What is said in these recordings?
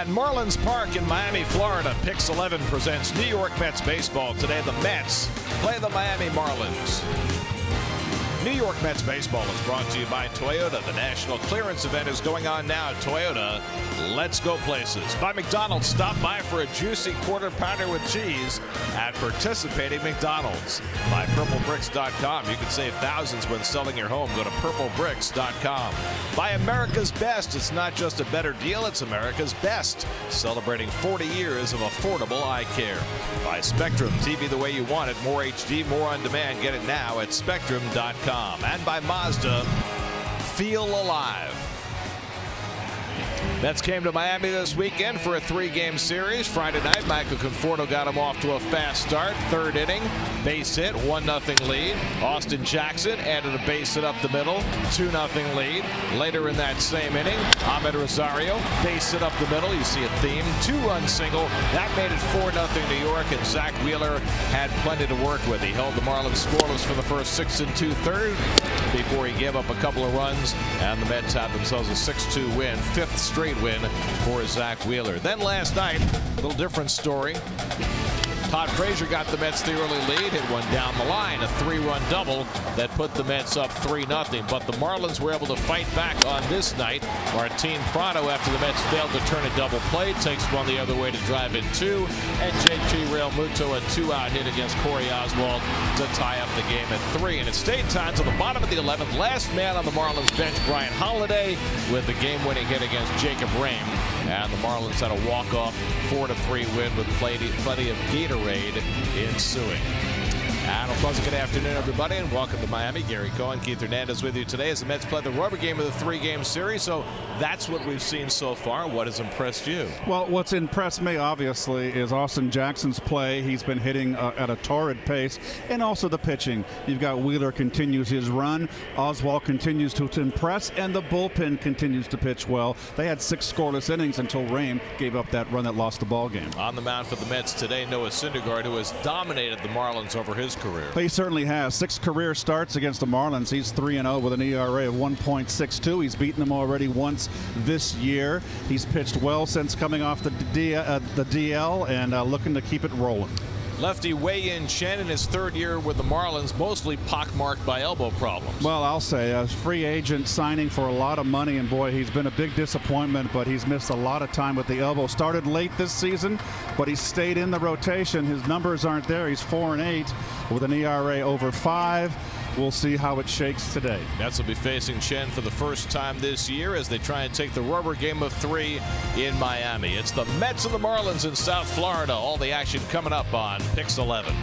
At Marlins Park in Miami, Florida, Pix 11 presents New York Mets baseball. Today, the Mets play the Miami Marlins. New York Mets baseball is brought to you by Toyota. The national clearance event is going on now. Toyota, let's go places. By McDonald's, stop by for a juicy quarter pounder with cheese at participating McDonald's. By purplebricks.com, you can save thousands when selling your home. Go to purplebricks.com. By America's Best, it's not just a better deal, it's America's Best. Celebrating 40 years of affordable eye care. By Spectrum, TV the way you want it. More HD, more on demand. Get it now at spectrum.com. And by Mazda, feel alive. Mets came to Miami this weekend for a 3-game series. Friday night, Michael Conforto got him off to a fast start. Third inning, base hit, 1-0 lead. Austin Jackson added a base hit up the middle, 2-0 lead. Later in that same inning, Ahmed Rosario, base hit up the middle. You see a theme, 2-run single. That made it 4-0 New York, and Zach Wheeler had plenty to work with. He held the Marlins scoreless for the first 6 2/3 before he gave up a couple of runs, and the Mets had themselves a 6-2 win, 5th straight win for Zach Wheeler. Then last night, a little different story. Todd Frazier got the Mets the early lead, hit one down the line, a 3-run double that put the Mets up 3-0. But the Marlins were able to fight back on this night. Martin Prado, after the Mets failed to turn a double play, takes one the other way to drive in 2. And JT Realmuto, a 2-out hit against Corey Oswald to tie up the game at 3. And it stayed tied to the bottom of the 11th. Last man on the Marlins bench, Brian Holiday, with the game-winning hit against Jacob Rame. And the Marlins had a walk-off 4-3 win with plenty of Gatorade ensuing. And a pleasant good afternoon, everybody, and welcome to Miami. Gary Cohen, Keith Hernandez with you today as the Mets play the rubber game of the 3-game series. So that's what we've seen so far. What has impressed you? Well, what's impressed me, obviously, is Austin Jackson's play. He's been hitting at a torrid pace, and also the pitching. You've got Wheeler continues his run. Oswald continues to impress, and the bullpen continues to pitch well. They had 6 scoreless innings until Reyes gave up that run that lost the ball game. On the mound for the Mets today, Noah Syndergaard, who has dominated the Marlins over his career. He certainly has. 6 career starts against the Marlins. He's 3-0 with an ERA of 1.62. He's beaten them already once this year. He's pitched well since coming off the DL and looking to keep it rolling. Lefty Wei-Yin Chen in his 3rd year with the Marlins, mostly pockmarked by elbow problems. Well, I'll say a free agent signing for a lot of money, and boy, he's been a big disappointment, but he's missed a lot of time with the elbow. Started late this season, but he stayed in the rotation. His numbers aren't there. He's 4-8 with an ERA over 5. We'll see how it shakes today. Mets will be facing Chen for the first time this year as they try and take the rubber game of 3 in Miami. It's the Mets and the Marlins in South Florida. All the action coming up on Pix 11.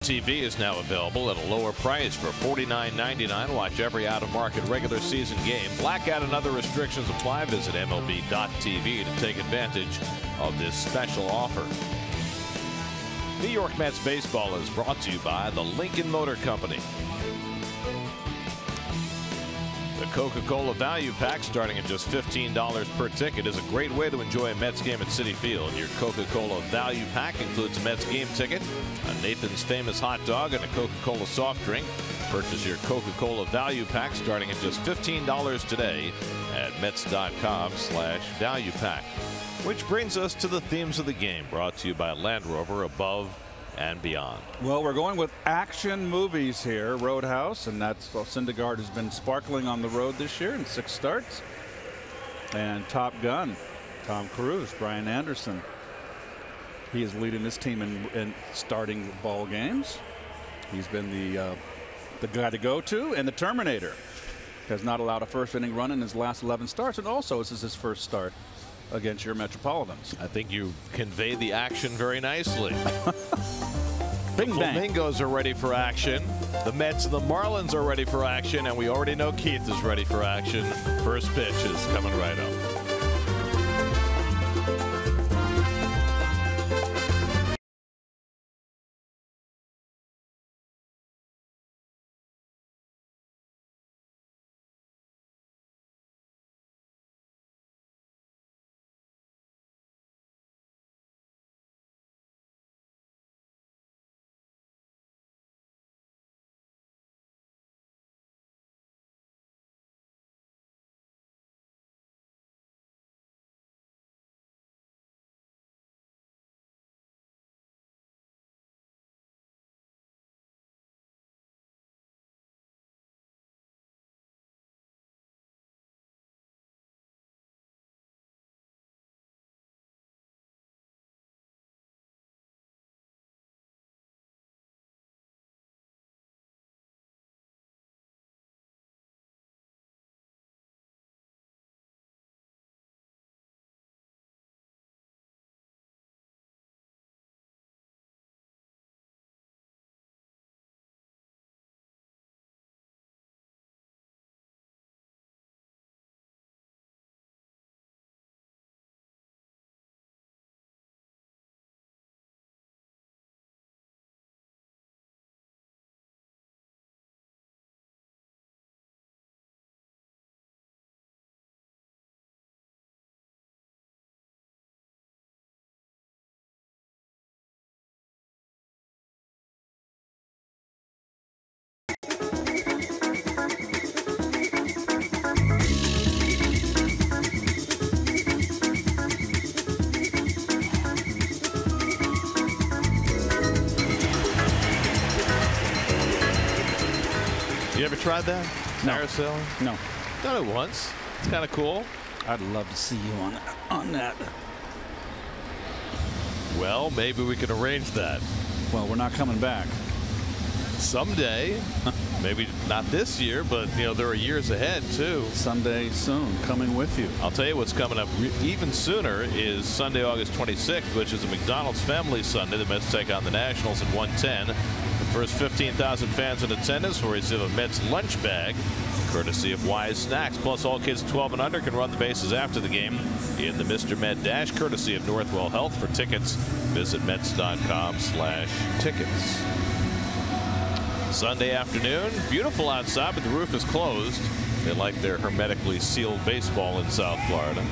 TV is now available at a lower price for $49.99. Watch every out-of-market regular season game. Blackout and other restrictions apply. Visit MLB.tv to take advantage of this special offer. New York Mets baseball is brought to you by the Lincoln Motor Company. The Coca-Cola Value Pack, starting at just $15 per ticket, is a great way to enjoy a Mets game at Citi Field. Your Coca-Cola Value Pack includes a Mets game ticket, a Nathan's Famous hot dog, and a Coca-Cola soft drink. Purchase your Coca-Cola Value Pack starting at just $15 today at Mets.com/Value Pack. Which brings us to the themes of the game, brought to you by Land Rover, above and beyond. Well, we're going with action movies here. Roadhouse, and that's Syndergaard has been sparkling on the road this year in 6 starts. And Top Gun, Tom Cruise, Brian Anderson. He is leading this team in starting ball games. He's been the guy to go to. And the Terminator has not allowed a first inning run in his last 11 starts, and also this is his first start against your Metropolitans. I think you convey the action very nicely. Bing bang. Flamingos are ready for action. The Mets and the Marlins are ready for action, and we already know Keith is ready for action. First pitch is coming right up. You ever tried that? No. Parasail? No. Done it once. It's kind of cool. I'd love to see you on that. Well, maybe we can arrange that. Well, we're not coming back. Someday. Maybe not this year, but you know there are years ahead too. Someday soon, coming with you. I'll tell you what's coming up even sooner is Sunday, August 26th, which is a McDonald's Family Sunday. The Mets take on the Nationals at 1:10. The first 15,000 fans in attendance will receive a Mets lunch bag, courtesy of Wise Snacks. Plus, all kids 12 and under can run the bases after the game in the Mr. Med Dash, courtesy of Northwell Health. For tickets, visit Mets.com/tickets. Sunday afternoon, beautiful outside, but the roof is closed. They like their hermetically sealed baseball in South Florida.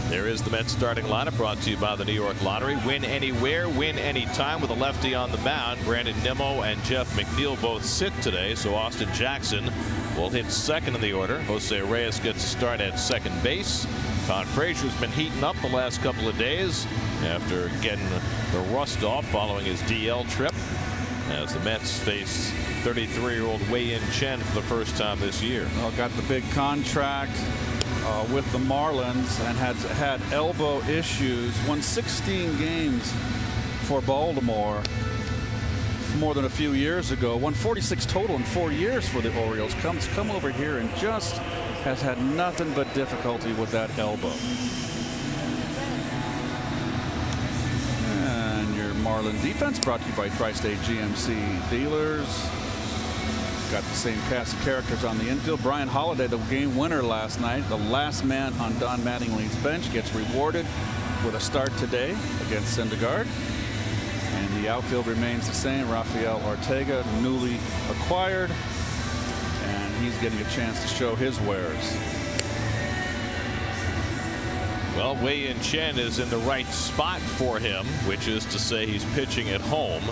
There is the Mets starting lineup, brought to you by the New York Lottery. Win anywhere, win anytime with a lefty on the mound. Brandon Nimmo and Jeff McNeil both sit today, so Austin Jackson will hit second in the order. Jose Reyes gets a start at second base. Con Frazier's been heating up the last couple of days after getting the rust off following his DL trip, as the Mets face 33-year-old Wei-Yin Chen for the first time this year. Well, got the big contract with the Marlins and had elbow issues. Won 16 games for Baltimore more than a few years ago. Won 46 total in 4 years for the Orioles. Come over here and just has had nothing but difficulty with that elbow. And your Marlin defense, brought to you by Tri-State GMC Dealers. Got the same cast of characters on the infield. Brian Holiday, the game winner last night, the last man on Don Mattingly's bench, gets rewarded with a start today against Syndergaard. And the outfield remains the same. Rafael Ortega, newly acquired, and he's getting a chance to show his wares. Well, Wei-Yin Chen is in the right spot for him, which is to say he's pitching at home.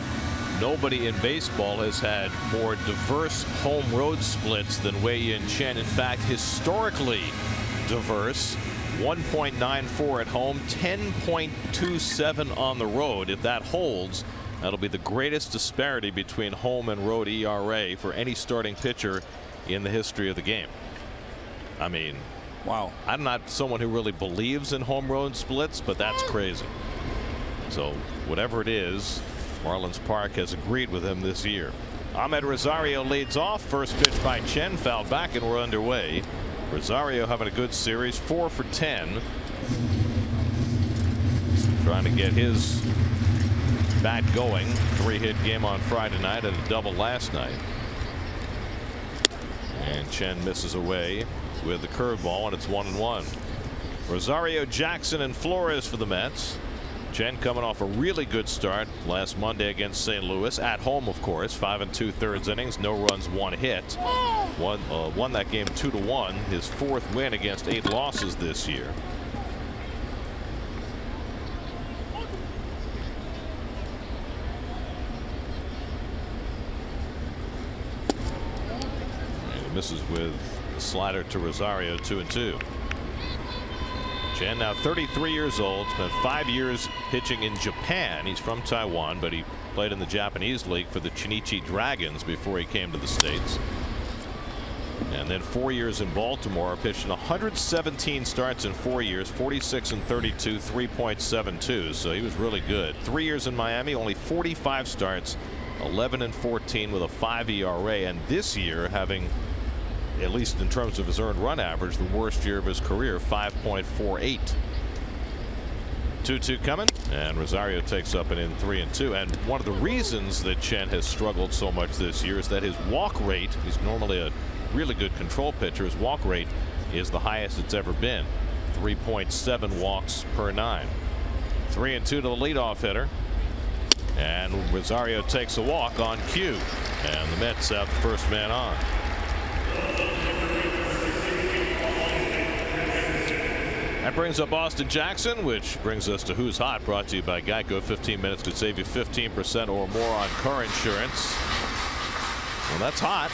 Nobody in baseball has had more diverse home road splits than Wei-Yin Chen. In fact, historically diverse. 1.94 at home, 10.27 on the road. If that holds, that'll be the greatest disparity between home and road ERA for any starting pitcher in the history of the game. I mean, wow. I'm not someone who really believes in home road splits, but that's crazy. So whatever it is, Marlins Park has agreed with him this year. Ahmed Rosario leads off. First pitch by Chen, fouled back, and we're underway. Rosario having a good series, 4 for 10. Trying to get his bat going. 3-hit game on Friday night and a double last night. And Chen misses away with the curveball, and it's 1-1. Rosario, Jackson, and Flores for the Mets. Chen coming off a really good start last Monday against St. Louis at home, of course. 5 2/3 innings, no runs, 1 hit. Won that game 2-1. His 4th win against 8 losses this year. And he misses with a slider to Rosario, 2-2. Chen, now 33 years old, spent 5 years pitching in Japan. He's from Taiwan, but he played in the Japanese league for the Chinichi Dragons before he came to the States. And then 4 years in Baltimore, pitched in 117 starts in 4 years, 46 and 32, 3.72. So he was really good. 3 years in Miami, only 45 starts, 11 and 14 with a 5 ERA. And this year, having, at least in terms of his earned run average, the worst year of his career, 5.48. 2-2 coming, and Rosario takes up an in 3-2. And one of the reasons that Chen has struggled so much this year is that his walk rate, he's normally a really good control pitcher, his walk rate is the highest it's ever been. 3.7 walks per 9. 3-2 to the leadoff hitter. And Rosario takes a walk on cue. And the Mets have the first man on. That brings up Austin Jackson, which brings us to Who's Hot, brought to you by Geico. 15 minutes could save you 15% or more on car insurance. Well, that's hot.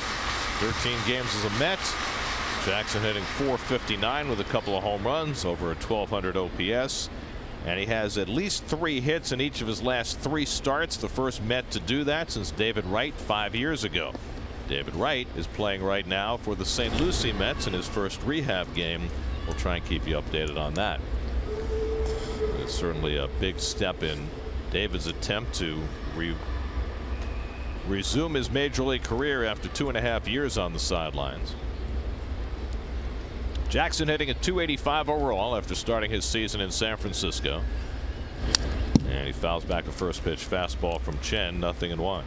13 games as a Met. Jackson hitting .459 with a couple of home runs, over a 1200 OPS. And he has at least 3 hits in each of his last 3 starts. The first Met to do that since David Wright 5 years ago. David Wright is playing right now for the St. Lucie Mets in his first rehab game. We'll try and keep you updated on that. It's certainly a big step in David's attempt to resume his major league career after 2.5 years on the sidelines. Jackson hitting at .285 overall after starting his season in San Francisco. And he fouls back a first pitch fastball from Chen, 0-1.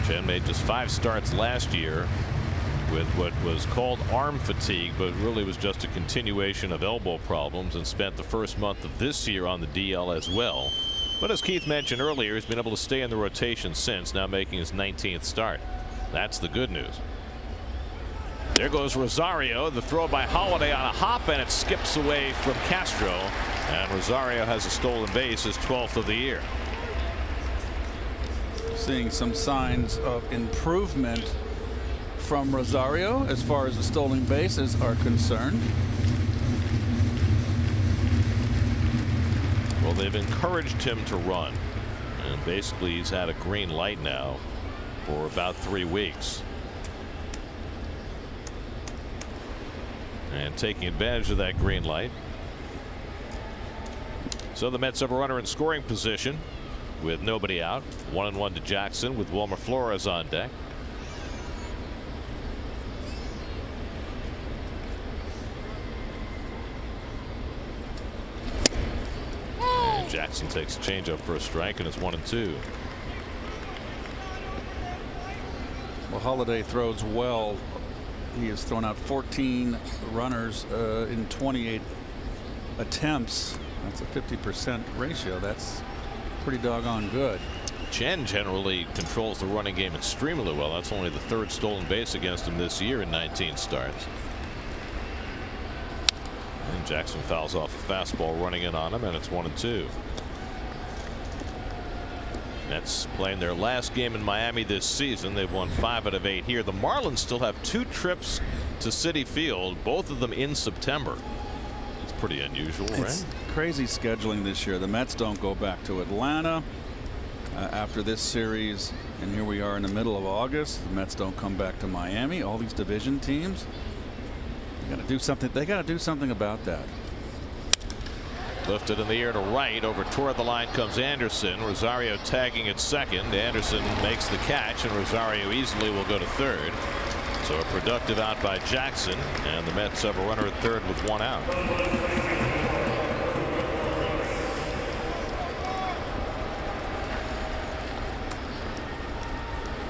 Chen made just 5 starts last year with what was called arm fatigue, but really was just a continuation of elbow problems, and spent the first month of this year on the DL as well. But as Keith mentioned earlier, he's been able to stay in the rotation since, now making his 19th start. That's the good news. There goes Rosario. The throw by Holiday on a hop, and it skips away from Castro. And Rosario has a stolen base, his 12th of the year. Seeing some signs of improvement from Rosario as far as the stolen bases are concerned. Well, they've encouraged him to run, and basically he's had a green light now for about 3 weeks. And taking advantage of that green light. So the Mets have a runner in scoring position with nobody out. 1-1 to Jackson with Wilmer Flores on deck. Jackson takes a changeup for a strike, and it's 1-2. Well, Holiday throws well. He has thrown out 14 runners in 28 attempts. That's a 50% ratio. That's pretty doggone good. Chen generally controls the running game extremely well. That's only the 3rd stolen base against him this year in 19 starts. And Jackson fouls off a fastball running in on him, and it's 1-2. Mets playing their last game in Miami this season. They've won 5 out of 8 here. The Marlins still have 2 trips to Citi Field, both of them in September. It's pretty unusual, it's right? Crazy scheduling this year. The Mets don't go back to Atlanta after this series, and here we are in the middle of August. The Mets don't come back to Miami. All these division teams, they got to do something. They got to do something about that. Lifted in the air to right. Over toward the line comes Anderson. Rosario tagging at second. Anderson makes the catch, and Rosario easily will go to third. So a productive out by Jackson, and the Mets have a runner at third with 1 out.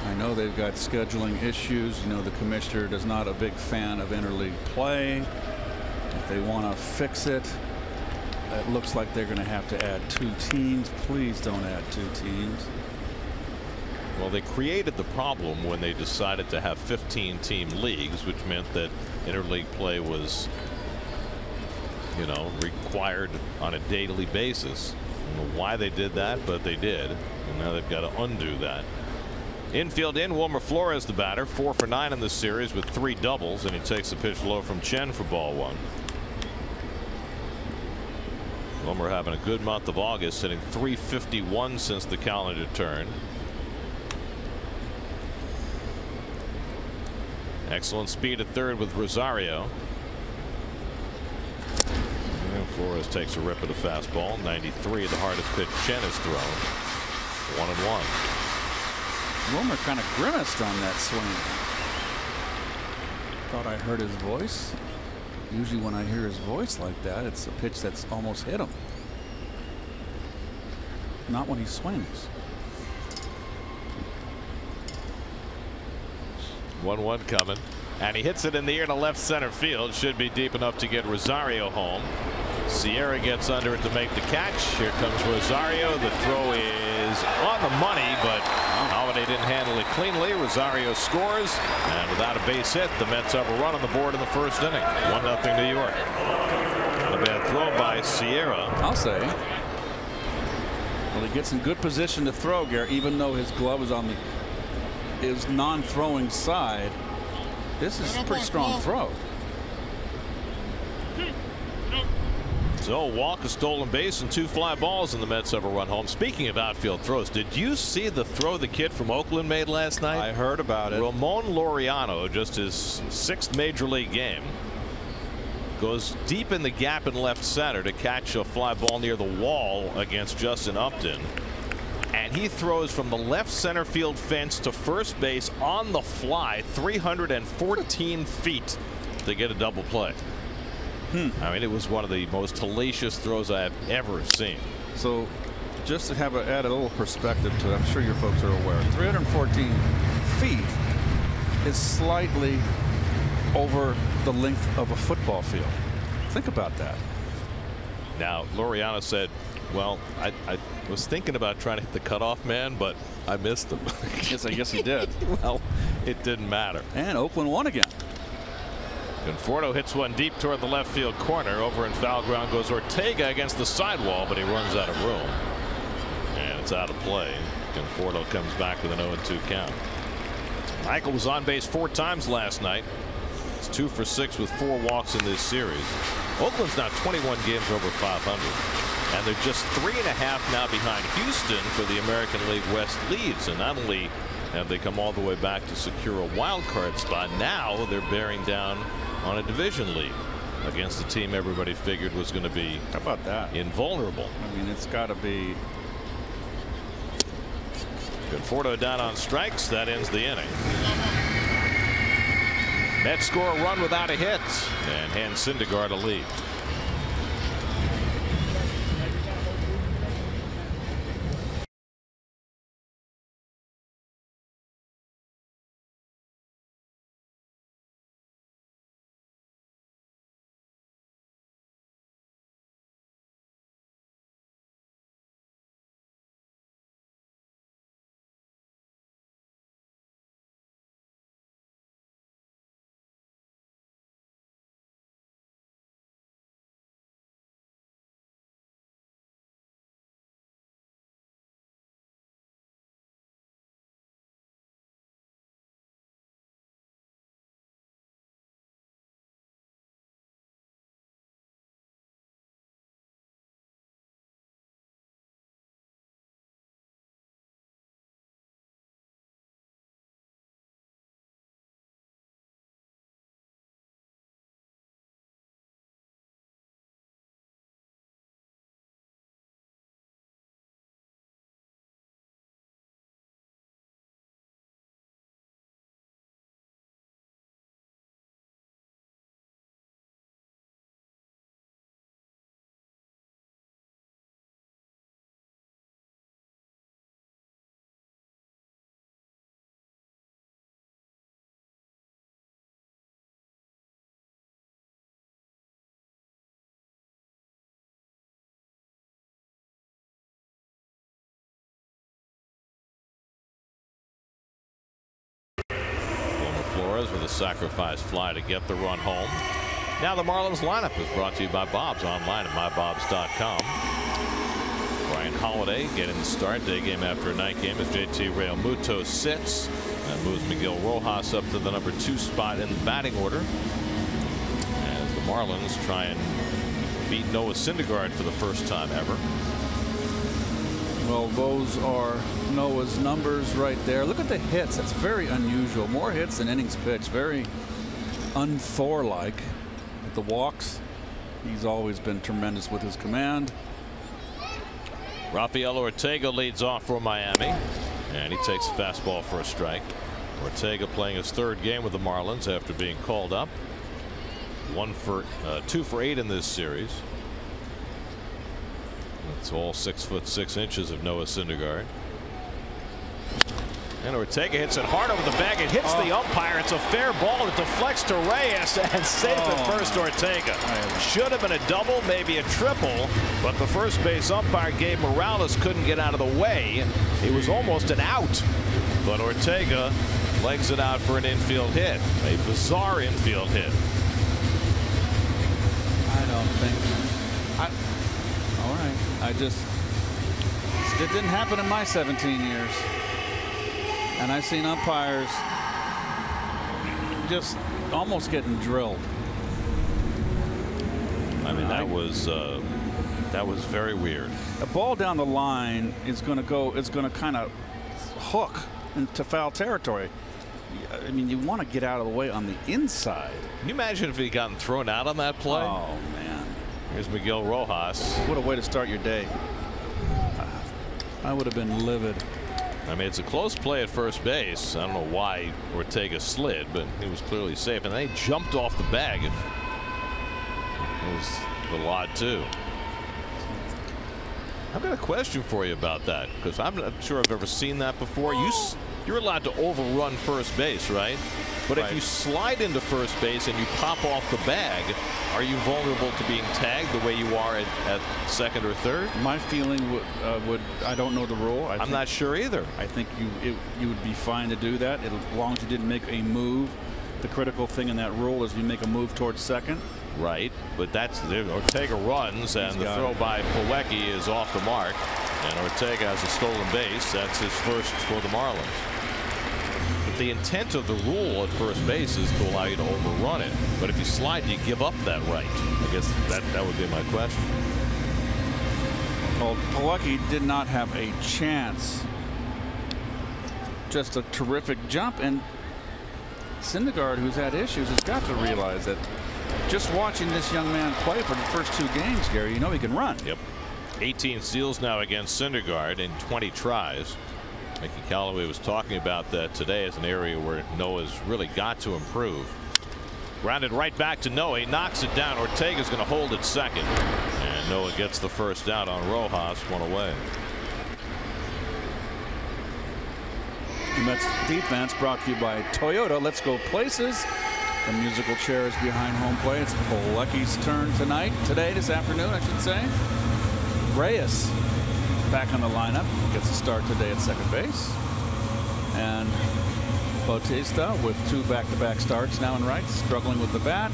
I know they've got scheduling issues. You know, the commissioner is not a big fan of interleague play. If they want to fix it, it looks like they're going to have to add 2 teams. Please don't add 2 teams. Well, they created the problem when they decided to have 15-team leagues, which meant that interleague play was, you know, required on a daily basis. I don't know why they did that, but they did, and now they've got to undo that. Infield in, Wilmer Flores the batter, 4 for 9 in this series with 3 doubles, and he takes the pitch low from Chen for ball 1. Wilmer having a good month of August, hitting .351 since the calendar turned. Excellent speed at third with Rosario. And Flores takes a rip at a fastball. 93, the hardest pitch Chen has thrown. 1-1. Wilmer kind of grimaced on that swing. Thought I heard his voice. Usually when I hear his voice like that, it's a pitch that's almost hit him. Not when he swings. 1-1 coming, and he hits it in the air to left center field. Should be deep enough to get Rosario home. Sierra gets under it to make the catch. Here comes Rosario. The throw is on the money, but Holiday didn't handle it cleanly. Rosario scores, and without a base hit, the Mets have a run on the board in the first inning. 1-0 New York. A bad throw by Sierra. I'll say. Well, he gets in good position to throw, Gary, even though his glove is on his non-throwing side. This is a pretty strong throw. So walk, a stolen base, and 2 fly balls, and the Mets have a run home. Speaking of outfield throws, did you see the throw the kid from Oakland made last night? I heard about it. Ramon Laureano, just his 6th major league game, goes deep in the gap in left center to catch a fly ball near the wall against Justin Upton. And he throws from the left center field fence to first base on the fly, 314 feet to get a double play. I mean, it was one of the most hellacious throws I have ever seen. So just to have add a little perspective to it, I'm sure your folks are aware, 314 feet is slightly over the length of a football field. Think about that. Now, Laureano said, well, I was thinking about trying to hit the cutoff man, but I missed him. Yes, I guess he did. Well, it didn't matter. And Oakland won again. Conforto hits one deep toward the left field corner. Over in foul ground goes Ortega against the sidewall, but he runs out of room. And it's out of play. Conforto comes back with an 0-2 count. Michael was on base 4 times last night. It's 2 for 6 with 4 walks in this series. Oakland's now 21 games over 500. And they're just 3.5 now behind Houston for the American League West leads. And not only have they come all the way back to secure a wild card spot, now they're bearing down on a division lead against a team everybody figured was going to be, how about that, invulnerable. I mean, it's got to be. Conforto down on strikes. That ends the inning. Mets score a run without a hit and hand Syndergaard a lead. Torres with a sacrifice fly to get the run home. Now the Marlins lineup is brought to you by Bob's, online at mybobs.com. Brian Holiday getting the start. Day game after a night game as JT Realmuto sits and moves Miguel Rojas up to the #2 spot in the batting order, as the Marlins try and beat Noah Syndergaard for the first time ever. Well, those are Noah's numbers right there. Look at the hits. That's very unusual. More hits than innings pitched. Very un-Thor-like. The walks, he's always been tremendous with his command. Rafael Ortega leads off for Miami, and he takes a fastball for a strike. Ortega playing his 3rd game with the Marlins after being called up. 2 for 8 in this series. It's all 6'6" of Noah Syndergaard. And Ortega hits it hard over the bag. It hits the umpire. It's a fair ball. It deflects to Reyes and safe at first. Ortega. Should have been a double, maybe a triple, but the first base umpire, Gabe Morales, couldn't get out of the way. It was almost an out, but Ortega legs it out for an infield hit. A bizarre infield hit. I don't think. All right. It didn't happen in my 17 years. And I've seen umpires just almost getting drilled. I mean, that was very weird. A ball down the line is going to go. It's going to kind of hook into foul territory. I mean, you want to get out of the way on the inside. Can you imagine if he'd gotten thrown out on that play? Oh man! Here's Miguel Rojas. What a way to start your day. I would have been livid. I mean, it's a close play at first base. I don't know why Ortega slid, but he was clearly safe. And then he jumped off the bag. It was a little odd, too. I've got a question for you about that, because I'm not sure I've ever seen that before. You're allowed to overrun first base, right? But if you slide into first base and you pop off the bag, are you vulnerable to being tagged the way you are at second or third? My feeling would I don't know the rule. I'm not sure either. I think you would be fine to do that as long as you didn't make a move. The critical thing in that rule is you make a move towards second. Right, but that's Ortega runs, and the throw by Plawecki is off the mark, and Ortega has a stolen base. That's his first for the Marlins. But the intent of the rule at first base is to allow you to overrun it. But if you slide, you give up that right. I guess that would be my question. Well, Plawecki did not have a chance. Just a terrific jump, and Syndergaard, who's had issues, has got to realize that just watching this young man play for the first 2 games, Gary, you know he can run. Yep. 18 steals now against Syndergaard in 20 tries. Mickey Callaway was talking about that today as an area where Noah's really got to improve. Grounded right back to Noah. He knocks it down. Ortega's going to hold it second. And Noah gets the first out on Rojas, 1 away. The Mets defense brought to you by Toyota. Let's go places. The musical chair is behind home plate. It's Plawecki's turn this afternoon, I should say. Reyes back on the lineup, gets a start today at second base. And Bautista with 2 back-to-back starts now in right, struggling with the bat.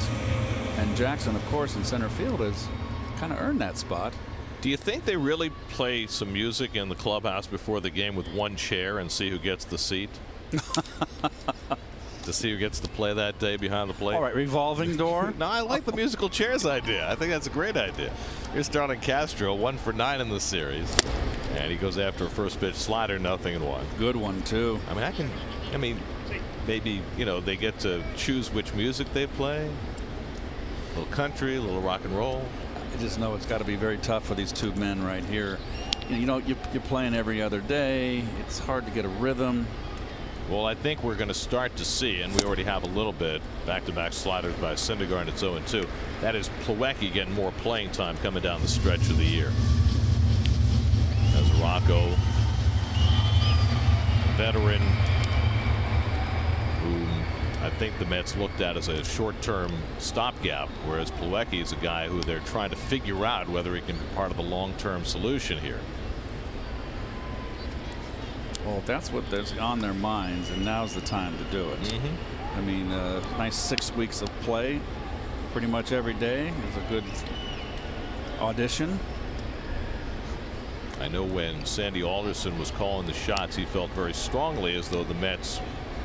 And Jackson, of course, in center field has kind of earned that spot. Do you think they really play some music in the clubhouse before the game with 1 chair and see who gets the seat? To see who gets to play that day behind the plate. All right, revolving door. No, I like the musical chairs idea. I think that's a great idea. Here's Starlin Castro, 1 for 9 in the series, and he goes after a first pitch slider, 0-1. Good one too. I mean, maybe they get to choose which music they play. A little country, a little rock and roll. I just know it's got to be very tough for these 2 men right here. You're playing every other day. It's hard to get a rhythm. Well, I think we're going to start to see, and we already have a little bit, back-to-back sliders by Syndergaard. It's 0-2. That is Plawecki getting more playing time coming down the stretch of the year. As Rocco, veteran, whom I think the Mets looked at as a short-term stopgap, whereas Plawecki is a guy who they're trying to figure out whether he can be part of the long-term solution here. Well, that's what there's on their minds, and now's the time to do it. I mean, nice 6 weeks of play pretty much every day is a good audition. I know when Sandy Alderson was calling the shots, he felt very strongly as though the Mets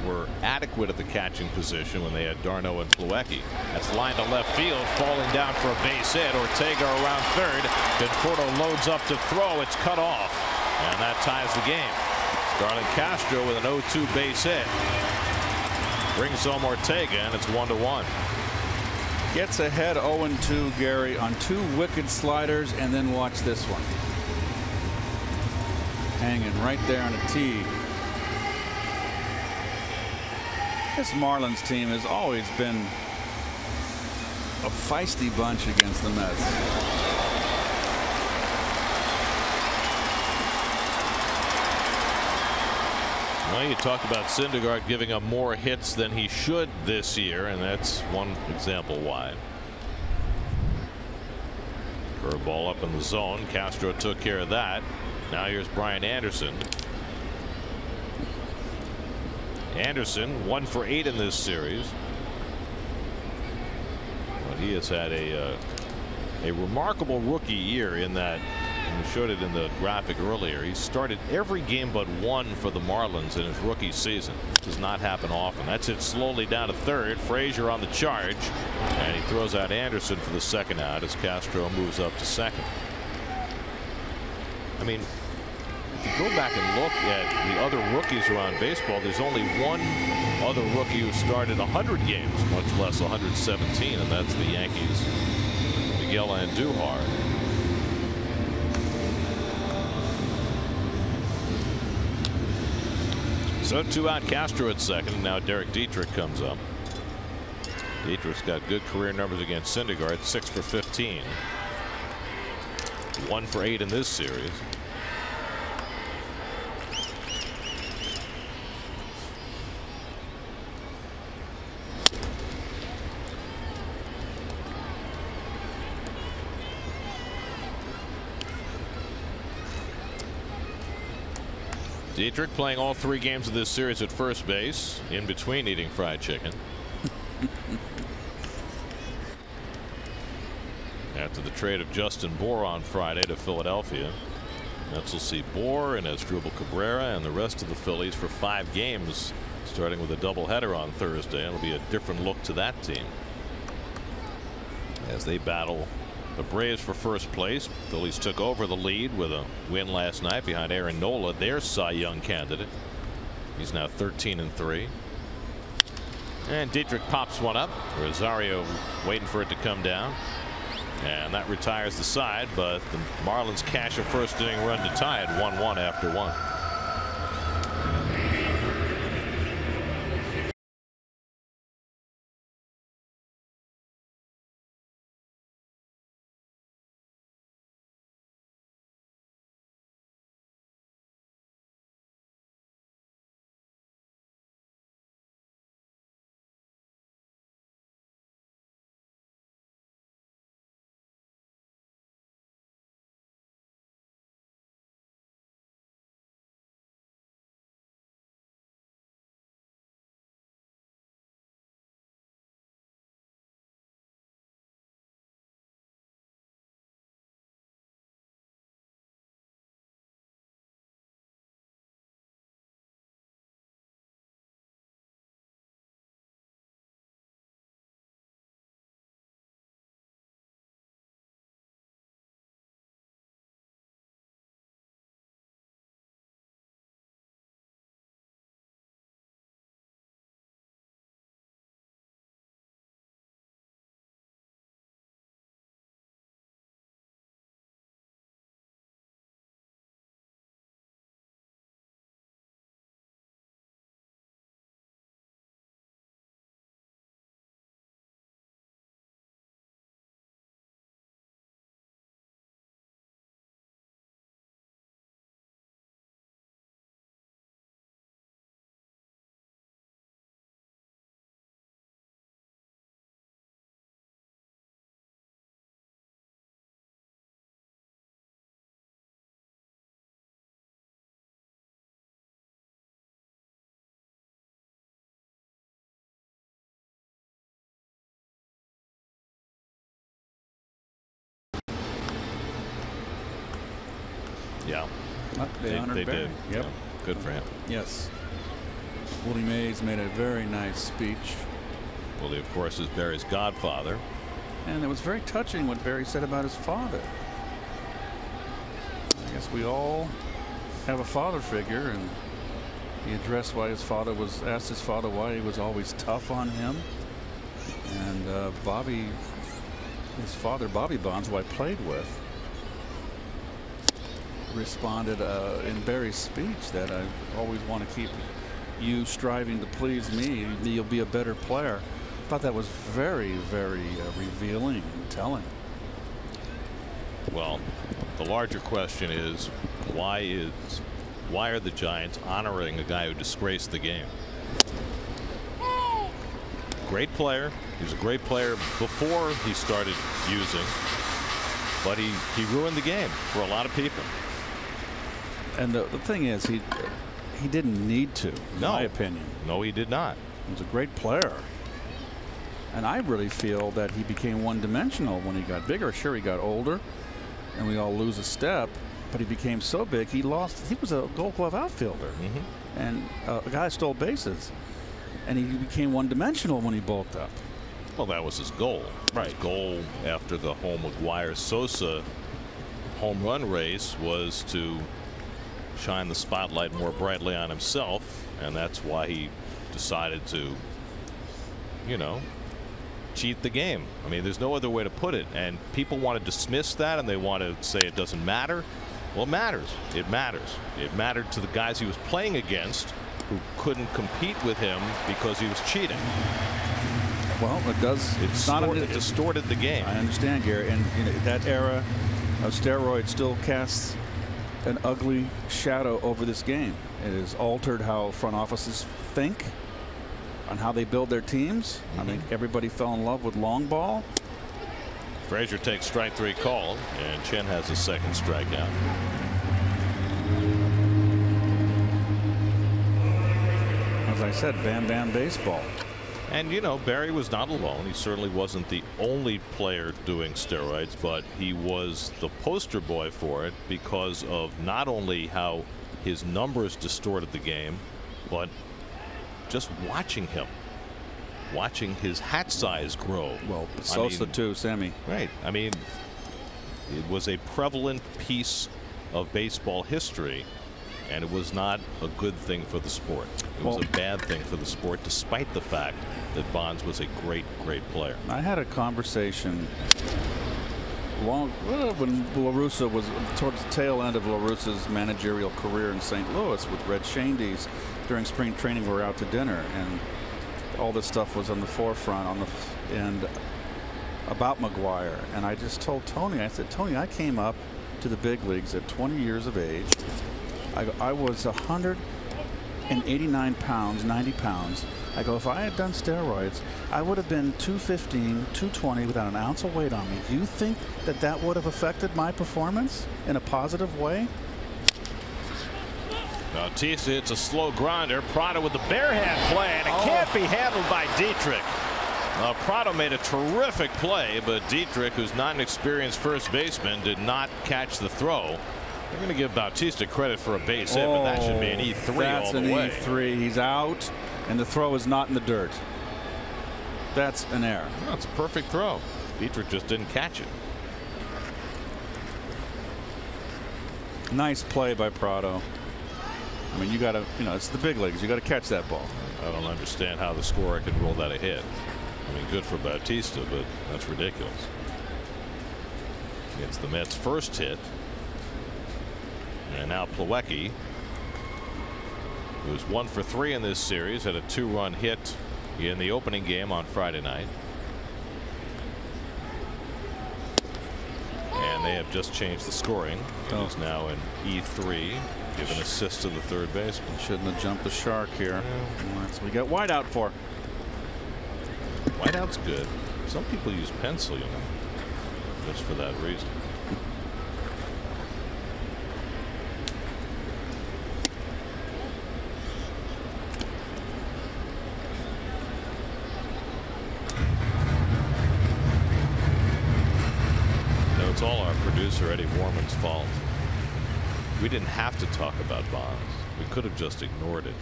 were adequate at the catching position when they had Darno and Plawecki. That's line to left field, falling down for a base hit. Ortega around third. Conforto loads up to throw. It's cut off, and that ties the game. Starlin Castro with an 0-2 base hit brings home Ortega, and it's 1-1. Gets ahead 0-2, Gary, on 2 wicked sliders, and then watch this one. Hanging right there on a tee. This Marlins team has always been a feisty bunch against the Mets. Well, you talked about Syndergaard giving up more hits than he should this year, and that's one example why. Curveball up in the zone. Castro took care of that. Now here's Brian Anderson. Anderson 1 for 8 in this series. But he has had a remarkable rookie year in that, and we showed it in the graphic earlier, he started every game but one for the Marlins in his rookie season. Does not happen often. That's it slowly down to third. Frazier on the charge, and he throws out Anderson for the second out as Castro moves up to second. I mean, if you go back and look at the other rookies around baseball, there's only one other rookie who started 100 games, much less 117, and that's the Yankees' Miguel Andujar. So 2 out, Castro at second, and now Derek Dietrich comes up. Dietrich's got good career numbers against Syndergaard, 6 for 15. 1 for 8 in this series. Dietrich playing all 3 games of this series at first base, in between eating fried chicken. After the trade of Justin Bour on Friday to Philadelphia, Mets will see Bour and Asdrubal Cabrera and the rest of the Phillies for 5 games, starting with a doubleheader on Thursday. It'll be a different look to that team as they battle the Braves for first place. Phillies took over the lead with a win last night behind Aaron Nola, their Cy Young candidate. He's now 13-3. And Dietrich pops one up. Rosario waiting for it to come down, and that retires the side, but the Marlins cash a first inning run to tie it 1-1 after 1. They honored Barry. did. Yep. Yeah. Good for him. Yes. Willie Mays made a very nice speech. Willie, of course, is Barry's godfather. And it was very touching what Barry said about his father. I guess we all have a father figure, and he addressed why his father was, asked his father why he was always tough on him. And Bobby, his father, Bobby Bonds, who I played with, responded in Barry's speech that I always want to keep you striving to please me. You'll be a better player. I thought that was very, very revealing and telling. Well, the larger question is why are the Giants honoring a guy who disgraced the game? Great player. He was a great player before he started using, but he ruined the game for a lot of people. And the thing is, he didn't need to, in my opinion. No, he did not. He was a great player. And I really feel that he became one-dimensional when he got bigger. Sure, he got older, and we all lose a step, but he became so big, he was a Gold Glove outfielder, and a guy who stole bases. And he became one-dimensional when he bulked up. Well, that was his goal. Right. His goal after the whole McGuire-Sosa home run race was to shine the spotlight more brightly on himself, and that's why he decided to, you know, cheat the game. I mean, there's no other way to put it, and people want to dismiss that, and they want to say it doesn't matter. Well, it matters. It matters. It mattered to the guys he was playing against who couldn't compete with him because he was cheating. Well, it does. It distorted the game. I understand, Gary, and that era of steroids still casts an ugly shadow over this game. It has altered how front offices think on how they build their teams. I think everybody fell in love with long ball. Frazier takes strike 3 called, and Chen has his second strikeout. As I said, bam bam baseball. And you know, Barry was not alone. He certainly wasn't the only player doing steroids, but he was the poster boy for it because of not only how his numbers distorted the game, but just watching him, watching his hat size grow. Well, Sosa too, Sammy. Right. I mean, it was a prevalent piece of baseball history, and it was not a good thing for the sport. It was a bad thing for the sport, despite the fact that Bonds was a great, great player. I had a conversation when La Russa was towards the tail end of La Russa's managerial career in St. Louis with Red Shandy's during spring training. We were out to dinner, and all this stuff was on the forefront and about McGuire. And I just told Tony, I said, Tony, I came up to the big leagues at 20 years of age. I was 189 pounds, 90 pounds. I go, if I had done steroids, I would have been 215, 220 without an ounce of weight on me. Do you think that that would have affected my performance in a positive way? Bautista hits a slow grinder. Prado with the bare hand play, and it can't be handled by Dietrich. Prado made a terrific play, but Dietrich, who's not an experienced first baseman, did not catch the throw. They're going to give Bautista credit for a base hit, but that should be an E3 all the way. That's an E3. He's out, and the throw is not in the dirt. That's an error. No, it's a perfect throw. Dietrich just didn't catch it. Nice play by Prado. I mean, you got to, it's the big leagues. You got to catch that ball. I don't understand how the scorer can rule that a hit. I mean, good for Bautista, but that's ridiculous. It's the Mets' first hit. And now Plawecki, who's 1 for 3 in this series, had a 2-run hit in the opening game on Friday night. And they have just changed the scoring. It is now an E3. Give an assist to the third baseman. Shouldn't have jumped the shark here. That's what we got whiteout for. Whiteout's good. Some people use pencil, just for that reason. It's all our producer Eddie Warman's fault. We didn't have to talk about Bonds. We could have just ignored it.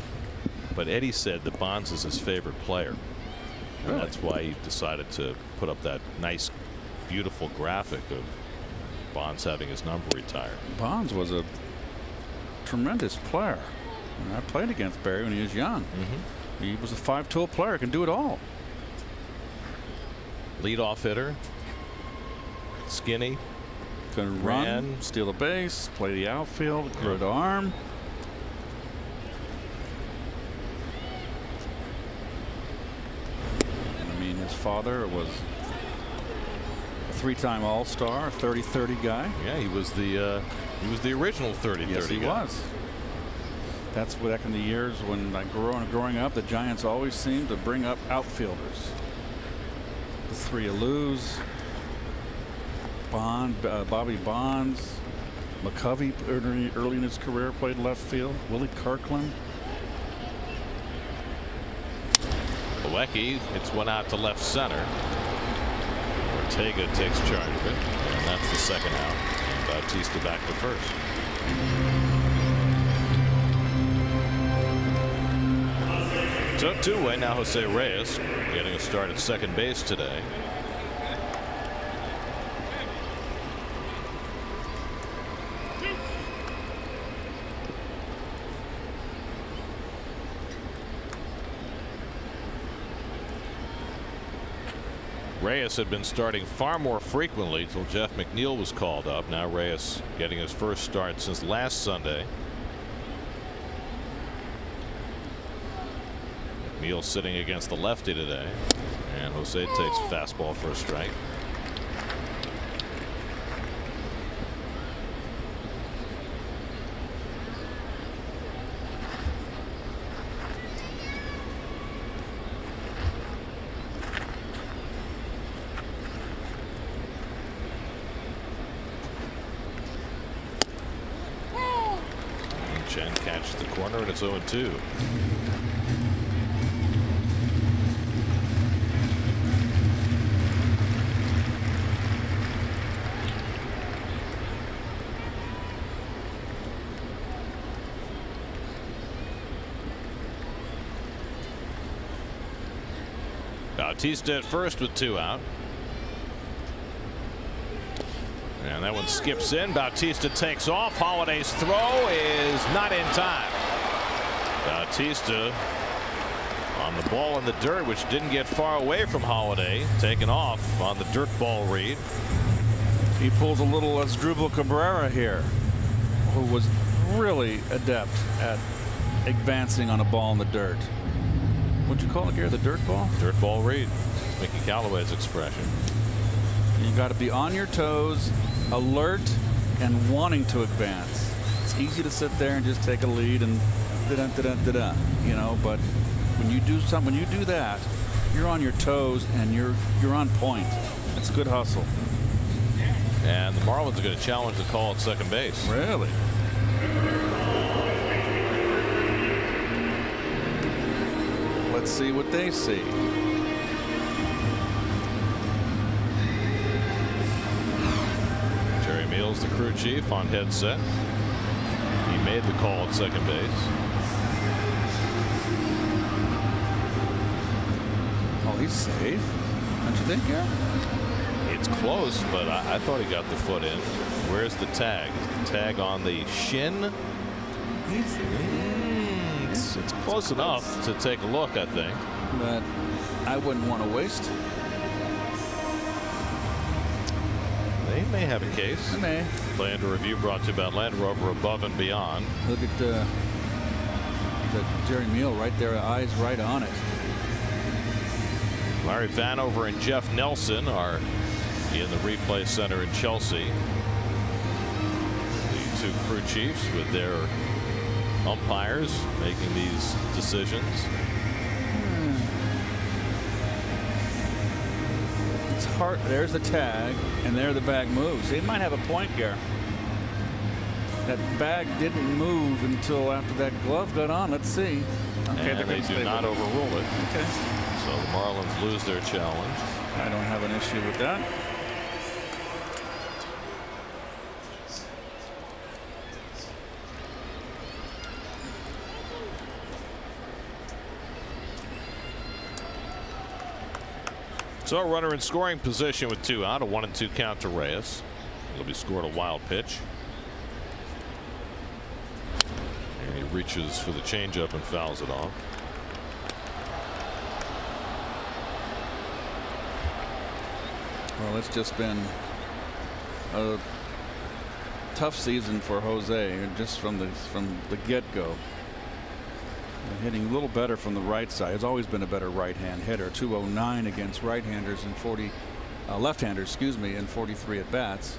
But Eddie said that Bonds is his favorite player. And Really? that's why he decided to put up that nice, beautiful graphic of Bonds having his number retired. Bonds was a tremendous player. I played against Barry when he was young. He was a 5-tool player, can do it all. Leadoff hitter. Skinny. Can run, steal a base, play the outfield, good arm. And I mean, his father was a 3-time All-Star, 30-30 guy. Yeah, he was the original 30-30 Yes, he guy. was. That's back in the years when growing up, the Giants always seemed to bring up outfielders. The three Alous, Bobby Bonds, McCovey early in his career played left field. Willie Kirkland. Boecky hits one out to left center. Ortega takes charge of it, and that's the second out. And Bautista back to first. So two-way now. Jose Reyes getting a start at second base today. Reyes had been starting far more frequently until Jeff McNeil was called up. Now Reyes getting his first start since last Sunday. McNeil sitting against the lefty today, and Jose takes fastball for a strike. Chen catches the corner, and it's 0-2. Bautista at first with 2 out. And that one skips in. Bautista takes off. Holiday's throw is not in time. Bautista on the ball in the dirt, which didn't get far away from Holiday. Taken off on the dirt ball read. He pulls a little Asdrubal Cabrera here, who was really adept at advancing on a ball in the dirt. What'd you call it here? The dirt ball? Dirt ball read. Mickey Callaway's expression. You got to be on your toes, alert, and wanting to advance. It's easy to sit there and just take a lead and da-da-da-da-da-da, you know. But when you do something, when you do that, you're on your toes and you're on point. It's good hustle. And the Marlins are going to challenge the call at second base. Really? Let's see what they see. Jerry Meals, the crew chief, on headset. He made the call at second base. Oh, he's safe. Don't you think, yeah? It's close, but I thought he got the foot in. Where's the tag? Is the tag on the shin? It's close enough to take a look, I think. But I wouldn't want to waste. They may have a case. They may. Play under review brought to you by Land Rover Above and Beyond. Look at the Jerry Meal right there, eyes right on it. Larry Vanover and Jeff Nelson are in the replay center in Chelsea. The two crew chiefs with their umpires making these decisions. It's hard. There's the tag, and there the bag moves. They might have a point here. That bag didn't move until after that glove got on. Let's see. Okay, And they do not overrule it. Okay. So the Marlins lose their challenge. I don't have an issue with that. So a runner in scoring position with 2 out. A 1-2 count to Reyes. He'll be scored a wild pitch. And he reaches for the changeup and fouls it off. Well, it's just been a tough season for Jose, just from the get-go. Hitting a little better from the right side. He's always been a better right-hand hitter. 209 against right-handers and left-handers, excuse me, in 43 at bats.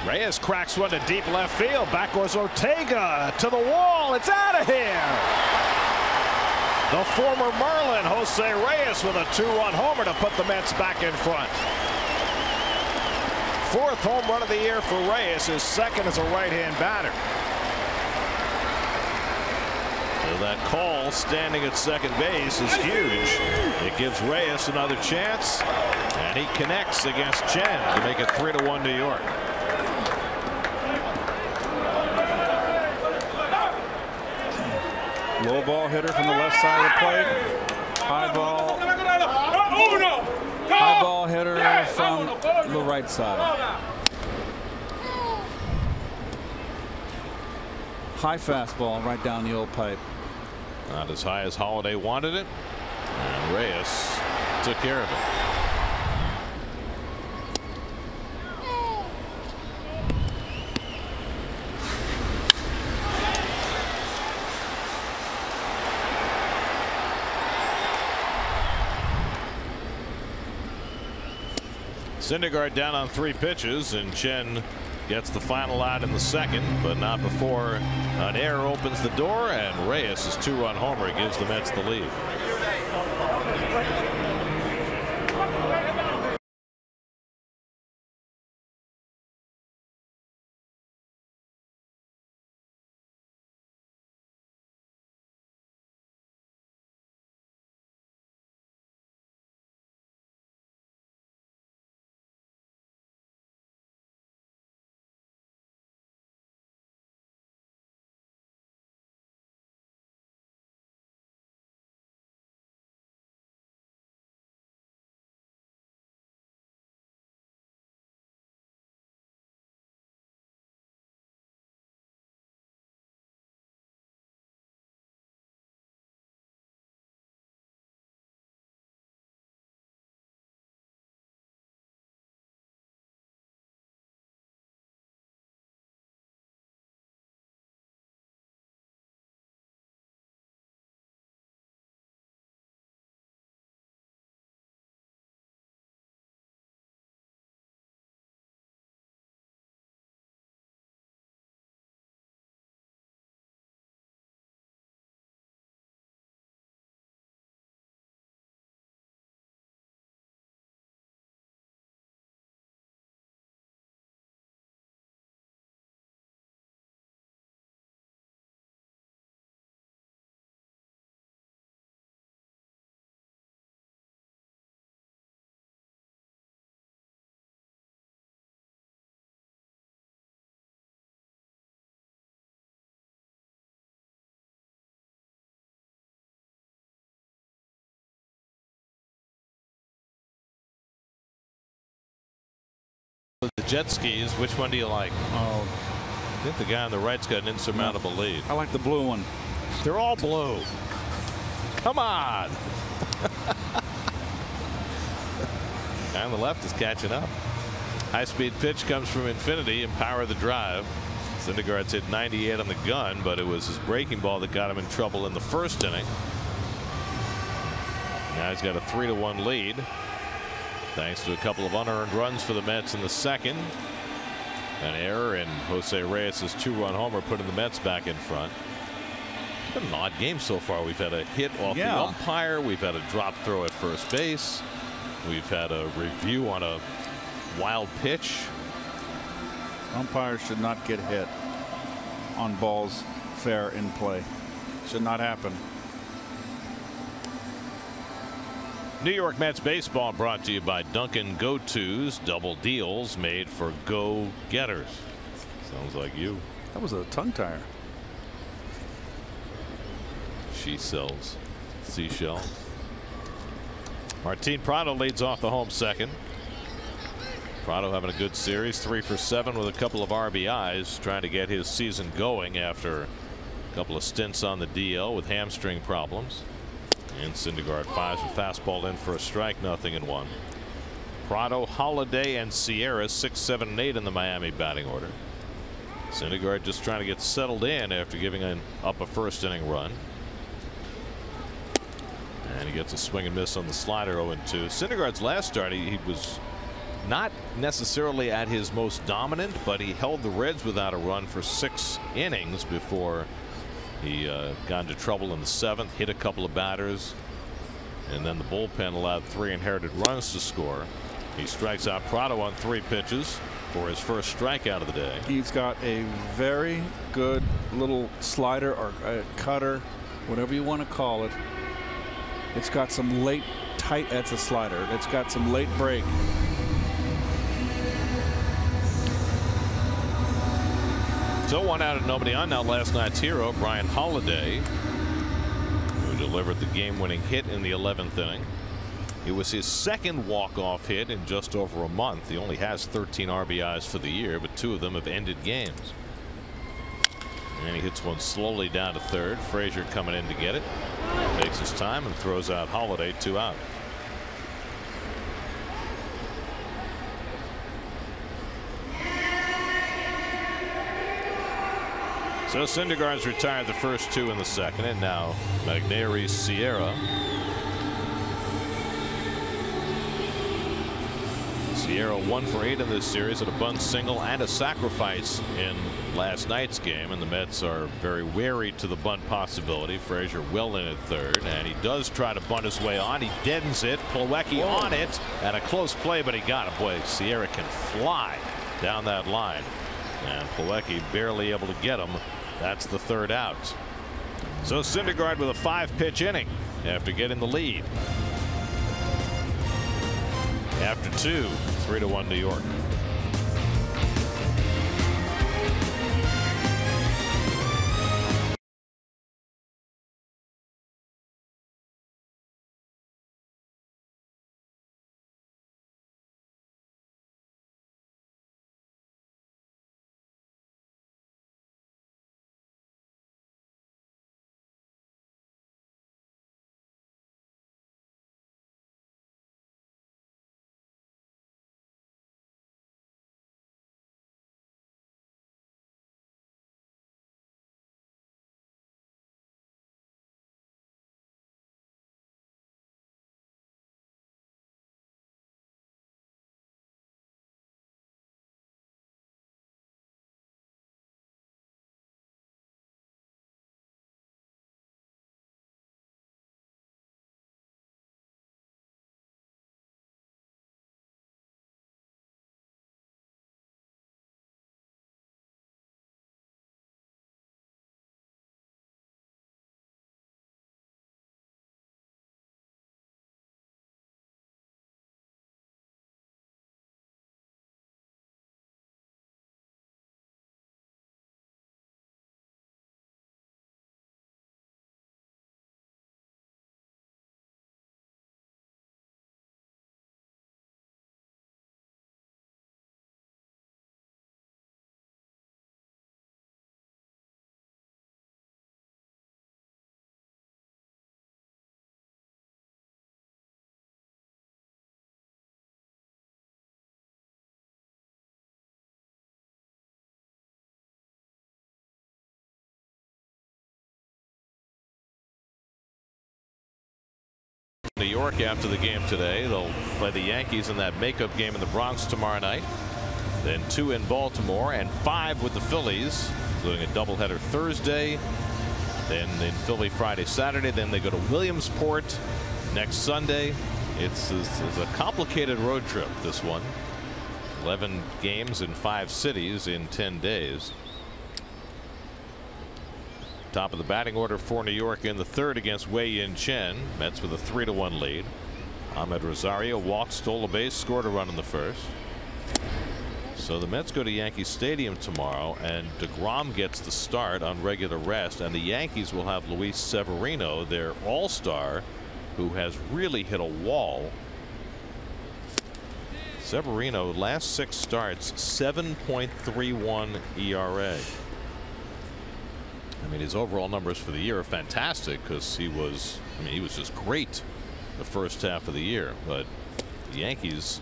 Reyes cracks one to deep left field. Back goes Ortega to the wall. It's out of here. The former Marlin Jose Reyes with a 2-run homer to put the Mets back in front. 4th home run of the year for Reyes, his 2nd as a right-hand batter. So that call standing at second base is huge. It gives Reyes another chance, and he connects against Chen to make it 3-1 New York. Low ball hitter from the left side of the plate. High ball hitter from the right side. High fastball right down the old pipe. Not as high as Holiday wanted it, and Reyes took care of it. Syndergaard down on 3 pitches, and Chen gets the final out in the 2nd, but not before an error opens the door, and Reyes' 2-run homer gives the Mets the lead. The jet skis, which one do you like? Oh, I think the guy on the right's got an insurmountable lead. I like the blue one. They're all blue. Come on. Guy on the left is catching up. High-speed pitch comes from Infinity and power the drive. Syndergaard's hit 98 on the gun, but it was his breaking ball that got him in trouble in the 1st inning. Now he's got a 3-1 lead, thanks to a couple of unearned runs for the Mets in the 2nd. An error and Jose Reyes' 2-run homer putting the Mets back in front. It's been an odd game so far. We've had a hit off the umpire. We've had a drop throw at first base. We've had a review on a wild pitch. Umpires should not get hit on balls fair in play. Should not happen. New York Mets baseball brought to you by Dunkin' Go-To's, double deals made for go-getters. Sounds like you. That was a tongue tire. she sells seashells. Martin Prado leads off the home second. Prado having a good series, 3 for 7 with a couple of RBIs, trying to get his season going after a couple of stints on the DL with hamstring problems. And Syndergaard fires a fastball in for a strike, 0-1. Prado, Holiday, and Sierra 6, 7, and 8 in the Miami batting order. Syndergaard just trying to get settled in after giving up a first inning run. And he gets a swing and miss on the slider, 0-2. Syndergaard's last start, he was not necessarily at his most dominant, but he held the Reds without a run for 6 innings before he got into trouble in the 7th, hit a couple of batters, and then the bullpen allowed 3 inherited runs to score. He strikes out Prado on 3 pitches for his first strikeout of the day. He's got a very good little slider or cutter, whatever you want to call it. It's got some late tight. That's a slider. It's got some late break. So 1 out and nobody on. Now last night's hero, Brian Holiday, who delivered the game-winning hit in the 11th inning. It was his second walk-off hit in just over a month. He only has 13 RBIs for the year, but 2 of them have ended games. And he hits one slowly down to third. Frazier coming in to get it. Takes his time and throws out Holiday, 2 out. So Syndergaard's retired the first 2 in the second, and now Magneuris Sierra. Sierra 1 for 8 in this series at a bunt single and a sacrifice in last night's game, and the Mets are very wary to the bunt possibility. Frazier well in at third, and he does try to bunt his way on. He deadens it. Plawecki on it, and a close play, but he got it. Boy, Sierra can fly down that line, and Plawecki barely able to get him. That's the 3rd out. So Syndergaard with a 5-pitch inning after getting the lead. After 2, 3-1 New York. New York after the game today. They'll play the Yankees in that makeup game in the Bronx tomorrow night. Then 2 in Baltimore and 5 with the Phillies, including a doubleheader Thursday. Then in Philly Friday, Saturday. Then they go to Williamsport next Sunday. It's a complicated road trip, this one. 11 games in 5 cities in 10 days. Top of the batting order for New York in the 3rd against Wei-Yin Chen. Mets with a 3-1 lead. Ahmed Rosario walked, stole a base, scored a run in the 1st. So the Mets go to Yankee Stadium tomorrow, and DeGrom gets the start on regular rest, and the Yankees will have Luis Severino, their all-star, who has really hit a wall. Severino, last 6 starts, 7.31 ERA. I mean, his overall numbers for the year are fantastic because he was just great the first half of the year. But the Yankees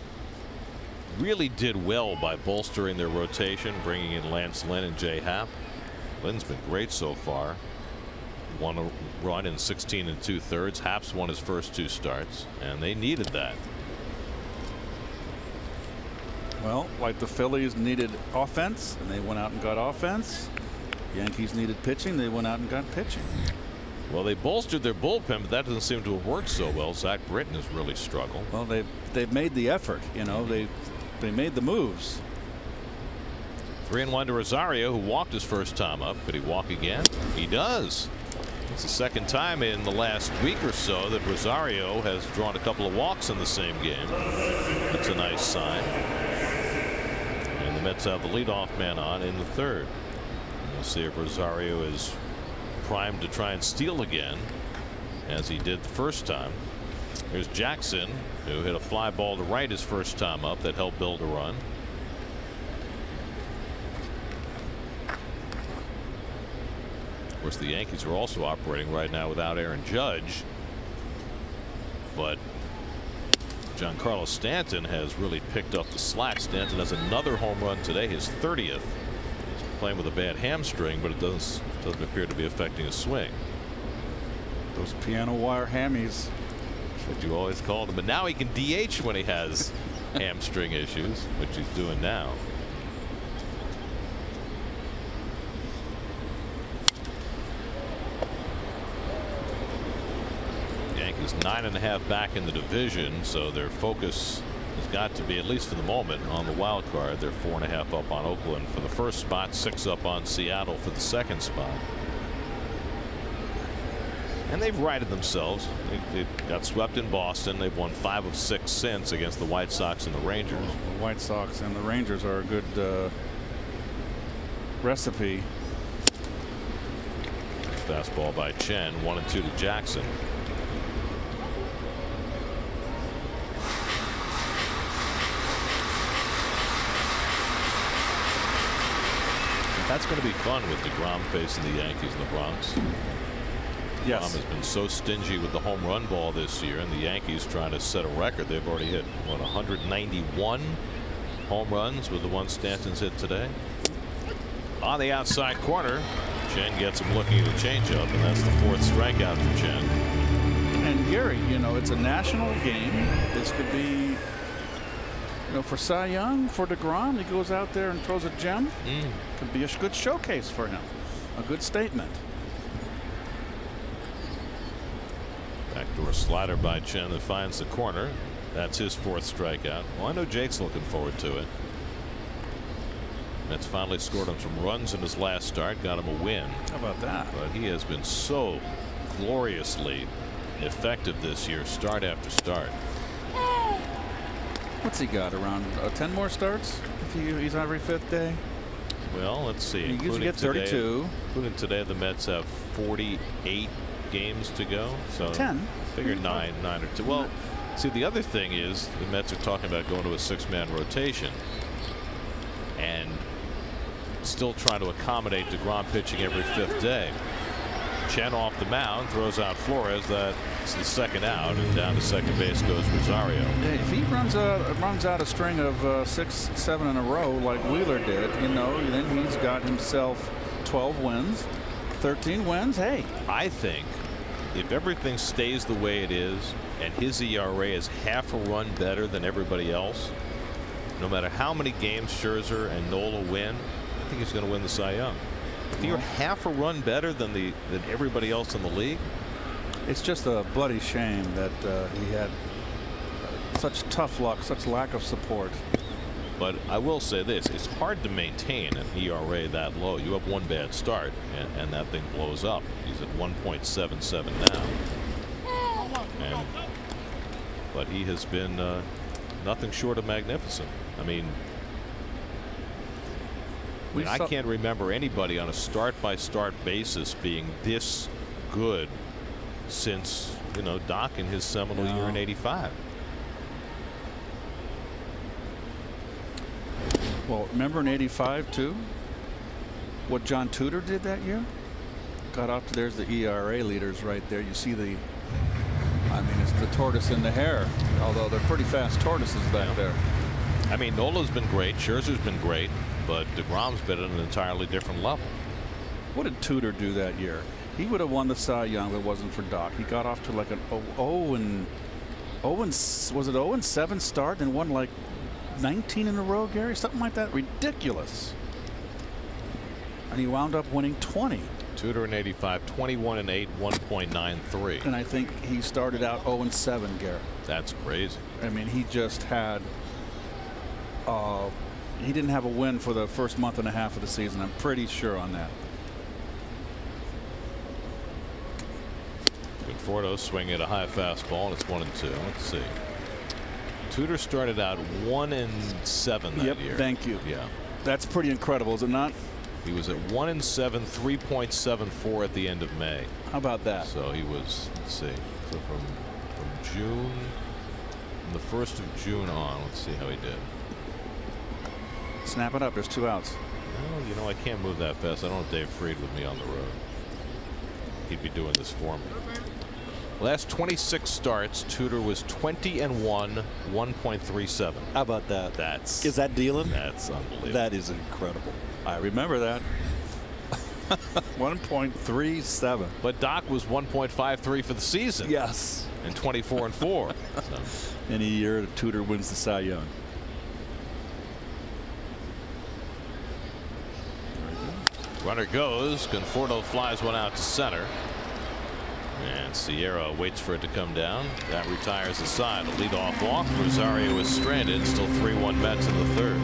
really did well by bolstering their rotation, bringing in Lance Lynn and Jay Happ. Lynn's been great so far. Won a run in 16 2/3. Happ's won his first 2 starts, and they needed that. Well, like the Phillies needed offense, and they went out and got offense. Yankees needed pitching, they went out and got pitching. Well, they bolstered their bullpen, but that doesn't seem to have worked so well. Zach Britton has really struggled. Well, they've made the effort. You know, they made the moves. 3-1 to Rosario, who walked his first time up. Could he walk again? He does. It's the second time in the last week or so that Rosario has drawn a couple of walks in the same game. That's a nice sign. And the Mets have the leadoff man on in the 3rd. We'll see if Rosario is primed to try and steal again, as he did the first time. There's Jackson, who hit a fly ball to right his first time up that helped build a run. Of course, the Yankees are also operating right now without Aaron Judge, but Giancarlo Stanton has really picked up the slack. Stanton has another home run today, his 30th. He's playing with a bad hamstring, but it doesn't appear to be affecting his swing. Those piano wire hammies. That's what you always called him. But now he can DH when he has hamstring issues, which he's doing now. Yankees 9.5 back in the division, so their focus has got to be, at least for the moment, on the wild card. They're 4.5 up on Oakland for the first spot, 6 up on Seattle for the second spot. And they've righted themselves. They got swept in Boston. They've won 5 of 6 since against the White Sox and the Rangers. The White Sox and the Rangers are a good recipe. Fastball by Chen, 1-2 to Jackson. That's going to be fun with DeGrom facing the Yankees in the Bronx. Yes. DeGrom has been so stingy with the home run ball this year, and the Yankees trying to set a record. They've already hit, what, 191 home runs with the one Stanton's hit today. On the outside corner, Chen gets him looking at a changeup, and that's the 4th strikeout for Chen. And Gary, you know, it's a national game. This could be, you know, for Cy Young, for DeGrom, he goes out there and throws a gem. Could be a good showcase for him. A good statement. Backdoor slider by Chen that finds the corner. That's his 4th strikeout. Well, I know Jake's looking forward to it. Mets finally scored him some runs in his last start, got him a win. How about that? But he has been so gloriously effective this year, start after start. What's he got, around 10 more starts if he's on every 5th day? Well, let's see. He usually gets 32. Including today, the Mets have 48 games to go. So 10. Figure 9 or 2. Well, see, the other thing is the Mets are talking about going to a 6-man rotation and still trying to accommodate DeGrom pitching every 5th day. Chen off the mound, throws out Flores. That's the 2nd out, and down to second base goes Rosario. Hey, if he runs out a string of 6, 7 in a row like Wheeler did, you know, then he's got himself 12 wins, 13 wins. Hey, I think if everything stays the way it is and his ERA is half a run better than everybody else, no matter how many games Scherzer and Nola win, I think he's going to win the Cy Young. If you're half a run better than everybody else in the league, it's just a bloody shame that he had such tough luck, such lack of support. But I will say this: it's hard to maintain an ERA that low. You have one bad start, and that thing blows up. He's at 1.77 now, but he has been nothing short of magnificent. I mean, I can't remember anybody on a start-by-start basis being this good since, you know, Doc in his seminal year in '85. Well, remember in '85 too, what John Tudor did that year? Got up to, there's the ERA leaders right there. You see the, I mean, it's the tortoise and the hare, although they're pretty fast tortoises back there. I mean, Nola's been great, Scherzer's been great, but DeGrom's been at an entirely different level. What did Tudor do that year? He would have won the Cy Young if it wasn't for Doc. He got off to like an 0-7 start and won like 19 in a row, Gary, something like that. Ridiculous. And he wound up winning 20. Tudor in '85, 21-8, 1.93. And I think he started out 0-7, Gary. That's crazy. I mean, he just had, he didn't have a win for the first month and a half of the season. I'm pretty sure on that. Conforto swinging at a high fastball, and it's 1-2. Let's see. Tudor started out 1-7 that year. Thank you. Yeah. That's pretty incredible, is it not? He was at 1-7, 3.74 at the end of May. How about that? So he was, let's see, so from June, from the 1st of June on, let's see how he did. Snap it up. There's 2 outs. Well, you know, I can't move that fast. I don't have Dave Freed with me on the road. He'd be doing this for me. Last 26 starts, Tudor was 20-1, 1.37. How about that? Is that dealing? That's unbelievable. That is incredible. I remember that. 1.37. But Doc was 1.53 for the season. Yes. And 24-4. So. Any year Tudor wins the Cy Young. Runner goes. Conforto flies one out to center. And Sierra waits for it to come down. That retires the side. A leadoff walk. Rosario is stranded. Still 3-1 Mets in the 3rd.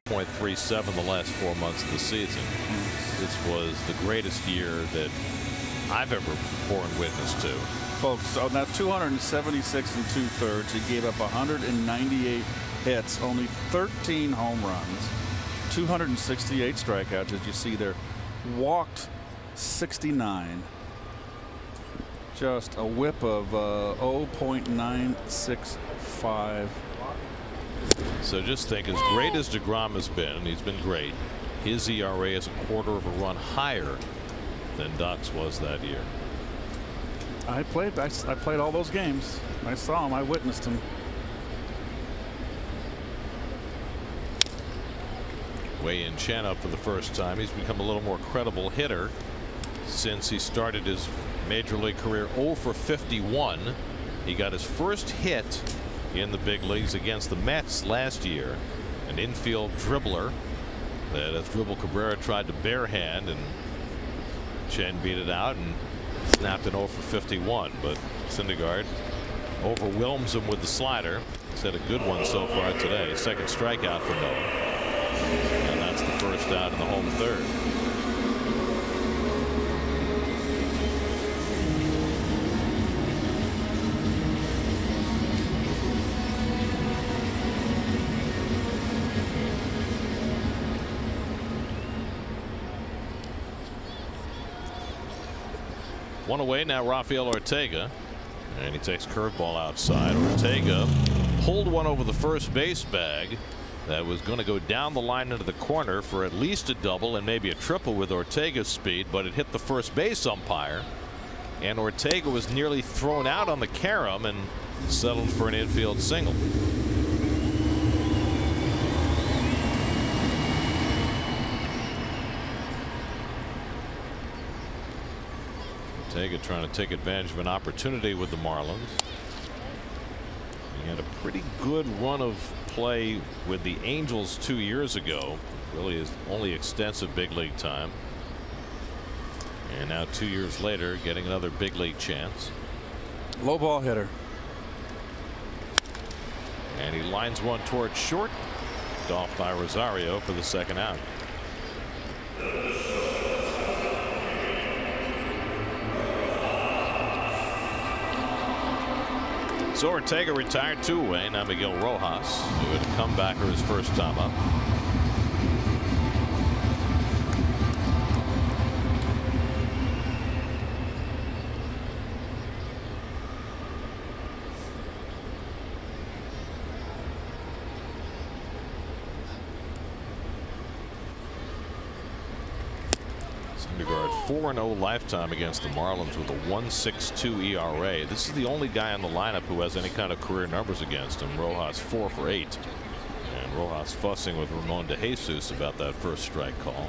.37 the last 4 months of the season. This was the greatest year that I've ever borne witness to. Folks, on that 276 2/3, he gave up 198 hits, only 13 home runs, 268 strikeouts, as you see there. Walked 69. Just a whip of 0.965. So just think, as great as DeGrom has been, and he's been great, his ERA is a quarter of a run higher than Doc's was that year. I played all those games. I saw him. I witnessed him. Wei-Yin Chen up for the first time. He's become a little more credible hitter since he started his major league career 0 for 51 He got his first hit in the big leagues against the Mets last year. An infield dribbler that Asdrubal Cabrera tried to barehand, and Chen beat it out and snapped an 0 for 51. But Syndergaard overwhelms him with the slider. He's had a good one so far today. Second strikeout for Noah. And that's the first out in the home third. One away now, Rafael Ortega, and he takes curveball outside. Ortega pulled one over the first base bag that was going to go down the line into the corner for at least a double and maybe a triple with Ortega's speed, but it hit the first base umpire, and Ortega was nearly thrown out on the carom and settled for an infield single. Ortega trying to take advantage of an opportunity with the Marlins. He had a pretty good run of play with the Angels 2 years ago. Really his only extensive big league time. And now 2 years later getting another big league chance. Low ball hitter. And he lines one towards short. Off by Rosario for the second out. So Ortega retired 2 away. Now Miguel Rojas, who had a comebacker his first time up. Syndergaard 4-0 lifetime against the Marlins with a 1.62 ERA. This is the only guy in the lineup who has any kind of career numbers against him. Rojas 4 for 8. And Rojas fussing with Ramon de Jesus about that first strike call.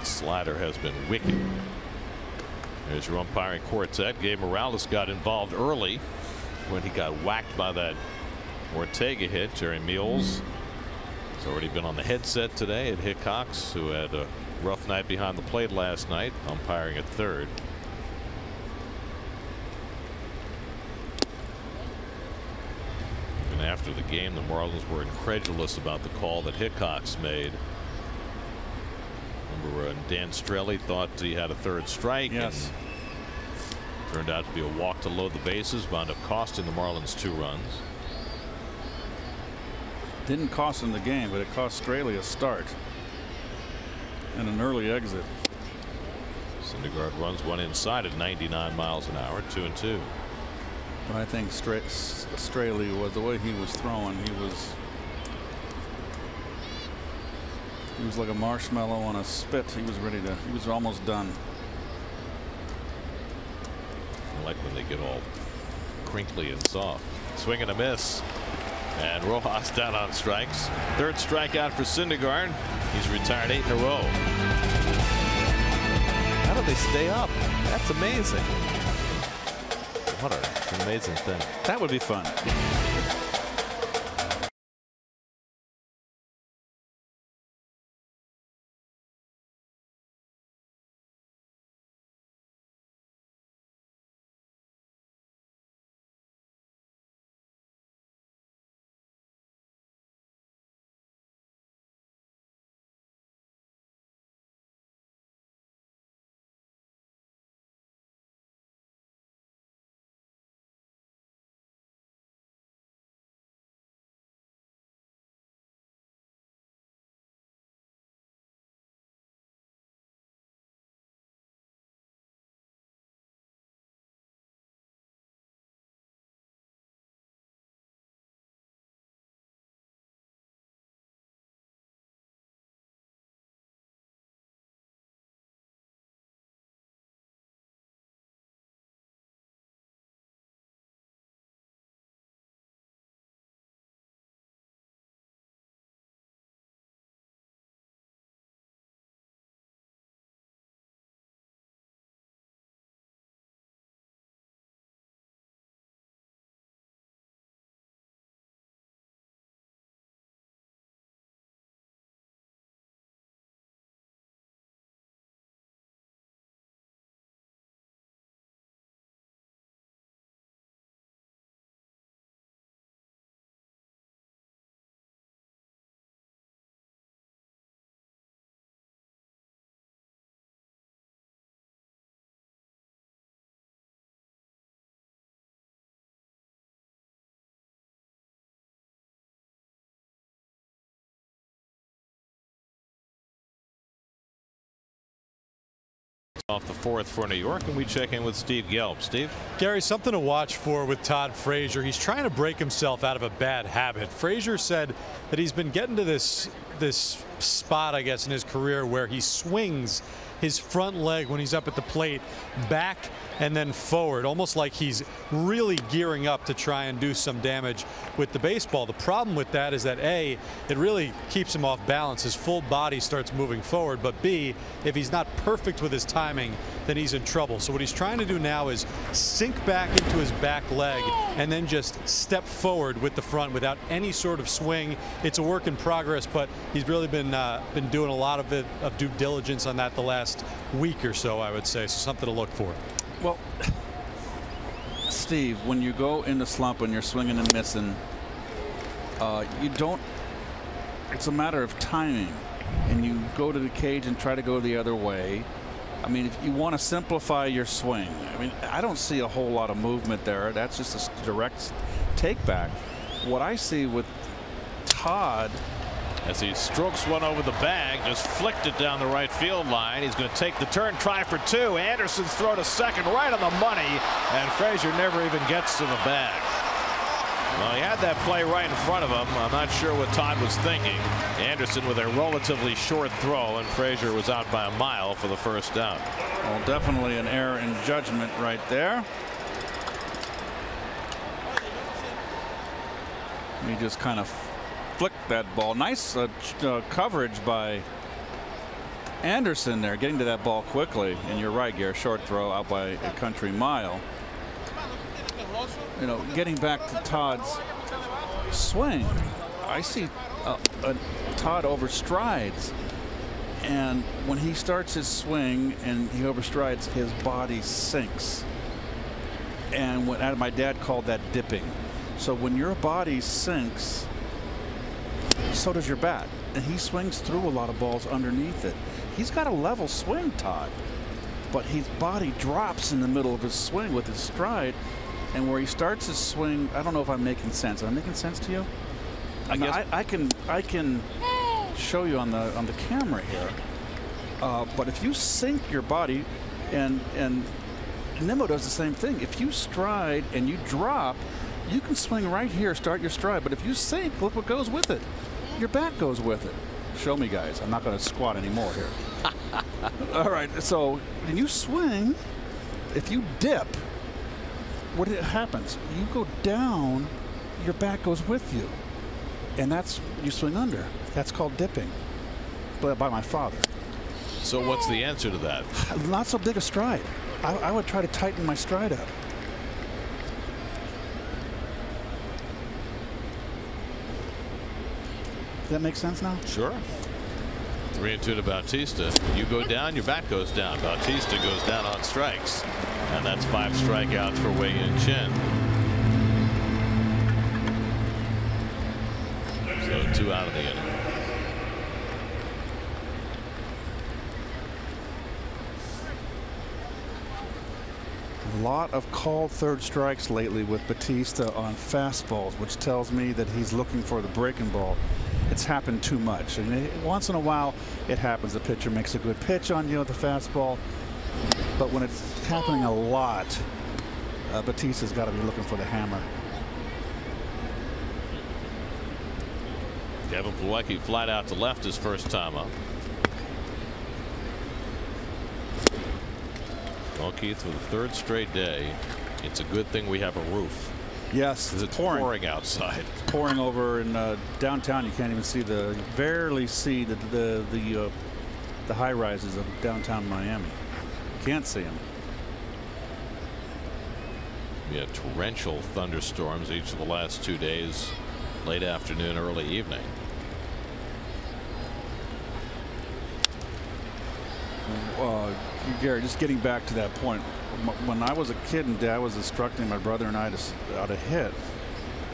The slider has been wicked. There's your umpiring quartet. Gabe Morales got involved early when he got whacked by that Ortega hit. Jerry Meals has already been on the headset today at Hickox, who had a rough night behind the plate last night, umpiring at third. Even after the game, the Marlins were incredulous about the call that Hickox made. Remember Dan Strelly thought he had a third strike. Yes. And turned out to be a walk to load the bases, wound up costing the Marlins 2 runs. Didn't cost him the game, but it cost Straley a start and an early exit. Syndergaard runs one inside at 99 miles an hour, 2-2. But I think Straley, was the way he was throwing, he was like a marshmallow on a spit. He was almost done. I like when they get all crinkly and soft. Swing and a miss. And Rojas down on strikes. Third strikeout for Syndergaard. He's retired 8 in a row. How do they stay up? That's amazing. What an amazing thing. That would be fun. Off the fourth for New York, and we check in with Steve Gelb. Steve? Gary, something to watch for with Todd Frazier. He's trying to break himself out of a bad habit. Frazier said that he's been getting to this spot, I guess, in his career where he swings his front leg when he's up at the plate back and then forward, almost like he's really gearing up to try and do some damage with the baseball. The problem with that is that A, it really keeps him off balance. His full body starts moving forward, but B, if he's not perfect with his timing, then he's in trouble. So what he's trying to do now is sink back into his back leg and then just step forward with the front without any sort of swing. It's a work in progress, but he's really been doing a lot of due diligence on that the last week or so, I would say. So something to look for. Well, Steve, when you go in the slump and you're swinging and missing, you don't. It's a matter of timing, and you go to the cage and try to go the other way. I mean, if you want to simplify your swing, I mean, I don't see a whole lot of movement there. That's just a direct take back. What I see with Todd, as he strokes one over the bag, just flicked it down the right field line. He's going to take the turn, try for two. Anderson's throw to second, right on the money, and Frazier never even gets to the bag. Well, he had that play right in front of him. I'm not sure what Todd was thinking. Anderson with a relatively short throw, and Frazier was out by a mile for the first down. Well, definitely an error in judgment right there. He just kind of flicked that ball. Nice coverage by Anderson there, getting to that ball quickly. And you're right, Gary, short throw out by a country mile. You know, getting back to Todd's swing, I see Todd overstrides, and when he starts his swing and he overstrides, his body sinks. And my dad called that dipping. So when your body sinks, so does your bat, and he swings through a lot of balls underneath it. He's got a level swing, Todd, but his body drops in the middle of his swing with his stride, and where he starts his swing, I don't know if I'm making sense. Am I making sense to you? I guess I can show you on the camera here, but if you sink your body, and Nimmo does the same thing. If you stride and you drop, you can swing right here, start your stride, but if you sink, look what goes with it. Your bat goes with it. Show me, guys. I'm not going to squat anymore here. All right, so when you swing, if you dip, what happens? You go down, your bat goes with you, and that's, you swing under. That's called dipping, but by my father. So what's the answer to that? Not so big a stride. I would try to tighten my stride up. Does that make sense now? Sure. 3-2 to Bautista. You go down, your bat goes down. Bautista goes down on strikes. And that's 5 strikeouts for Wei-Yin Chen. So 2 out of the inning. A lot of called third strikes lately with Bautista on fastballs, which tells me that he's looking for the breaking ball. It's happened too much, and once in a while it happens. The pitcher makes a good pitch on you with the fastball, but when it's happening a lot, Bautista's got to be looking for the hammer. Kevin Plawecki flat out to left his first time up. Well, Keith, for the 3rd straight day, it's a good thing we have a roof. Yes, because it's pouring outside. It's pouring over in downtown. You can't even see barely see the high rises of downtown Miami. You can't see them. We had torrential thunderstorms each of the last 2 days, late afternoon, early evening. Gary, just getting back to that point, when I was a kid and Dad was instructing my brother and I how to hit,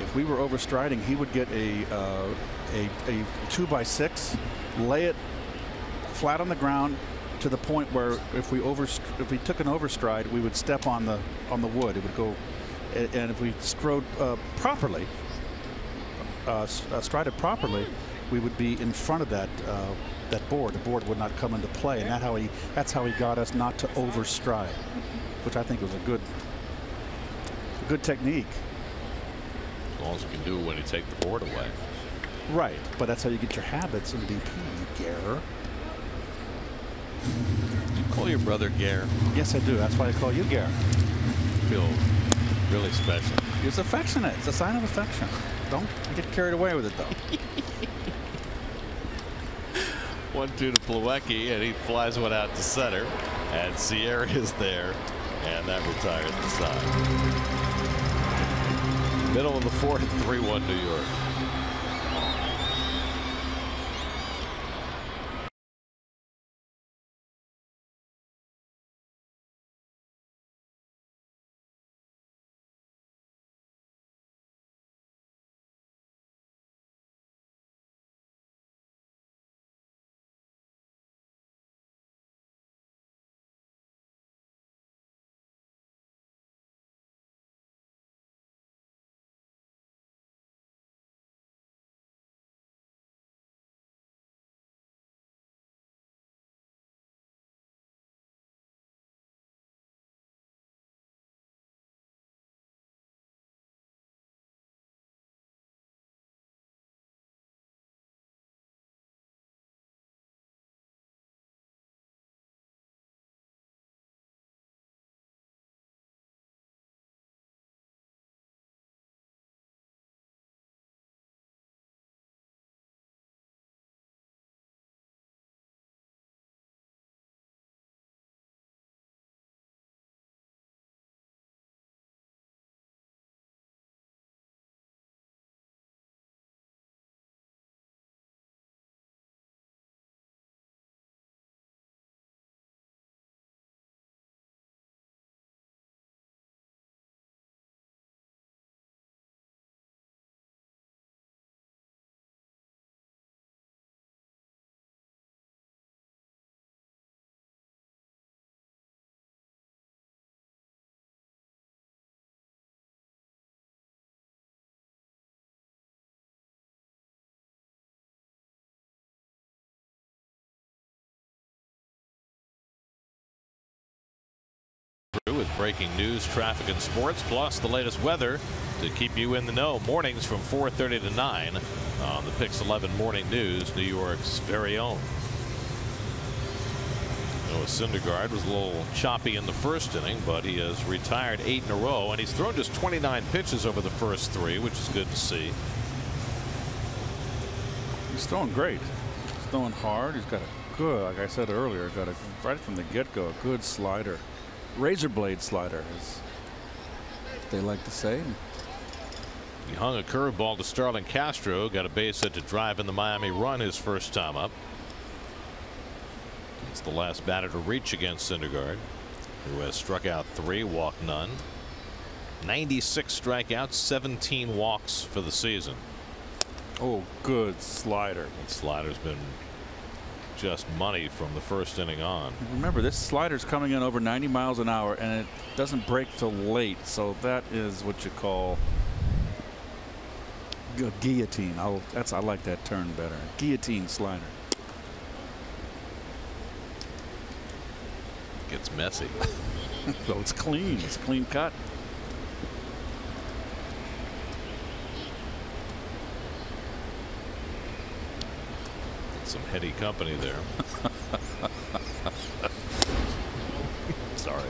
if we were overstriding, he would get a 2x6, lay it flat on the ground to the point where if we took an overstride, we would step on the wood. It would go, and if we strode properly, strided properly, we would be in front of that board. The board would not come into play, and that's how he got us not to overstride, which I think was a good technique. As long as you can do it when you take the board away. Right, but that's how you get your habits in BP, Gare. You call your brother Gare? Yes, I do. That's why I call you Gare. Feel really special. It's affectionate. It's a sign of affection. Don't get carried away with it, though. 1-2 to Plawecki, and he flies one out to center, and Sierra is there, and that retires the side. Middle of the fourth, 3-1 New York. With breaking news, traffic, and sports, plus the latest weather to keep you in the know. Mornings from 4:30 to 9 on the Pix 11 Morning News, New York's very own. Noah Syndergaard was a little choppy in the first inning, but he has retired 8 in a row, and he's thrown just 29 pitches over the first 3, which is good to see. He's throwing great. He's throwing hard. He's got a good, like I said earlier, got a right from the get-go, a good slider. Razor blade slider, as they like to say. He hung a curveball to Starlin Castro, got a base hit to drive in the Miami run his first time up. It's the last batter to reach against Syndergaard, who has struck out 3, walked none. 96 strikeouts, 17 walks for the season. Oh, good slider. That slider's been just money from the first inning on. Remember, this slider's coming in over 90 miles an hour, and it doesn't break till late, so that is what you call a guillotine. I like that term better. Guillotine slider. Gets messy. So it's clean. It's a clean cut. Some heady company there. Sorry.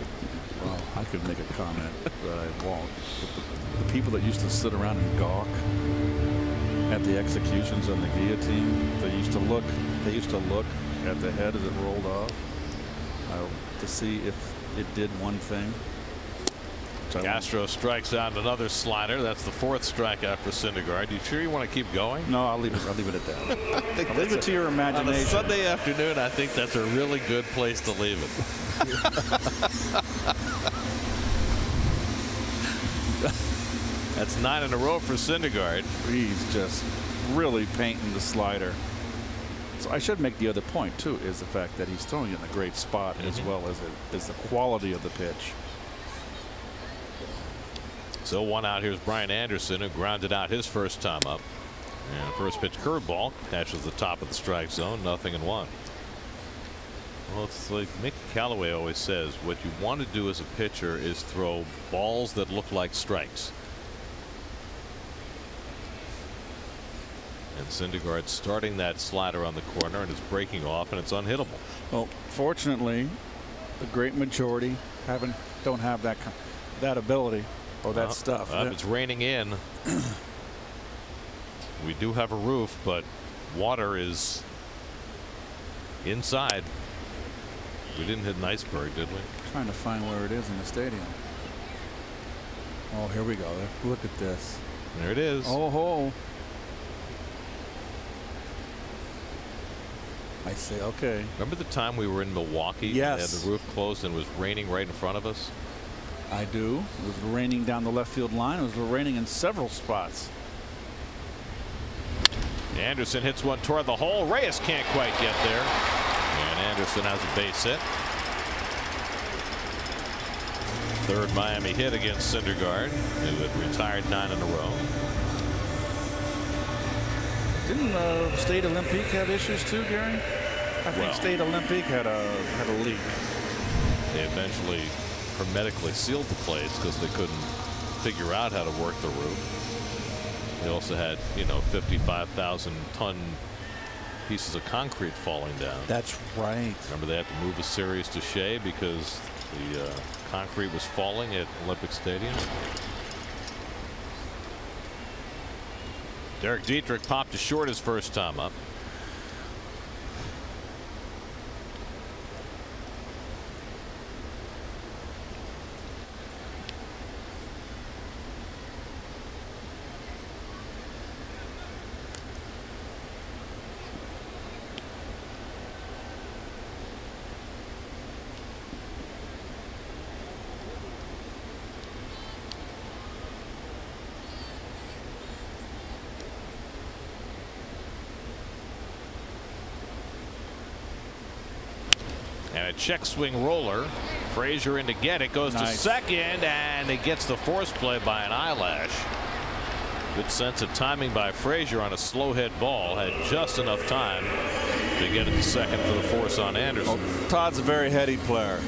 Well, I could make a comment, but I won't. But the people that used to sit around and gawk at the executions on the guillotine, they used to look at the head as it rolled off to see if it did one thing. Castro strikes out another slider. That's the 4th strikeout for Syndergaard. You sure you want to keep going? No, I'll leave it at that. I'll leave it to your imagination. On a Sunday afternoon, I think that's a really good place to leave it. That's 9 in a row for Syndergaard. He's just really painting the slider. So I should make the other point too, is the fact that he's throwing it in a great spot, as well as the quality of the pitch. So 1 out. Here's Brian Anderson, who grounded out his first time up. And first pitch curveball catches the top of the strike zone. 0-1. Well, it's like Mick Callaway always says, what you want to do as a pitcher is throw balls that look like strikes. And Syndergaard starting that slider on the corner, and it's breaking off, and it's unhittable. Well, fortunately, the great majority don't have that ability or that stuff. It's raining in. We do have a roof, but water is inside. We didn't hit an iceberg, did we? Trying to find where it is in the stadium. Oh, here we go. Look at this. There it is. Oh ho. I say, okay. Remember the time we were in Milwaukee? Yes. And had the roof closed and it was raining right in front of us? I do. It was raining down the left field line. It was raining in several spots. Anderson hits one toward the hole. Reyes can't quite get there. And Anderson has a base hit. Third Miami hit against Syndergaard, who had retired 9 in a row. Didn't State Olympique have issues too, Gary? I think State Olympique had a leak. They eventually hermetically sealed the place because they couldn't figure out how to work the roof. They also had, 55,000 ton pieces of concrete falling down. That's right. Remember they had to move a series to Shea because the concrete was falling at Olympic Stadium. Derek Dietrich popped to short his first time up. And a check swing roller. Frazier in to get it. Goes to second, and it gets the force play by an eyelash. Good sense of timing by Frazier on a slow hit ball. Had just enough time to get it to second for the force on Anderson. Oh, Todd's a very heady player.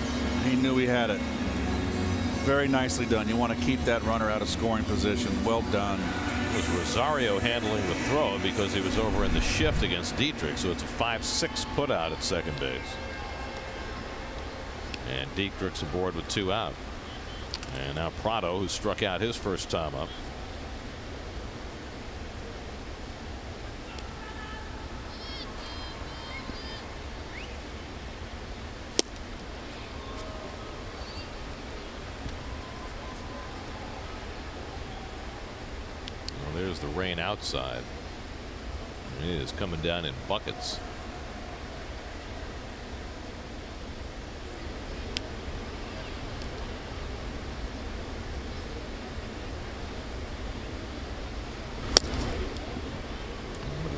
He knew he had it. Very nicely done. You want to keep that runner out of scoring position. Well done. It was Rosario handling the throw because he was over in the shift against Dietrich. So it's a 5-6 put out at second base. And Dietrich's aboard with 2 out. And now Prado, who struck out his first time up. Well, there's the rain outside. It is coming down in buckets.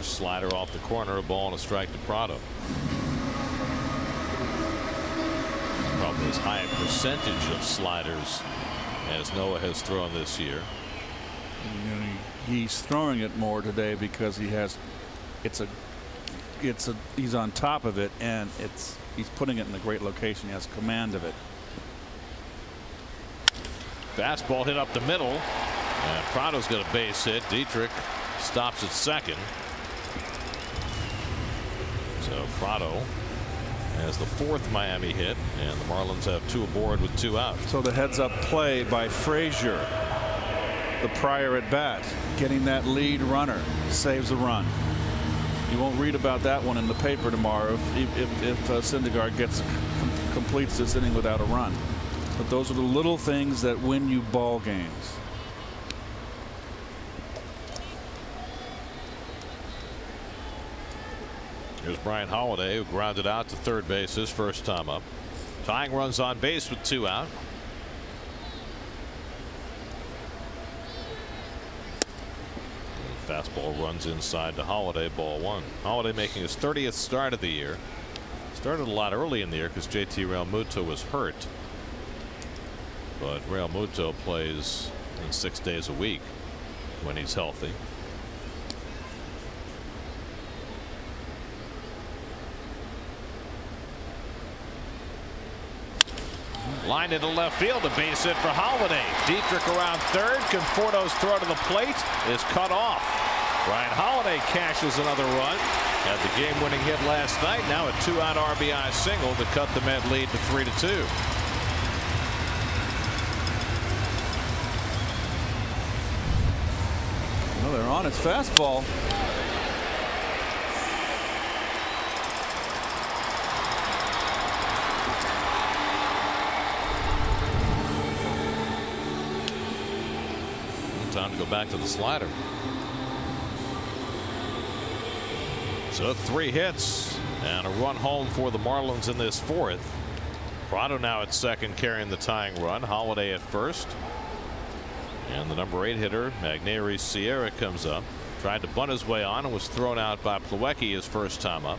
Slider off the corner, a ball and a strike to Prado. Probably as high a percentage of sliders as Noah has thrown this year. He's throwing it more today because he has he's on top of it, and he's putting it in a great location. He has command of it. Fastball hit up the middle, and Prado's got a base hit. Dietrich stops at second. So Prado has the 4th Miami hit, and the Marlins have 2 aboard with 2 out. So the heads-up play by Frazier, the prior at bat, getting that lead runner, saves a run. You won't read about that one in the paper tomorrow if Syndergaard completes this inning without a run. But those are the little things that win you ball games. Here's Brian Holiday, who grounded out to third base his first time up. Tying runs on base with 2 out. Fastball runs inside to Holiday, ball 1. Holiday making his 30th start of the year. Started a lot early in the year because JT Realmuto was hurt. But Realmuto plays in 6 days a week when he's healthy. Line into left field, a base hit for Holiday. Dietrich around third. Conforto's throw to the plate is cut off. Ryan Holiday cashes another run. Had the game-winning hit last night. Now a 2-out RBI single to cut the Met lead to 3-2. Well, they're on his fastball. Time to go back to the slider. So 3 hits and a run home for the Marlins in this 4th. Prado now at second carrying the tying run. Holiday at first. And the number 8 hitter Magneuris Sierra comes up. Tried to bunt his way on and was thrown out by Plawecki his first time up.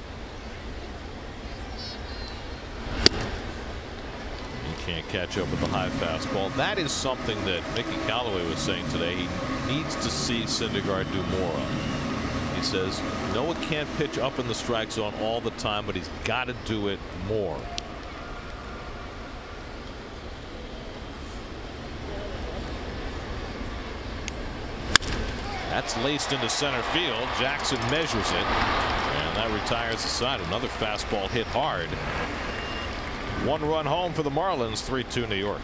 Can't catch up with the high fastball. That is something that Mickey Callaway was saying today. He needs to see Syndergaard do more of. He says Noah can't pitch up in the strike zone all the time, but he's got to do it more. That's laced into center field. Jackson measures it, and that retires the side. Another fastball hit hard. 1 run home for the Marlins, 3-2 New York.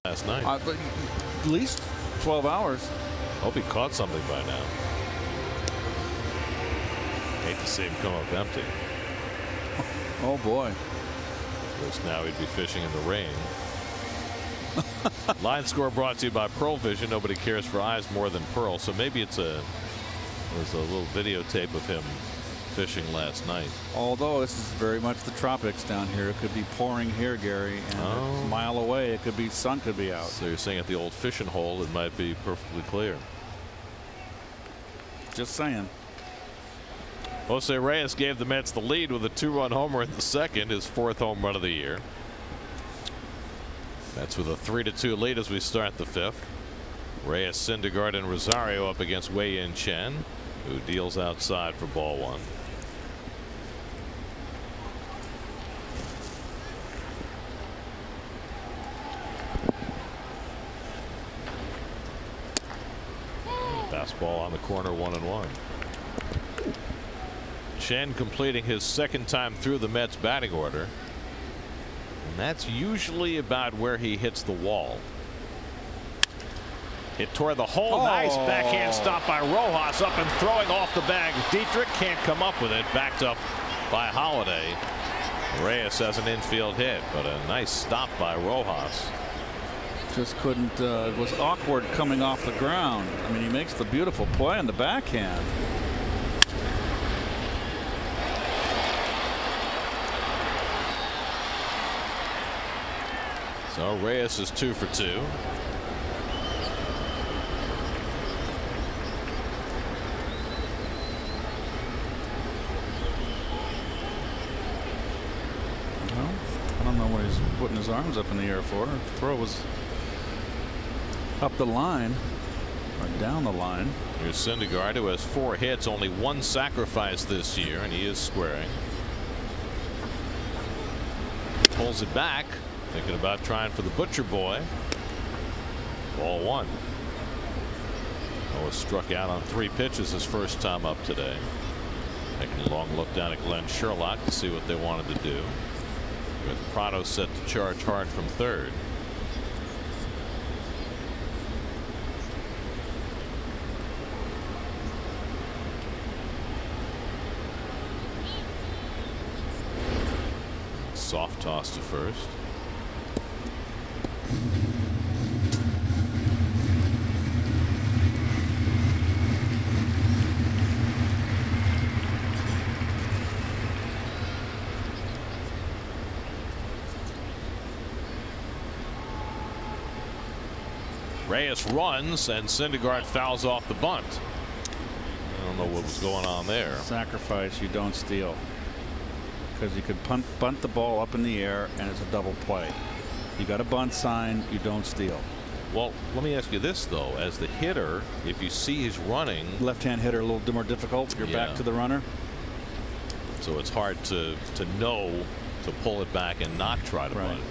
Last night. But at least 12 hours. Hope he caught something by now. Hate to see him come up empty. Oh boy. Of course, now he'd be fishing in the rain. Line score brought to you by Pearl Vision. Nobody cares for eyes more than Pearl. So maybe there's a little videotape of him fishing last night. Although this is very much the tropics down here. It could be pouring here, Gary, and a mile away it could be sun could be out. So you're saying at the old fishing hole it might be perfectly clear. Just saying. Jose Reyes gave the Mets the lead with a 2-run homer in the 2nd, his 4th home run of the year. Mets with a 3-2 lead as we start the 5th. Reyes, Syndergaard, and Rosario up against Wei-Yin Chen, who deals outside for ball 1. Fastball on the corner, 1-1. Chen completing his 2nd time through the Mets batting order. And that's usually about where he hits the wall. It tore the hole. Nice backhand stop by Rojas, up and throwing off the bag. Dietrich can't come up with it. Backed up by Holiday. Reyes has an infield hit, but a nice stop by Rojas. Just couldn't. It was awkward coming off the ground. I mean, he makes the beautiful play on the backhand. So Reyes is 2 for 2. Well, I don't know what he's putting his arms up in the air for. The throw was up the line or down the line. Here's Syndergaard, who has 4 hits, only 1 sacrifice this year, and he is squaring. Pulls it back, thinking about trying for the butcher boy. Ball 1. Noah struck out on 3 pitches his first time up today. Taking a long look down at Glenn Sherlock to see what they wanted to do, with Prado set to charge hard from third. Soft toss to first. Reyes runs and Syndergaard fouls off the bunt. I don't know what was going on there. Sacrifice, you don't steal. Because you could bunt the ball up in the air and it's a double play. You got a bunt sign, you don't steal. Well, let me ask you this though, as the hitter, if you see he's running, left-hand hitter a little more difficult. You're back to the runner, so it's hard to know to pull it back and not try to bunt.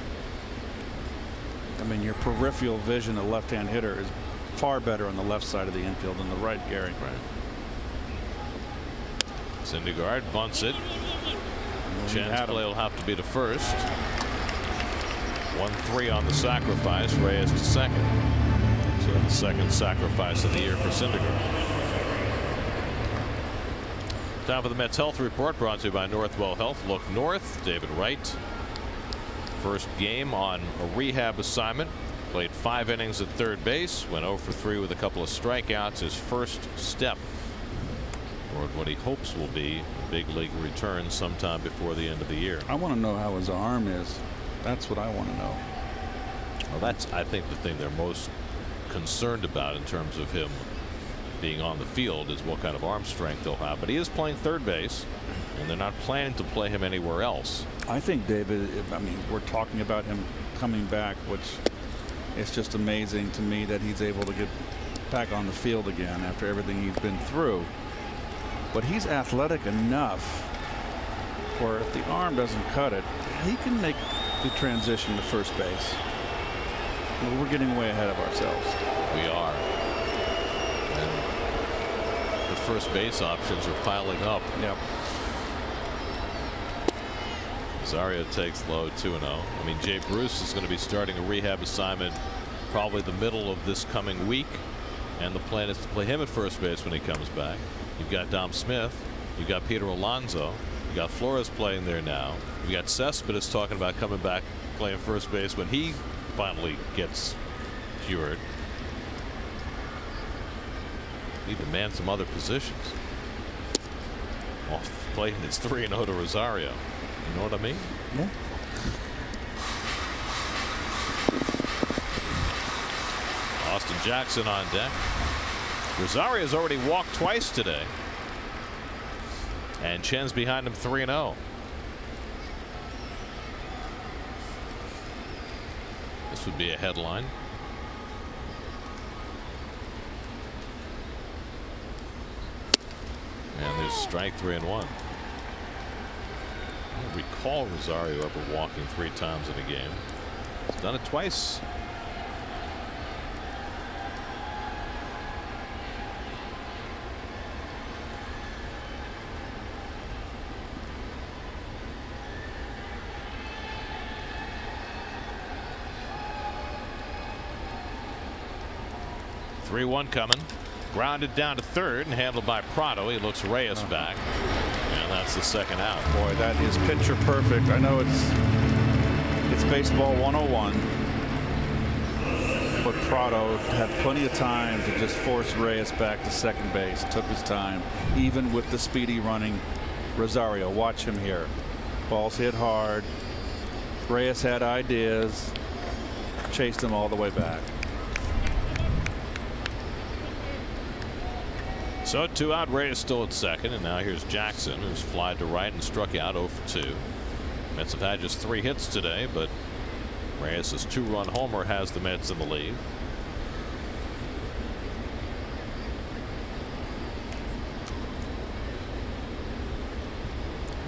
I mean, your peripheral vision of left-hand hitter is far better on the left side of the infield than the right, Gary. Syndergaard bunts it. Chance play will have to be to first. 1-3 on the sacrifice. Reyes to second. So the second sacrifice of the year for Syndergaard. Time for the Mets Health Report, brought to you by Northwell Health. Look north. David Wright. First game on a rehab assignment. Played 5 innings at third base. Went 0 for 3 with a couple of strikeouts. His first step toward what he hopes will be a big league return sometime before the end of the year. I want to know how his arm is. That's what I want to know. Well, that's, I think, the thing they're most concerned about in terms of him being on the field is what kind of arm strength they'll have. But he is playing third base, and they're not planning to play him anywhere else. I think, David, I mean, we're talking about him coming back, which it's just amazing to me that he's able to get back on the field again after everything he's been through. But he's athletic enough where if the arm doesn't cut it, he can make the transition to first base. Well, we're getting way ahead of ourselves. We are. And the first base options are piling up. Yep. Rosario takes low 2-0. I mean, Jay Bruce is going to be starting a rehab assignment probably the middle of this coming week, and the plan is to play him at first base when he comes back. You've got Dom Smith, you've got Peter Alonso, you got Flores playing there now. You got Cespedes talking about coming back playing first base when he finally gets cured. He demands some other positions. Off the plate, and it's 3-0 to Rosario. You know what I mean? Yeah. Austin Jackson on deck. Rosario's already walked twice today, and Chen's behind him 3-0. This would be a headline. And there's strike 3-1. I don't recall Rosario ever walking 3 times in a game. He's done it twice. Three-1 coming. Grounded down to third and handled by Prado. He looks Reyes back, and that's the second out. Boy, that is picture perfect. I know it's baseball 101, but Prado had plenty of time to just force Reyes back to second base. Took his time, even with the speedy running Rosario. Watch him here. Ball's hit hard. Reyes had ideas. chased him all the way back. So 2 out. Reyes still at second, and now here's Jackson, who's flied to right and struck out 0 for 2. Mets have had just 3 hits today, but Reyes' 2-run homer has the Mets in the lead.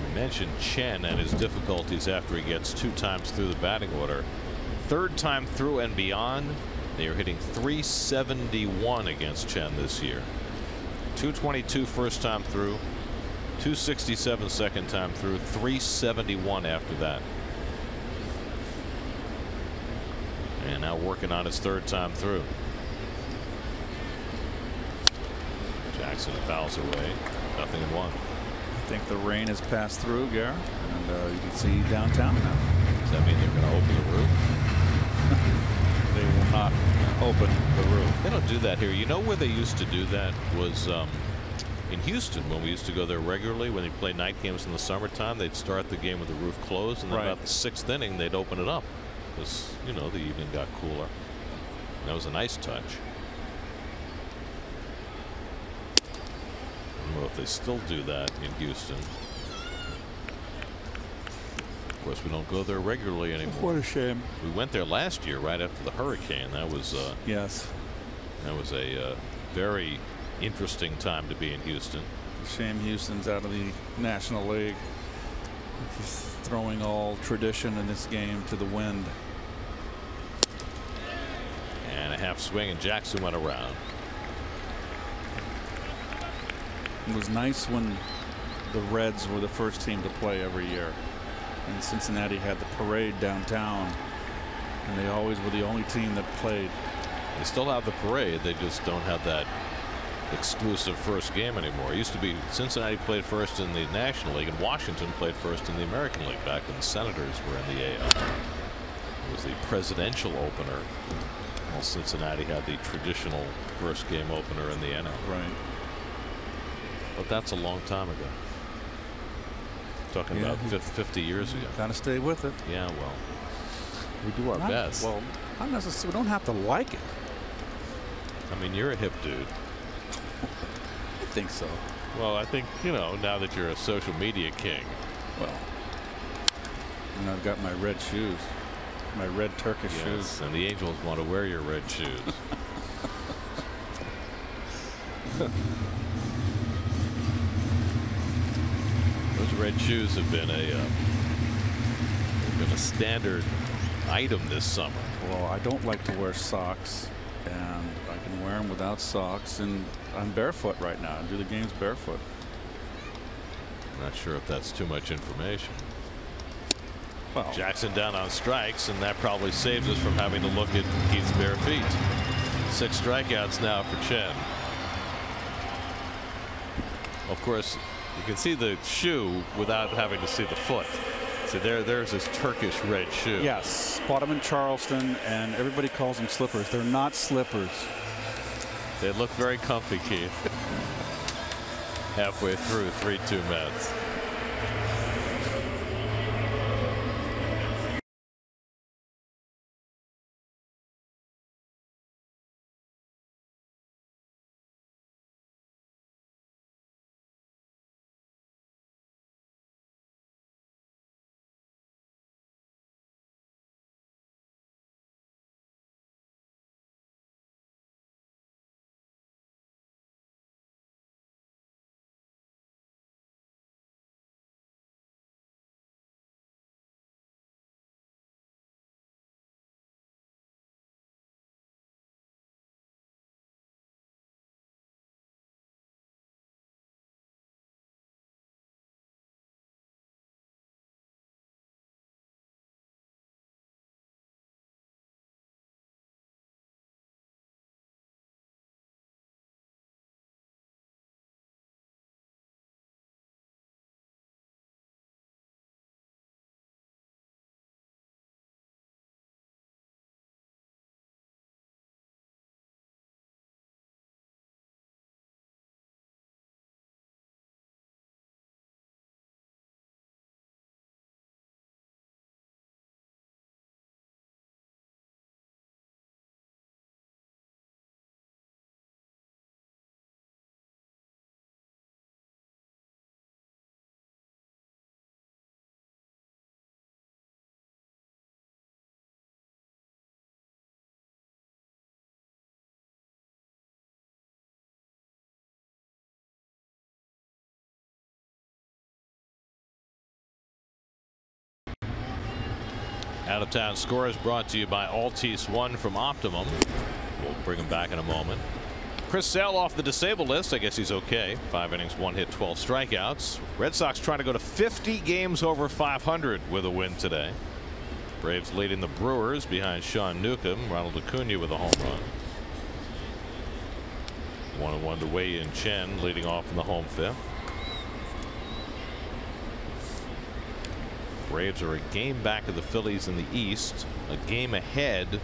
We mentioned Chen and his difficulties after he gets 2 times through the batting order. 3rd time through and beyond, they are hitting .371 against Chen this year. .222 first time through, .267 second time through, .371 after that. And now working on his 3rd time through. Jackson fouls away, 0-1. I think the rain has passed through, Gare, and you can see downtown now. Does that mean they're going to open the roof? They will not open the roof. They don't do that here. You know where they used to do that was in Houston, when we used to go there regularly. When they played night games in the summertime, they'd start the game with the roof closed, and then about the 6th inning they'd open it up because, you know, the evening got cooler. That was a nice touch. I don't know if they still do that in Houston. Of course, we don't go there regularly anymore. What a shame. We went there last year right after the hurricane. That was yes. That was a very interesting time to be in Houston. Shame Houston's out of the National League. Just throwing all tradition in this game to the wind. And a half swing, and Jackson went around. It was nice when the Reds were the first team to play every year, and Cincinnati had the parade downtown, and they always were the only team that played. They still have the parade, they just don't have that exclusive first game anymore. It used to be Cincinnati played first in the National League, and Washington played first in the American League back when the Senators were in the AL. It was the presidential opener, while Cincinnati had the traditional first game opener in the NL. Right. But that's a long time ago. Talking about 50 years ago. Gotta stay with it. Yeah, well, we do our best. Well, not necessarily. We don't have to like it. I mean, you're a hip dude. I think so. Well, I think, you know, now that you're a social media king. Well, and I've got my red shoes, my red Turkish shoes. And the Angels want to wear your red shoes. Those red shoes have been a standard item this summer. Well, I don't like to wear socks, and I can wear them without socks, and I'm barefoot right now. I do the games barefoot. I'm not sure if that's too much information. Well, Jackson down on strikes, and that probably saves us from having to look at Keith's bare feet. 6 strikeouts now for Chen. Of course, you can see the shoe without having to see the foot. So there's his Turkish red shoe. yes, bought them in Charleston, and everybody calls them slippers. They're not slippers. They look very comfy, Keith. Halfway through, 3-2 Mets. Out of town scores brought to you by Altice One from Optimum. We'll bring him back in a moment. Chris Sale off the disabled list. I guess he's okay. 5 innings, 1 hit, 12 strikeouts. Red Sox trying to go to 50 games over 500 with a win today. Braves leading the Brewers behind Sean Newcomb. Ronald Acuna with a home run. 1-1 to Wei-Yin Chen leading off in the home fifth. Braves are a game back of the Phillies in the East, a game ahead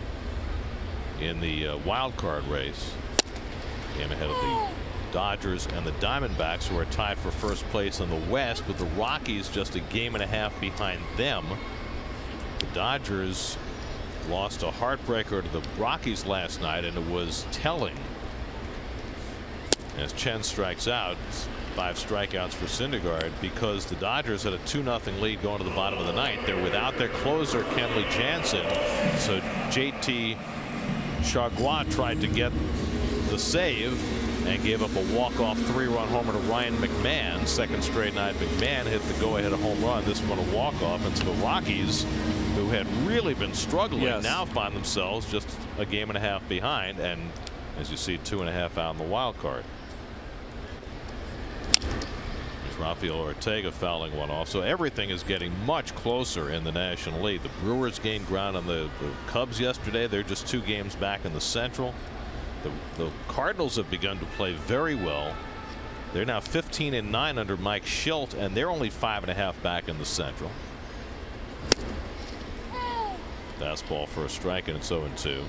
in the wild card race. Game ahead of the Dodgers and the Diamondbacks, who are tied for first place in the West, with the Rockies just a game and a half behind them. The Dodgers lost a heartbreaker to the Rockies last night, and it was telling. As Chen strikes out, 5 strikeouts for Syndergaard, because the Dodgers had a 2-0 lead going to the bottom of the ninth. They're without their closer, Kenley Jansen, so JT Chargois tried to get the save and gave up a walk-off 3-run homer to Ryan McMahon. Second straight night, McMahon hit the go-ahead home run. This one a walk-off. And so the Rockies, who had really been struggling, now find themselves just a game and a half behind, and as you see, 2.5 out in the wild card. Rafael Ortega fouling one off, so everything is getting much closer in the National League. The Brewers gained ground on the Cubs yesterday. They're just 2 games back in the Central. The Cardinals have begun to play very well. They're now 15-9 under Mike Schilt, and they're only 5.5 back in the Central. Fastball for a strike, and it's 0-2.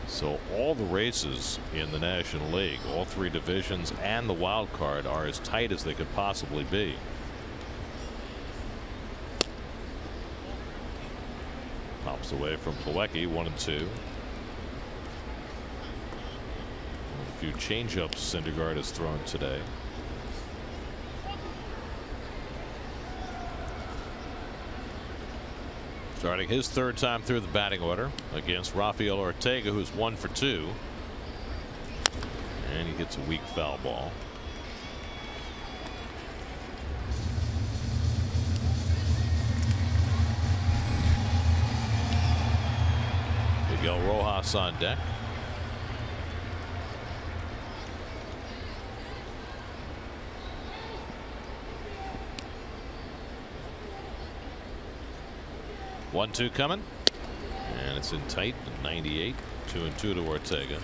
So all the races in the National League, all 3 divisions and the wild card, are as tight as they could possibly be. Pops away from Plawecki, 1-2. A few changeups Syndergaard has thrown today. Starting his 3rd time through the batting order against Rafael Ortega, who's 1 for 2. And he gets a weak foul ball. Miguel Rojas on deck. One-two coming, and it's in tight. 98, 2-2 to Ortega.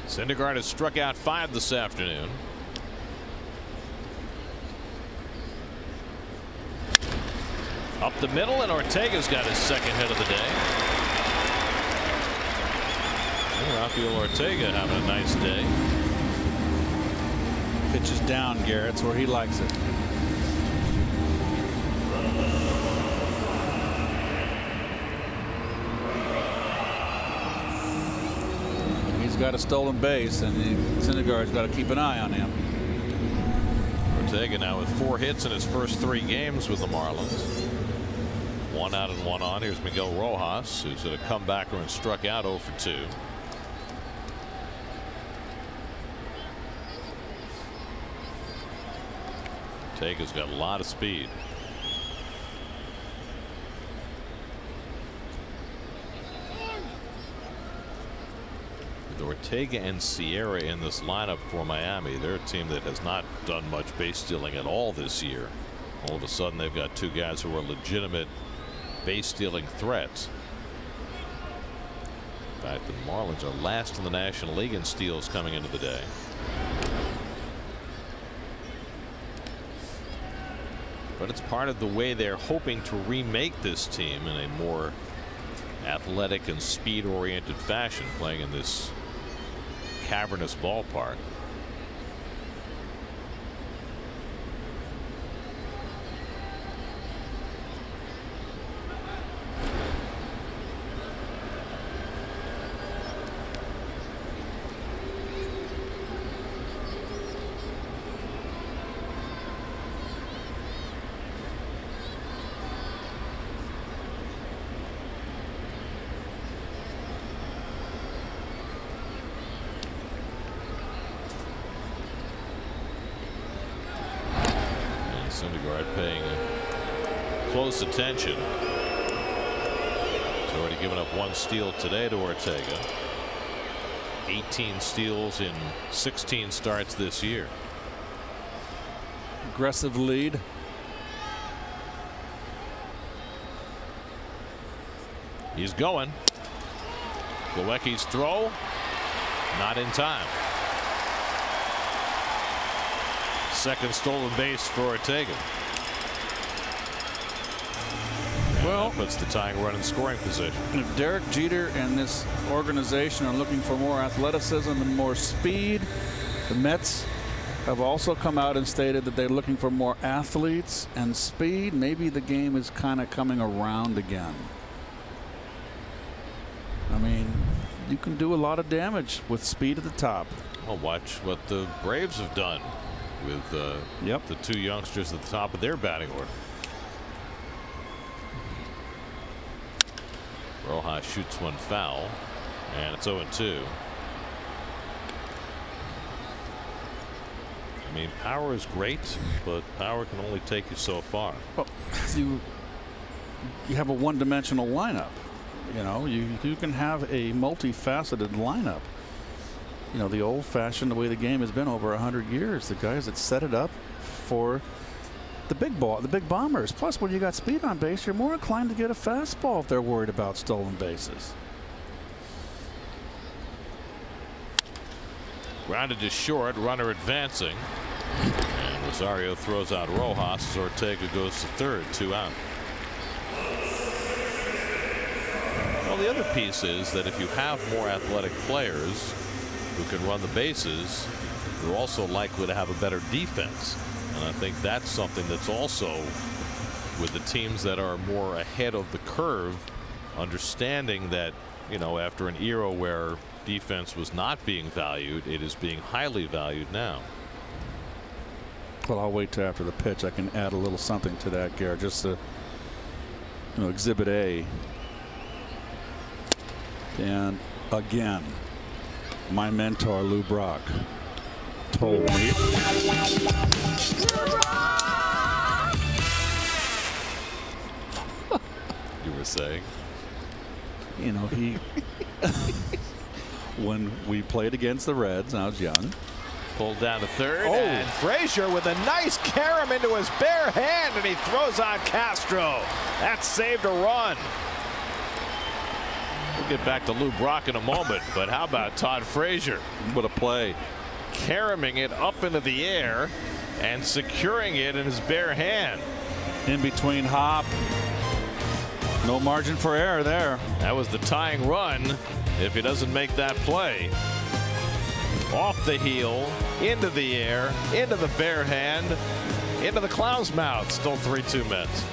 Syndergaard has struck out 5 this afternoon. Up the middle, and Ortega's got his 2nd hit of the day. And Rafael Ortega having a nice day. Pitches down, Garrett's where he likes it. Got a stolen base, and Syndergaard's got to keep an eye on him. Ortega now with 4 hits in his first 3 games with the Marlins. 1 out and 1 on. Here's Miguel Rojas, who's at a comebacker and struck out 0 for 2. Ortega's got a lot of speed. Ortega and Sierra in this lineup for Miami. They're a team that has not done much base stealing at all this year. All of a sudden they've got 2 guys who are legitimate base stealing threats. In fact, the Marlins are last in the National League in steals coming into the day. But it's part of the way they're hoping to remake this team in a more athletic and speed oriented fashion, playing in this cavernous ballpark. Syndergaard paying close attention. He's already given up 1 steal today to Ortega. 18 steals in 16 starts this year. Aggressive lead. He's going. Plawecki's throw, not in time. Second stolen base for Ortega. Well, that puts the tying run in scoring position. If Derek Jeter and this organization are looking for more athleticism and more speed, the Mets have also come out and stated that they're looking for more athletes and speed. Maybe the game is kind of coming around again. I mean, you can do a lot of damage with speed at the top. Well, watch what the Braves have done with the 2 youngsters at the top of their batting order. Rojas shoots one foul, and it's 0-2. I mean, power is great, but power can only take you so far. Well, you have a one-dimensional lineup. You know, you can have a multifaceted lineup. You know, the old-fashioned, the way the game has been over 100 years, the guys that set it up for the big bombers. Plus, when you got speed on base, you're more inclined to get a fastball if they're worried about stolen bases. Grounded to short, runner advancing. And Rosario throws out Rojas as Ortega goes to third, 2 out. Well, the other piece is that if you have more athletic players who can run the bases, you're also likely to have a better defense. And I think that's something that's also with the teams that are more ahead of the curve, understanding that, you know, after an era where defense was not being valued, it is being highly valued now. Well, I'll wait till after the pitch. I can add a little something to that, Garrett, just to, you know, Exhibit A. And again, my mentor Lou Brock told me You were saying, you know, he when we played against the Reds, I was young, pulled down to third, and Frazier with a nice carom into his bare hand, and he throws out Castro. That saved a run. We'll get back to Lou Brock in a moment, but how about Todd Frazier? what a play. Caroming it up into the air and securing it in his bare hand. In between hop. No margin for error there. That was the tying run if he doesn't make that play. Off the heel, into the air, into the bare hand, into the clown's mouth. Still 3-2 Mets.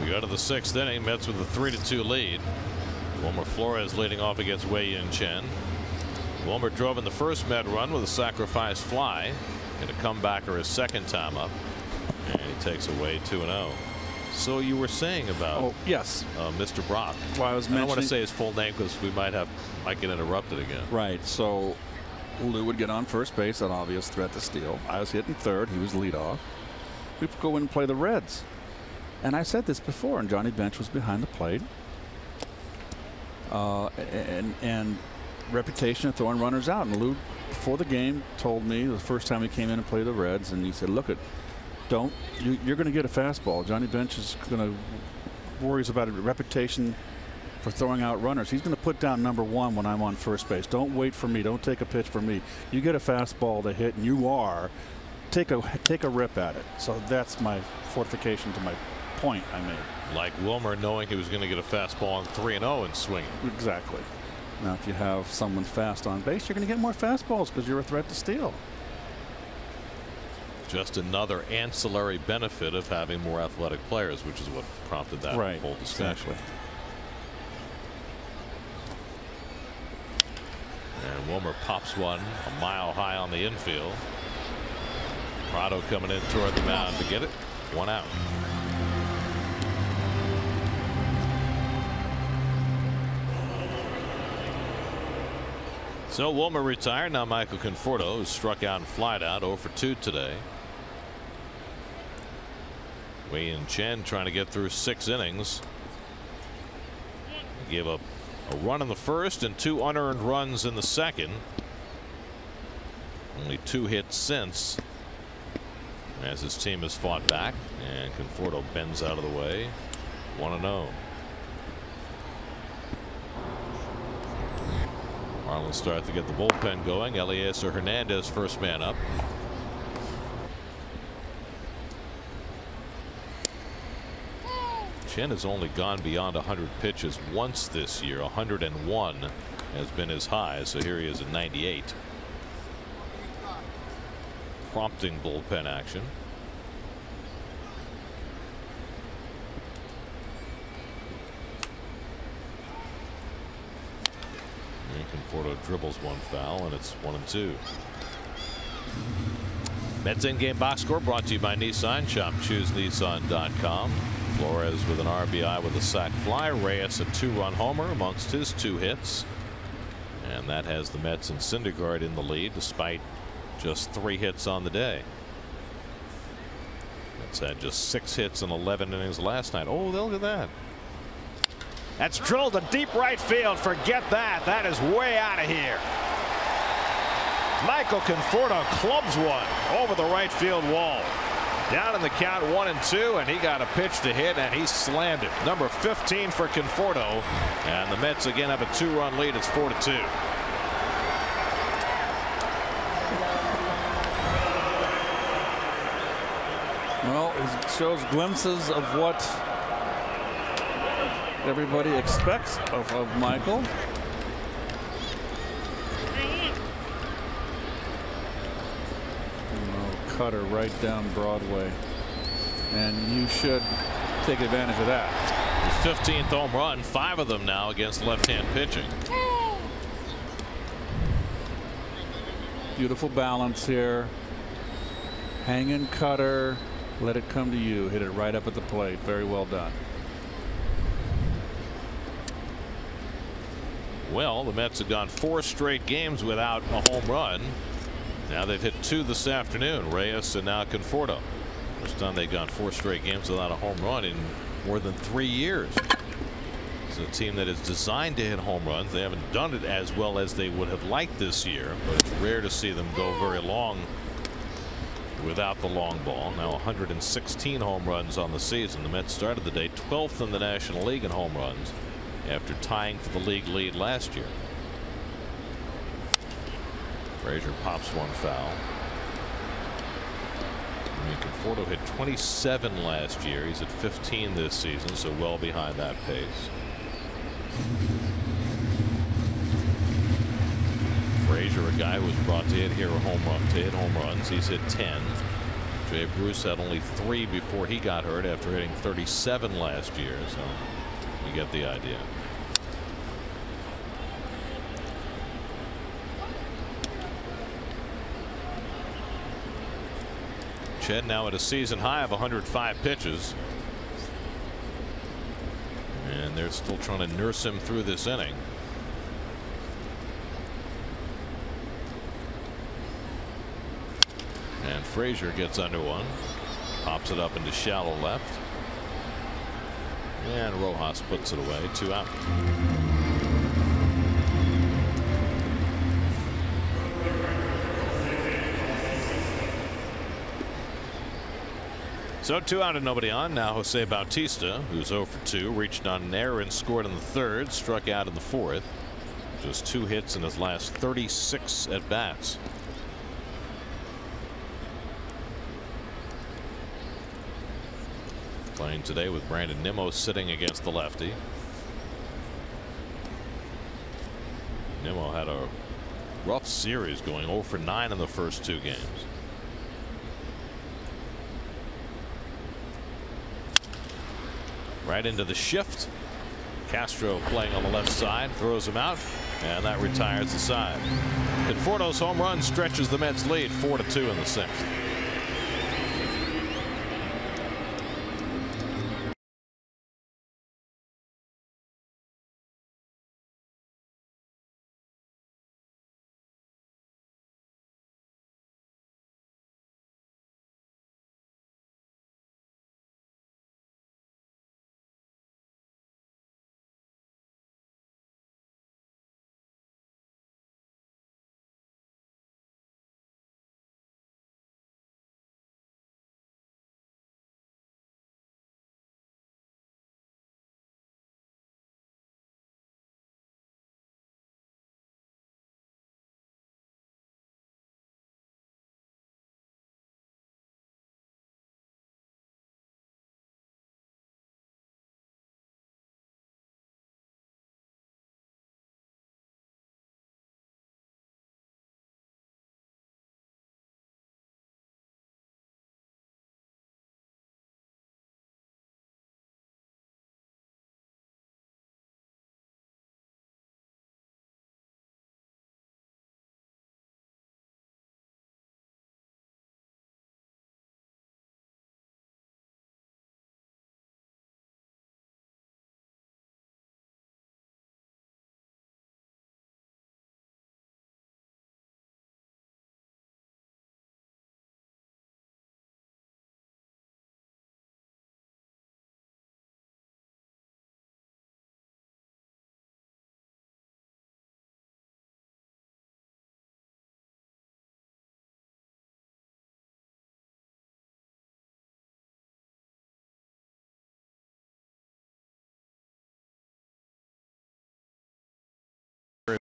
We go to the 6th inning. Mets with a 3-2 lead. Wilmer Flores leading off against Wei-Yin Chen. Wilmer drove in the first Met run with a sacrifice fly. Hit a comebacker his second time up. And he takes away 2-0. So you were saying about yes, Mr. Brock. Well, I don't want to say his full name because we might get interrupted again. Right. So Lou would get on first base, an obvious threat to steal. I was hitting third. He was leadoff. We would go in and play the Reds. And I said this before, and Johnny Bench was behind the plate. And reputation of throwing runners out. And Lou, before the game, told me the first time he came in and played the Reds, and he said, "Look, you're going to get a fastball. Johnny Bench is going to worries about a reputation for throwing out runners. He's going to put down number 1 when I'm on first base. Don't wait for me. Don't take a pitch for me. You get a fastball to hit, and you are." Take a rip at it. So that's my fortification to my point I made. Like Wilmer knowing he was going to get a fastball on 3-0 and swinging. Exactly. Now, if you have someone fast on base, you're going to get more fastballs because you're a threat to steal. Just another ancillary benefit of having more athletic players, which is what prompted that whole discussion. Exactly. And Wilmer pops one a mile high on the infield. Prado coming in toward the mound to get it. 1 out. So Wilmer retired. Now Michael Conforto, who struck out and flied out 0 for 2 today. Wei-Yin Chen trying to get through 6 innings. He gave up a run in the first and 2 unearned runs in the second. Only 2 hits since, as his team has fought back, and Conforto bends out of the way. 1-0. Marlins start to get the bullpen going. Eliezer Hernandez first man up. Chen has only gone beyond 100 pitches once this year. 101 has been his high, so here he is at 98. Prompting bullpen action. Conforto dribbles one foul, and it's 1-2. Mets in-game box score brought to you by Nissan. Shop ChooseNissan.com. Flores with an RBI with a sac fly. Reyes a 2-run homer amongst his 2 hits. And that has the Mets and Syndergaard in the lead despite just 3 hits on the day. Mets had just 6 hits in 11 innings last night. Oh, look at that. That's drilled to deep right field. Forget that. That is way out of here. Michael Conforto clubs one over the right field wall. Down in the count 1-2, and he got a pitch to hit, and he slammed it. Number 15 for Conforto, and the Mets again have a 2-run lead. It's 4-2. Well, it shows glimpses of what everybody expects of Michael. Cutter right down Broadway, and you should take advantage of that. His 15th home run, 5 of them now against left-hand pitching. Beautiful balance here. Hanging cutter, let it come to you. Hit it right up at the plate. Very well done. Well, the Mets have gone 4 straight games without a home run. Now they've hit 2 this afternoon. Reyes and now Conforto. First time they've gone 4 straight games without a home run in more than 3 years. It's a team that is designed to hit home runs. They haven't done it as well as they would have liked this year, but it's rare to see them go very long without the long ball. Now 116 home runs on the season. The Mets started the day 12th in the National League in home runs after tying for the league lead last year. Frazier pops one foul. Conforto hit 27 last year. He's at 15 this season, so well behind that pace. Frazier, a guy who was brought to hit home runs. He's hit 10. Jay Bruce had only 3 before he got hurt after hitting 37 last year, so you get the idea. Ched now at a season high of 105 pitches. And they're still trying to nurse him through this inning. And Frazier gets under one. Pops it up into shallow left. And Rojas puts it away. 2 out. So 2 out and nobody on. Now Jose Bautista, who's 0 for 2, reached on an error and scored in the 3rd, struck out in the 4th. Just 2 hits in his last 36 at bats. Playing today with Brandon Nimmo sitting against the lefty. Nimmo had a rough series, going 0 for 9 in the first 2 games. Right into the shift. Castro playing on the left side, throws him out, and that retires the side. Conforto's home run stretches the Mets lead 4-2 in the 6th.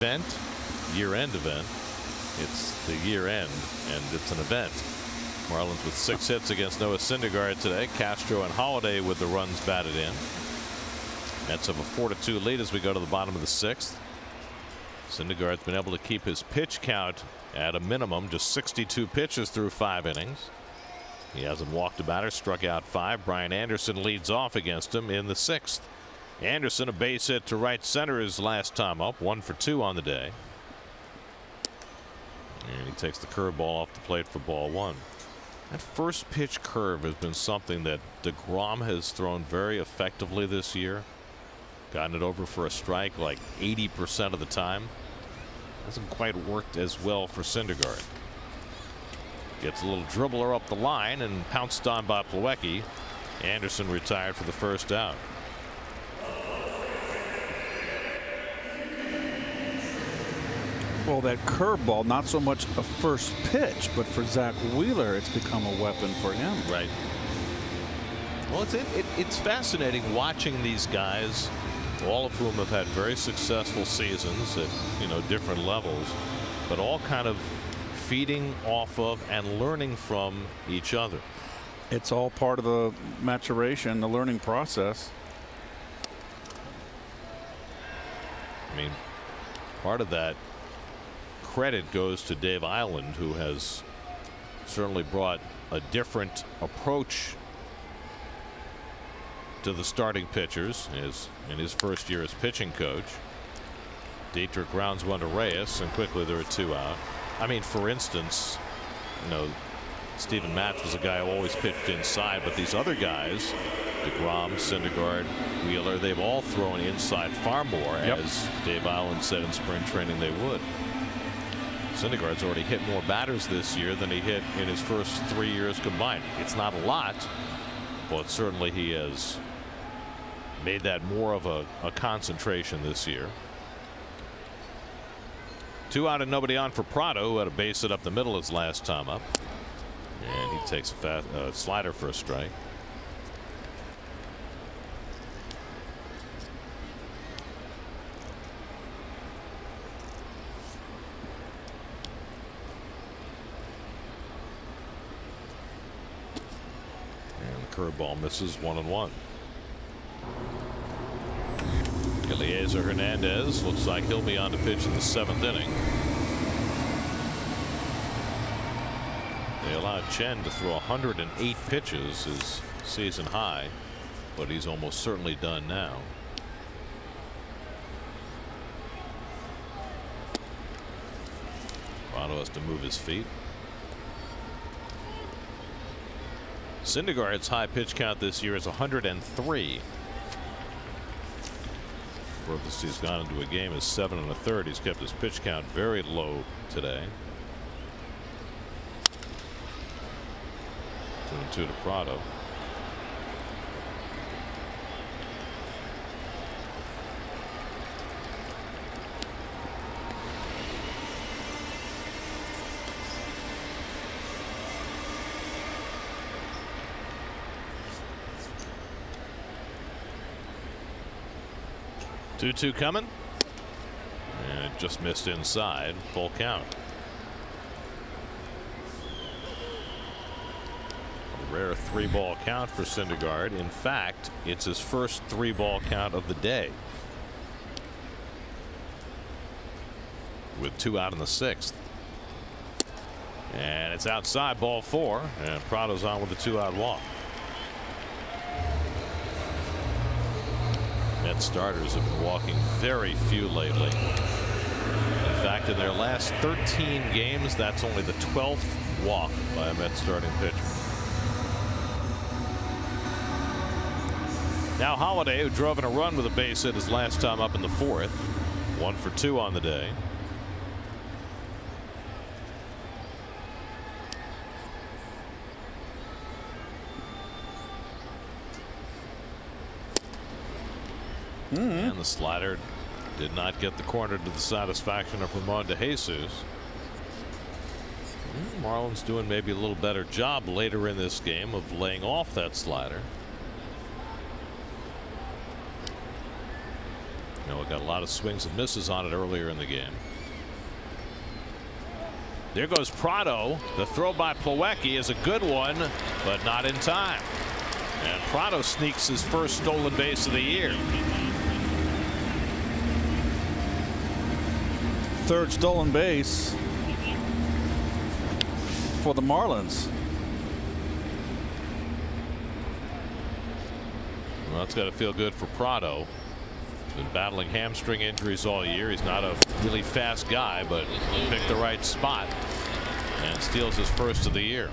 Event, year-end event. It's the year-end, and it's an event. Marlins with 6 hits against Noah Syndergaard today. Castro and Holiday with the runs batted in. Mets have a 4-2 lead as we go to the bottom of the 6th. Syndergaard's been able to keep his pitch count at a minimum, just 62 pitches through 5 innings. He hasn't walked a batter, struck out 5. Brian Anderson leads off against him in the 6th. Anderson, a base hit to right center his last time up, 1 for 2 on the day. And he takes the curveball off the plate for ball 1. That first pitch curve has been something that DeGrom has thrown very effectively this year. Gotten it over for a strike like 80% of the time. Hasn't quite worked as well for Syndergaard. Gets a little dribbler up the line and pounced on by Plawecki. Anderson retired for the first out. Well, that curveball, not so much a first pitch, but for Zach Wheeler, it's become a weapon for him. Right. Well, it's fascinating watching these guys, all of whom have had very successful seasons at different levels, but all kind of feeding off of and learning from each other. It's all part of the maturation, the learning process. I mean, part of that credit goes to Dave Island, who has certainly brought a different approach to the starting pitchers in his first year as pitching coach. Dietrich rounds one to Reyes, and quickly there are 2 out. I mean, for instance, you know, Steven Matz was a guy who always pitched inside, but these other guys, DeGrom, Syndergaard, Wheeler, they've all thrown inside far more, as Dave Allen said in spring training they would. Syndergaard's already hit more batters this year than he hit in his first 3 years combined. It's not a lot, but certainly he has made that more of a concentration this year. 2 out and nobody on for Prado, who had a base hit up the middle his last time up. And he takes a slider for a strike. And the curveball misses, 1-1. Eliezer Hernandez looks like he'll be on to pitch in the 7th inning. They allowed Chen to throw 108 pitches, his season high, but he's almost certainly done now. Prado has to move his feet. Syndergaard's high pitch count this year is 103. Furthest he's gone into a game is 7 1/3. He's kept his pitch count very low today. 2-2 to Prado. Two coming, and it just missed inside. Full count. A rare 3-ball count for Syndergaard. In fact, it's his first 3-ball count of the day, with 2 out in the 6th. And it's outside, ball 4, and Prado's on with a 2-out walk. Mets starters have been walking very few lately. In fact, in their last 13 games, that's only the 12th walk by a Mets starting pitcher. Now Holliday, who drove in a run with a base hit his last time up in the 4th. 1 for 2 on the day. And the slider did not get the corner to the satisfaction of Ramon DeJesus. Marlins doing maybe a little better job later in this game of laying off that slider. You know, it got a lot of swings and misses on it earlier in the game. There goes Prado. The throw by Plawecki is a good one, but not in time. And Prado sneaks his first stolen base of the year. 3rd stolen base for the Marlins. Well, that's got to feel good for Prado. He's been battling hamstring injuries all year. He's not a really fast guy, but picked the right spot and steals his first of the year.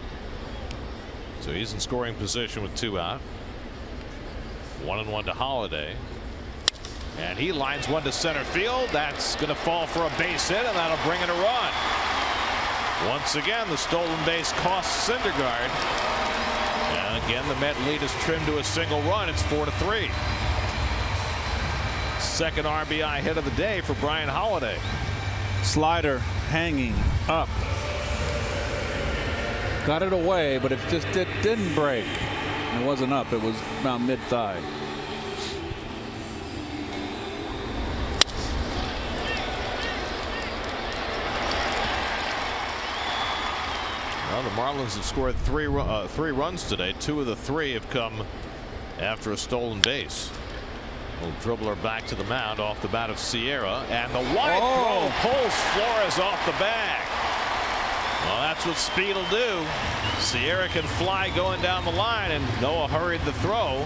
So he's in scoring position with 2 out. 1-1 to Holliday. And he lines one to center field. That's going to fall for a base hit, and that'll bring in a run. Once again, the stolen base costs Syndergaard. And again, the Met lead is trimmed to a single run. It's 4-3. Second RBI hit of the day for Brian Holliday. Slider hanging up. Got it away, but it didn't break. It wasn't up. It was around mid-thigh. Well, the Marlins have scored three runs today. 2 of the 3 have come after a stolen base. Little dribbler back to the mound off the bat of Sierra, and the wide throw pulls Flores off the bag. Well, that's what speed will do. Sierra can fly going down the line, and Noah hurried the throw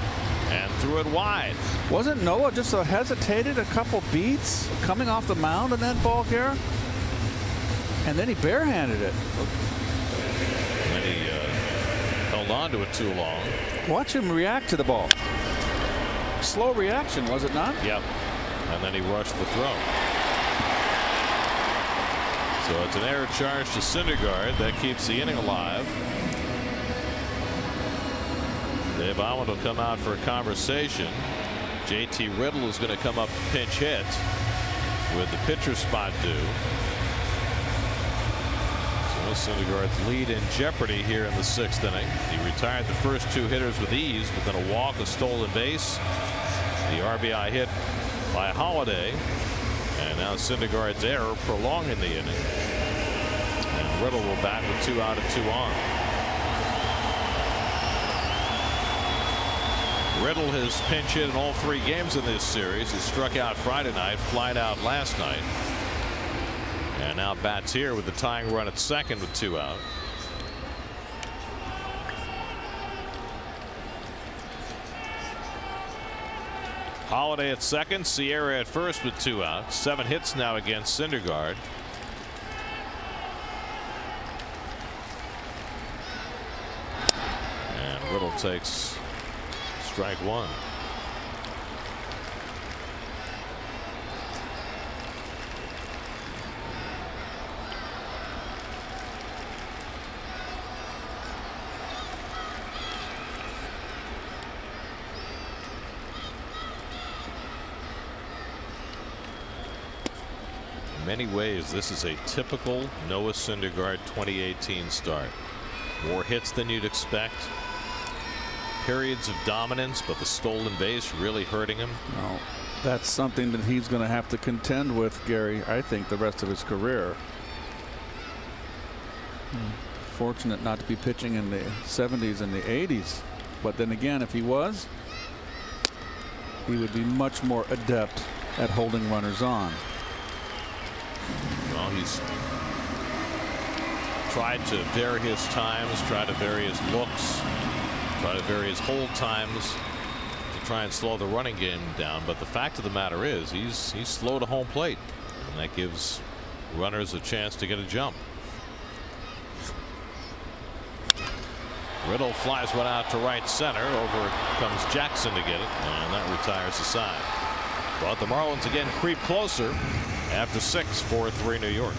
and threw it wide. Wasn't Noah just hesitated a couple beats coming off the mound in that ball here? And then he barehanded it. And then he held on to it too long. Watch him react to the ball. Slow reaction, was it not? Yep. And then he rushed the throw. So it's an error charge to Syndergaard. That keeps the inning alive. Dave Almond will come out for a conversation. JT Riddle is going to come up to pinch hit with the pitcher spot due. So Syndergaard's lead in jeopardy here in the 6th inning. He retired the first 2 hitters with ease, but then a walk, a stolen base, the RBI hit by Holiday, and now Syndergaard's error prolonging the inning. And Riddle will bat with 2 out and 2 on. Riddle has pinch hit in all 3 games in this series. He struck out Friday night, flied out last night, and now bats here with the tying run at second with 2 out. Holiday at second, Sierra at first with 2 out. 7 hits now against Syndergaard. And Riddle takes strike 1. In many ways, this is a typical Noah Syndergaard 2018 start. More hits than you'd expect. Periods of dominance, but the stolen base really hurting him. No, that's something that he's going to have to contend with, Gary, I think, the rest of his career. Fortunate not to be pitching in the 70s and the 80s. But then again, if he was, he would be much more adept at holding runners on. Well, he's tried to vary his times, tried to vary his looks, try to vary his hold times to try and slow the running game down. But the fact of the matter is he's slow to home plate, and that gives runners a chance to get a jump. Riddle flies one out to right center. Over comes Jackson to get it, and that retires the side. But the Marlins again creep closer after 6, 4-3 New York.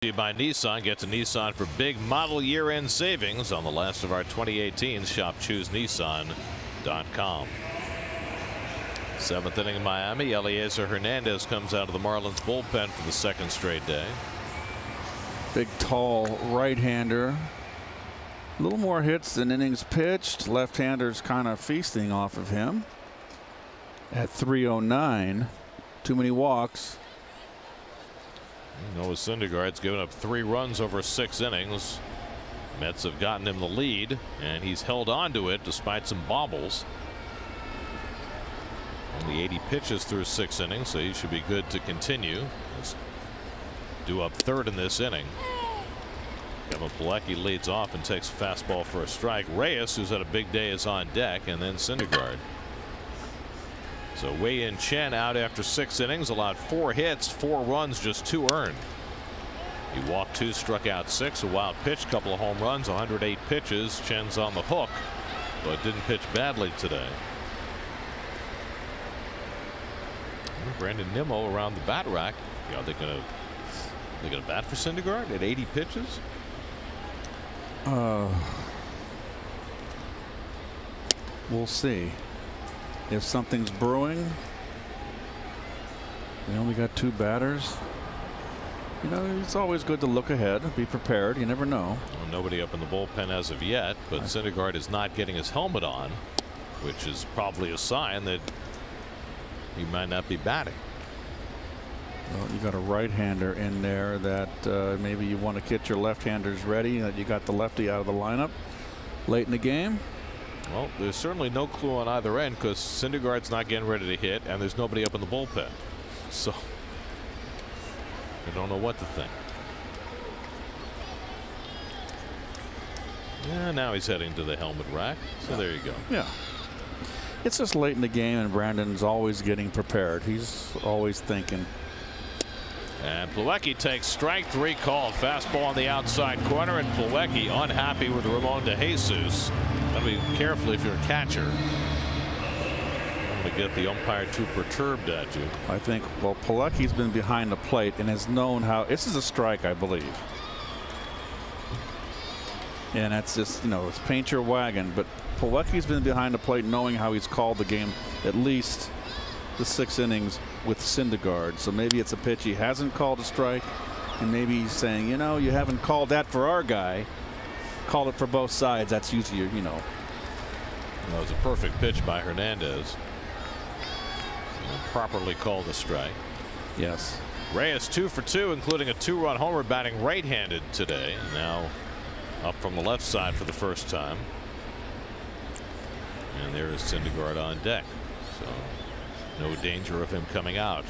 To you by Nissan. Get to Nissan for big model year-end savings on the last of our 2018s. Shop ChooseNissan.com. Seventh inning in Miami. Eliezer Hernandez comes out of the Marlins bullpen for the second straight day. Big, tall right-hander. A little more hits than innings pitched. Left-handers kind of feasting off of him. At 309, too many walks. Noah Syndergaard's given up 3 runs over 6 innings. Mets have gotten him the lead, and he's held on to it despite some bobbles. Only 80 pitches through 6 innings, so he should be good to continue. He's due up third in this inning. Kevin Plawecki leads off and takes a fastball for a strike. Reyes, who's had a big day, is on deck, and then Syndergaard. So Wei-Yin Chen out after 6 innings, allowed 4 hits, 4 runs, just 2 earned. He walked 2, struck out 6, a wild pitch, couple of home runs, 108 pitches. Chen's on the hook, but didn't pitch badly today. Brandon Nimmo around the bat rack. Are they gonna bat for Syndergaard at 80 pitches? We'll see. If something's brewing, they only got 2 batters. You know, it's always good to look ahead, be prepared. You never know. Well, nobody up in the bullpen as of yet, but Syndergaard is not getting his helmet on, which is probably a sign that he might not be batting. Well, you got a right-hander in there that maybe you want to get your left-handers ready. That you got the lefty out of the lineup late in the game. Well, there's certainly no clue on either end because Syndergaard's not getting ready to hit, and there's nobody up in the bullpen. So I don't know what to think. Yeah, now he's heading to the helmet rack. So there you go. Yeah. It's just late in the game, and Brandon's always getting prepared. He's always thinking. And Plawecki takes strike 3 called. Fastball on the outside corner, and Plawecki unhappy with Ramon De Jesus. Gotta be careful if you're a catcher. To get the umpire too perturbed at you. I think, well, Plawecki's been behind the plate and has known how. This is a strike, I believe. And that's just, you know, it's paint your wagon. But Plawecki's been behind the plate knowing how he's called the game at least the 6 innings with Syndergaard. So maybe it's a pitch he hasn't called a strike. And maybe he's saying, you know, you haven't called that for our guy. Call it for both sides. That's usually, you know. That was a perfect pitch by Hernandez. Properly called a strike. Yes. Reyes 2 for 2, including a 2-run homer, batting right-handed today. Now up from the left side for the first time. And there is Syndergaard on deck. So no danger of him coming out.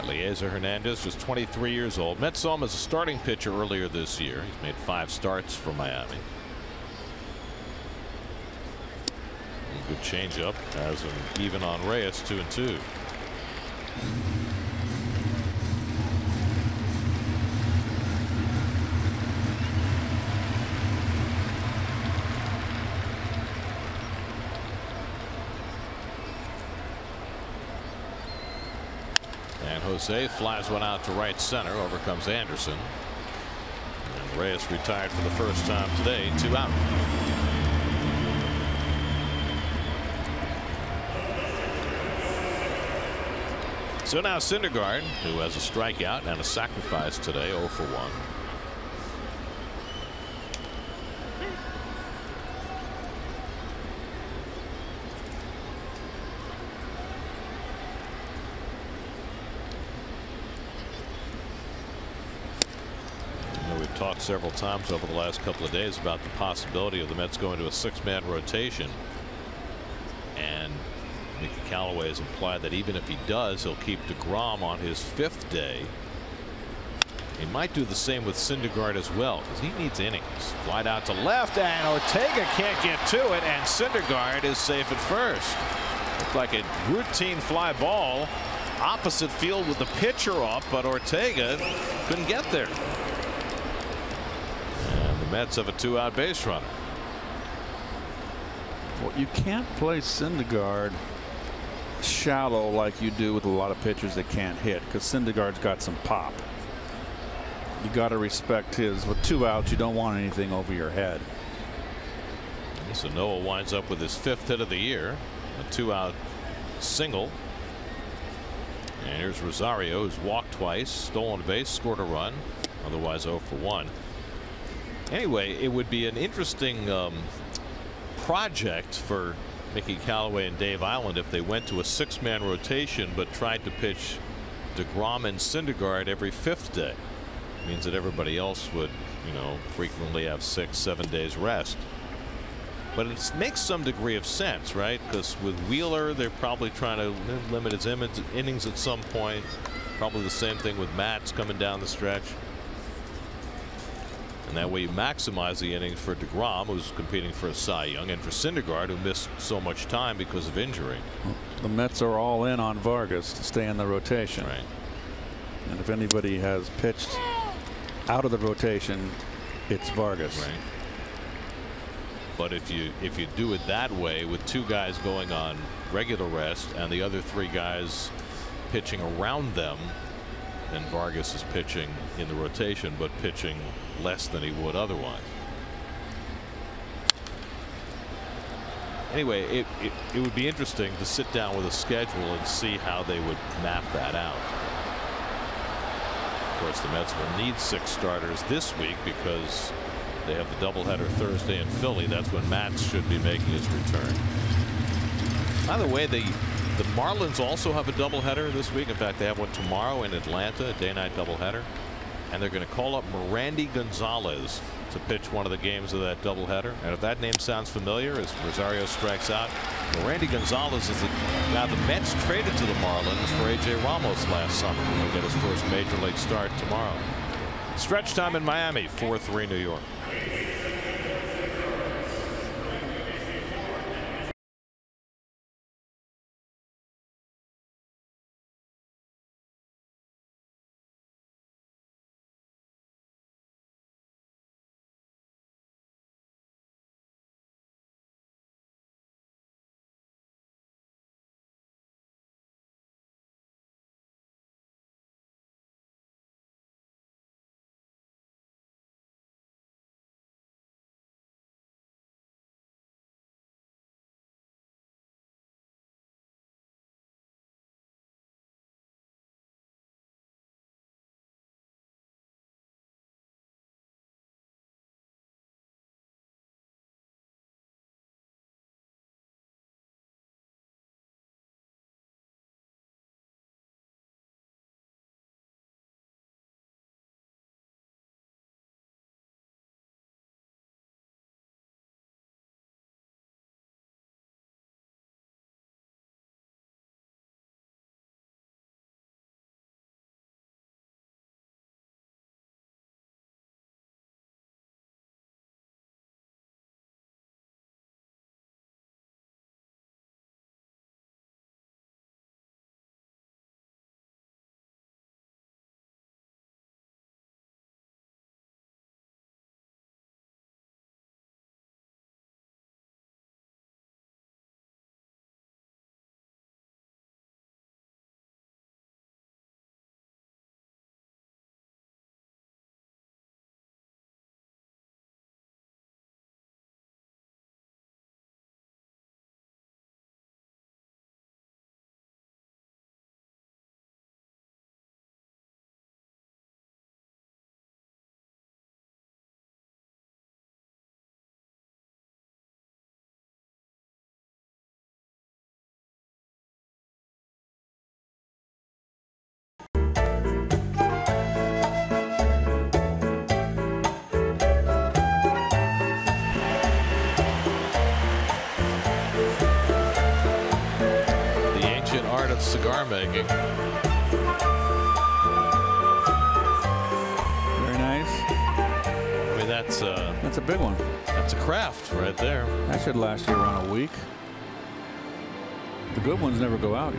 Eliezer Hernandez, just 23 years old. Mets saw him as a starting pitcher earlier this year. He's made 5 starts for Miami. Good changeup, has him even on Reyes, 2-2. And Jose flies one out to right center. Over comes Anderson. And Reyes retired for the first time today. 2 out. So now Syndergaard, who has a strikeout and a sacrifice today, 0 for 1. We've talked several times over the last couple of days about the possibility of the Mets going to a 6-man rotation. And Mickey Callaway has implied that even if he does, he'll keep DeGrom on his 5th day. He might do the same with Syndergaard as well, because he needs innings. Flied out to left, and Ortega can't get to it, and Syndergaard is safe at first. Looked like a routine fly ball, opposite field with the pitcher up, but Ortega couldn't get there. And the Mets have a 2-out base runner. Well, you can't play Syndergaard shallow like you do with a lot of pitchers that can't hit, because Syndergaard's got some pop. You got to respect his. With 2 outs, you don't want anything over your head. So Noah winds up with his 5th hit of the year, a 2-out single. And here's Rosario, who's walked twice, stolen a base, scored a run, otherwise 0 for 1. Anyway, it would be an interesting project for Mickey Callaway and Dave Island if they went to a 6-man rotation but tried to pitch DeGrom and Syndergaard every 5th day. It means that everybody else would, frequently have 6-7 days rest. But it makes some degree of sense, right? Because with Wheeler, they're probably trying to limit his innings at some point. Probably the same thing with Matz coming down the stretch. And that way you maximize the innings for DeGrom, who's competing for a Cy Young, and for Syndergaard, who missed so much time because of injury. The Mets are all in on Vargas to stay in the rotation. Right. And if anybody has pitched out of the rotation, it's Vargas. Right. But if you do it that way, with 2 guys going on regular rest and the other 3 guys pitching around them, then Vargas is pitching in the rotation, but pitching less than he would otherwise. Anyway, it would be interesting to sit down with a schedule and see how they would map that out. Of course, the Mets will need 6 starters this week because they have the doubleheader Thursday in Philly. That's when Matz should be making his return. By the way, the Marlins also have a doubleheader this week. In fact, they have one tomorrow in Atlanta, a day-night doubleheader. And they're going to call up Merandy Gonzalez to pitch one of the games of that doubleheader. And if that name sounds familiar, as Rosario strikes out, Merandy Gonzalez is the guy the Mets traded to the Marlins for A.J. Ramos last summer. He'll get his first major league start tomorrow. Stretch time in Miami, 4-3 New York. Cigar making. Very nice. I mean, that's a big one. That's a craft right there. That should last you around a week. The good ones never go out,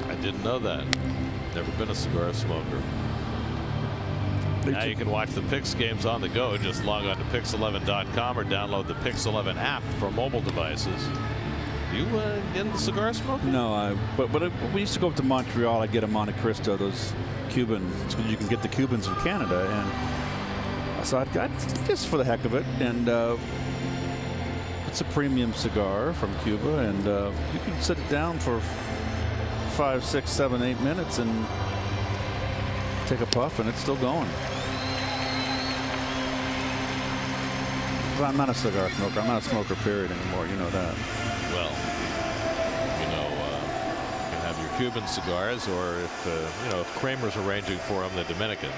I didn't know that. Never been a cigar smoker. Now you can watch the Pix games on the go. Just log on to Pix11.com or download the Pix11 app for mobile devices. You in the cigar smoking? No, but we used to go up to Montreal. I'd get a Monte Cristo, those Cubans, because you can get the Cubans in Canada, and so I'd just for the heck of it, and it's a premium cigar from Cuba, and you can sit it down for 5, 6, 7, 8 minutes and take a puff, and it's still going. But I'm not a cigar smoker. I'm not a smoker, period, anymore. You know that. Well, you know, you can have your Cuban cigars, or if you know, if Kramer's arranging for them, the Dominicans.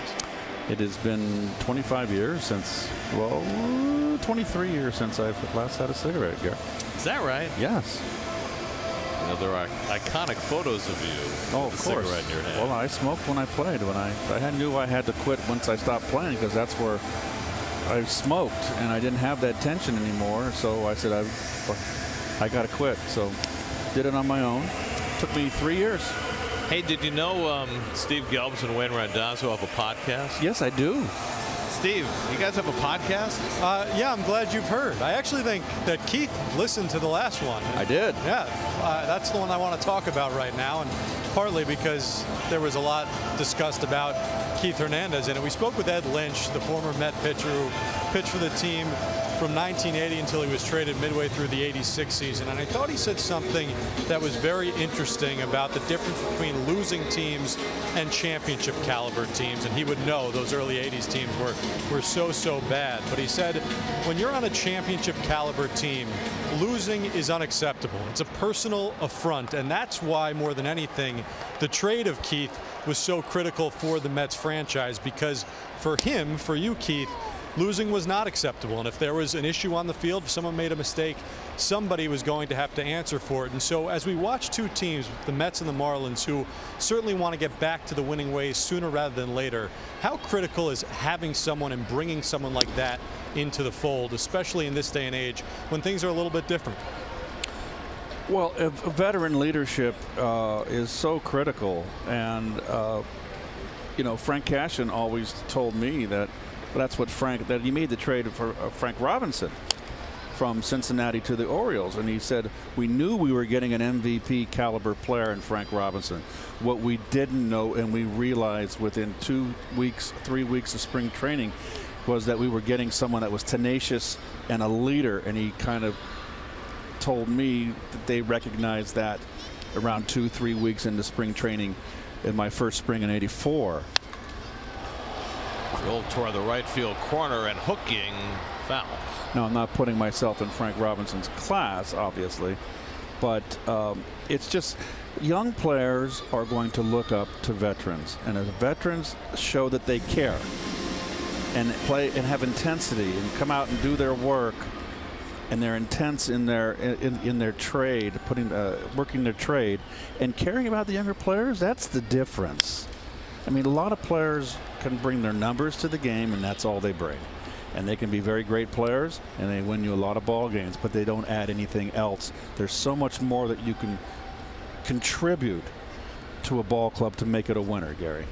It has been 25 years since, well, 23 years since I've last had a cigarette, Gary. Is that right? Yes. You know, there are iconic photos of you Oh, with of a course. cigarette in your hand. Well, I smoked when I played. When I knew I had to quit once I stopped playing, because that's where I smoked, and I didn't have that tension anymore. So I said, I got to quit. So did it on my own. Took me 3 years. Hey, did you know Steve Gelbs and Wayne Randazzo have a podcast? Yes, I do. Steve, you guys have a podcast? Yeah, I'm glad you've heard. I actually think that Keith listened to the last one. I did. Yeah, that's the one I want to talk about right now, and partly because there was a lot discussed about Keith Hernandez in it. We spoke with Ed Lynch, the former Met pitcher who pitched for the team from 1980 until he was traded midway through the '86 season, and I thought he said something that was very interesting about the difference between losing teams and championship caliber teams. And he would know those early '80s teams were so bad, but he said when you're on a championship caliber team, losing is unacceptable. It's a personal affront, and that's why more than anything the trade of Keith was so critical for the Mets franchise, because for him, for you, Keith, losing was not acceptable, and if there was an issue on the field, if someone made a mistake, somebody was going to have to answer for it. And so as we watch two teams, the Mets and the Marlins, who certainly want to get back to the winning ways sooner rather than later, how critical is having someone and bringing someone like that into the fold, especially in this day and age when things are a little bit different? Well, veteran leadership is so critical, and you know, Frank Cashin always told me that that's what that he made the trade for Frank Robinson from Cincinnati to the Orioles, and he said we knew we were getting an MVP caliber player in Frank Robinson. What we didn't know, and we realized within 2 weeks, 3 weeks of spring training, was that we were getting someone that was tenacious and a leader. And he kind of told me that they recognized that around 2-3 weeks into spring training in my first spring in '84. Rolled toward the right field corner and hooking foul. Now, I'm not putting myself in Frank Robinson's class, obviously, but it's just young players are going to look up to veterans, and as veterans show that they care and play and have intensity and come out and do their work, and they're intense in their trade, working their trade and caring about the younger players. That's the difference. I mean, a lot of players can bring their numbers to the game, and that's all they bring. And they can be very great players, and they win you a lot of ball games, but they don't add anything else. There's so much more that you can contribute to a ball club to make it a winner, Gary.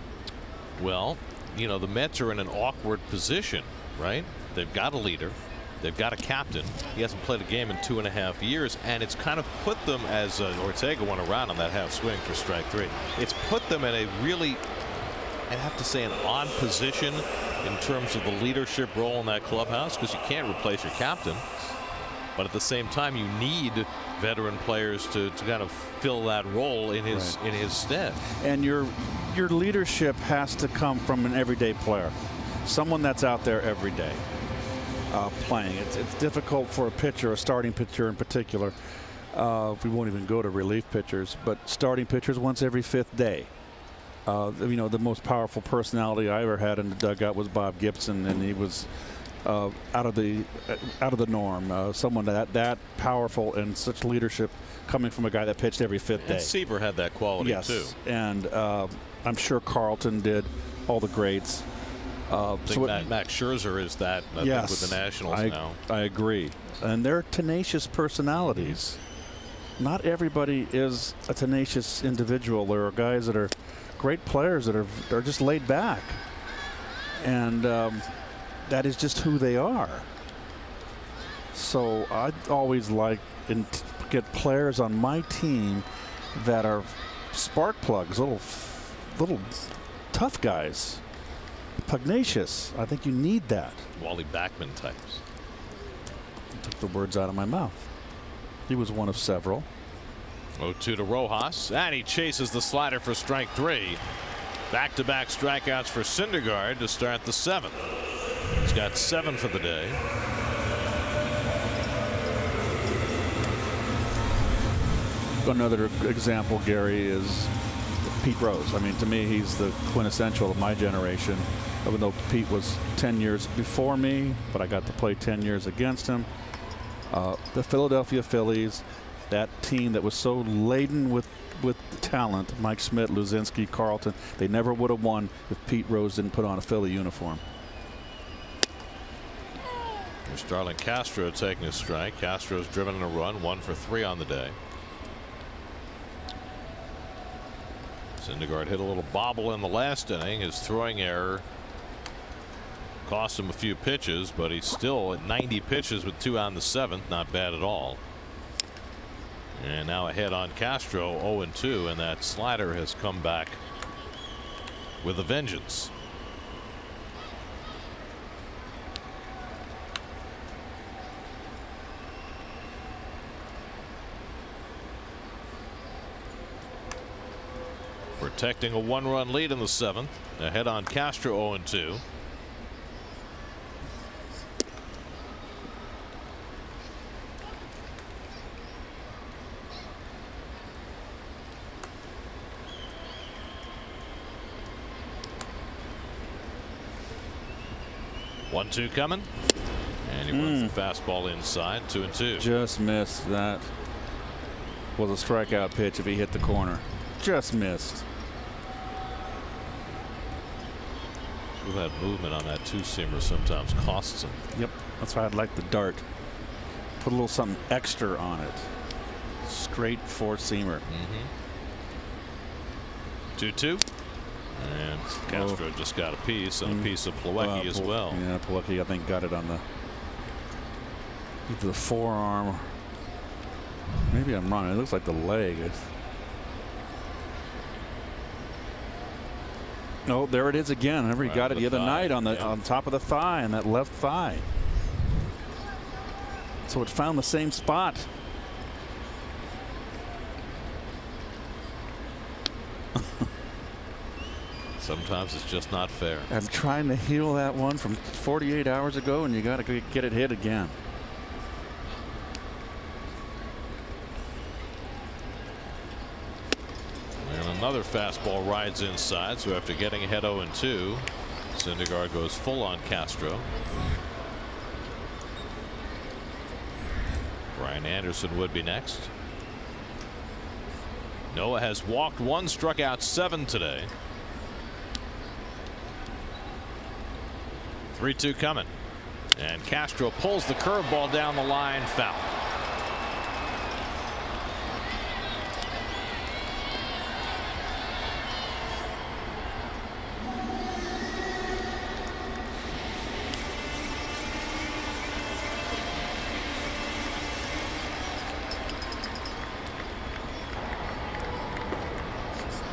Well, you know, the Mets are in an awkward position, right? They've got a leader. They've got a captain. He hasn't played a game in 2.5 years, and it's kind of put them, as Ortega went around on that half swing for strike 3. It's put them in a really, I'd have to say, an odd position in terms of the leadership role in that clubhouse, because you can't replace your captain, but at the same time you need veteran players to kind of fill that role in his stead. And your leadership has to come from an everyday player, someone that's out there every day playing. It's difficult for a pitcher, a starting pitcher in particular. We won't even go to relief pitchers, but starting pitchers once every 5th day. You know, the most powerful personality I ever had in the dugout was Bob Gibson, and he was out of the norm. Someone that powerful and such leadership coming from a guy that pitched every 5th day. And Seaver had that quality, yes, too. And I'm sure Carlton did. All the greats. I think Max Scherzer is that. I think with the Nationals now. I agree, and they're tenacious personalities. Not everybody is a tenacious individual. There are guys that are great players that are just laid back, and that is just who they are. So I always like get players on my team that are spark plugs, little tough guys, pugnacious. I think you need that. Wally Backman types. Took the words out of my mouth. He was one of several. 0-2 to Rojas, and he chases the slider for strike 3. Back-to-back strikeouts for Syndergaard to start the 7th. He's got 7 for the day. Another example, Gary, is Pete Rose. I mean, to me, he's the quintessential of my generation. Even though Pete was 10 years before me, but I got to play 10 years against him. The Philadelphia Phillies, that team that was so laden with talent, Mike Schmidt, Luzinski, Carlton, they never would have won if Pete Rose didn't put on a Philly uniform. Here's Starlin Castro taking a strike. Castro's driven in a run, 1 for 3 on the day. Syndergaard hit a little bobble in the last inning. His throwing error cost him a few pitches, but he's still at 90 pitches with 2 on the 7th. Not bad at all. And now ahead on Castro, 0-2, and that slider has come back with a vengeance. Protecting a 1-run lead in the 7th. Ahead on Castro, 0-2. One-two coming, and he runs the fastball inside. 2-2. Just missed. That was a strikeout pitch if he hit the corner. Just missed. We've had movement on that 2-seamer sometimes costs him. Yep, that's why I'd like the dart. Put a little something extra on it. Straight 4-seamer. 2-2. And Castro just got a piece, and a piece of Plawecki as well. Yeah, Plawecki, I think, got it on either the forearm. Maybe I'm wrong. It looks like the leg. Oh, there it is again. Remember, he got it the other night on top of the thigh, and that left thigh. So it found the same spot. Sometimes it's just not fair. I'm trying to heal that one from 48 hours ago, and you got to get it hit again. And another fastball rides inside, so after getting ahead 0-2, Syndergaard goes full on Castro. Brian Anderson would be next. Noah has walked 1, struck out 7 today. 3-2 coming, and Castro pulls the curveball down the line, foul.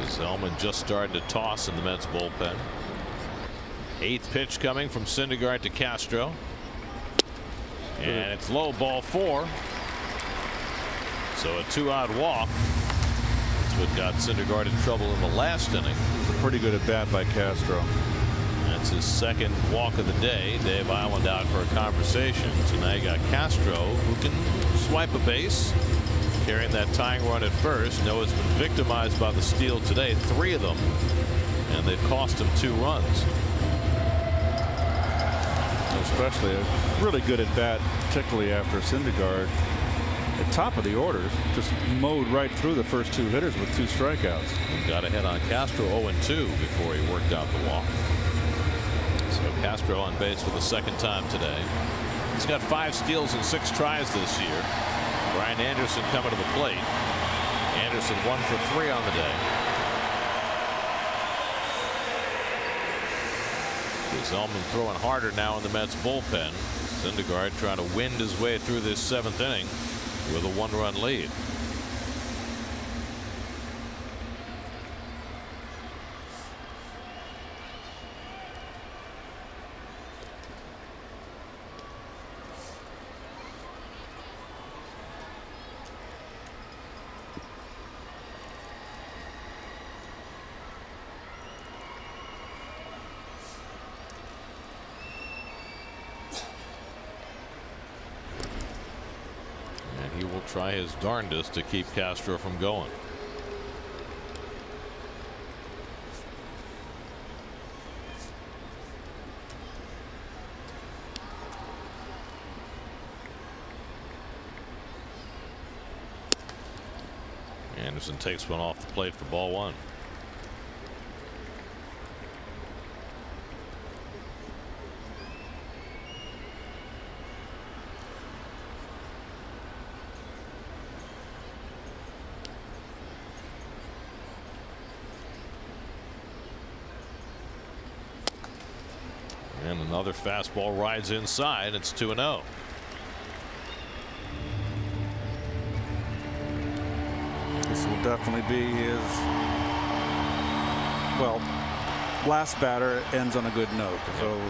Zellman just started to toss in the Mets bullpen. 8th pitch coming from Syndergaard to Castro, and it's low, ball 4. So a 2-out walk. That's what got Syndergaard in trouble in the last inning. Pretty good at bat by Castro. That's his 2nd walk of the day. Dave Island out for a conversation. So now you got Castro, who can swipe a base, carrying that tying run at first. Noah's been victimized by the steal today, 3 of them, and they've cost him 2 runs. Especially a really good at bat, particularly after Syndergaard at top of the order just mowed right through the first 2 hitters with 2 strikeouts. He got ahead on Castro 0-2 before he worked out the walk. So Castro on base for the 2nd time today. He's got 5 steals and 6 tries this year. Brian Anderson coming to the plate. Anderson 1 for 3 on the day. Zellman throwing harder now in the Mets bullpen. Syndergaard trying to wind his way through this 7th inning. with a 1-run lead. He will try his darndest to keep Castro from going. Anderson takes one off the plate for ball 1. And another fastball rides inside. It's 2-0. This will definitely be his, well, last batter. Ends on a good note. So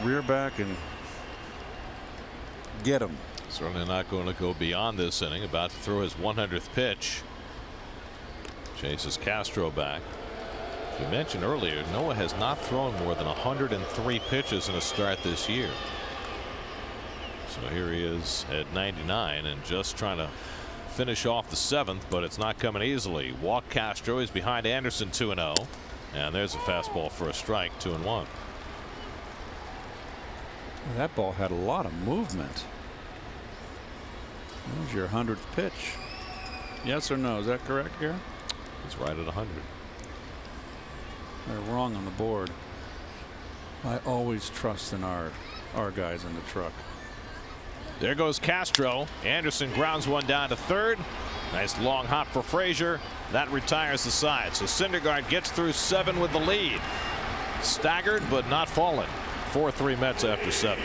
rear back and get him. Certainly not going to go beyond this inning. About to throw his 100th pitch. Chases Castro back. We mentioned earlier, Noah has not thrown more than 103 pitches in a start this year. So here he is at 99 and just trying to finish off the 7th, but it's not coming easily. Walk Castro. He's behind Anderson 2-0. And there's a fastball for a strike, 2-1. That ball had a lot of movement. There's your 100th pitch. Yes or no? Is that correct, Gary? He's right at 100. They're wrong on the board. I always trust in our guys in the truck. There goes Castro. Anderson grounds one down to third. Nice long hop for Frazier. That retires the side. So Syndergaard gets through 7 with the lead. Staggered but not fallen. 4-3 Mets after 7.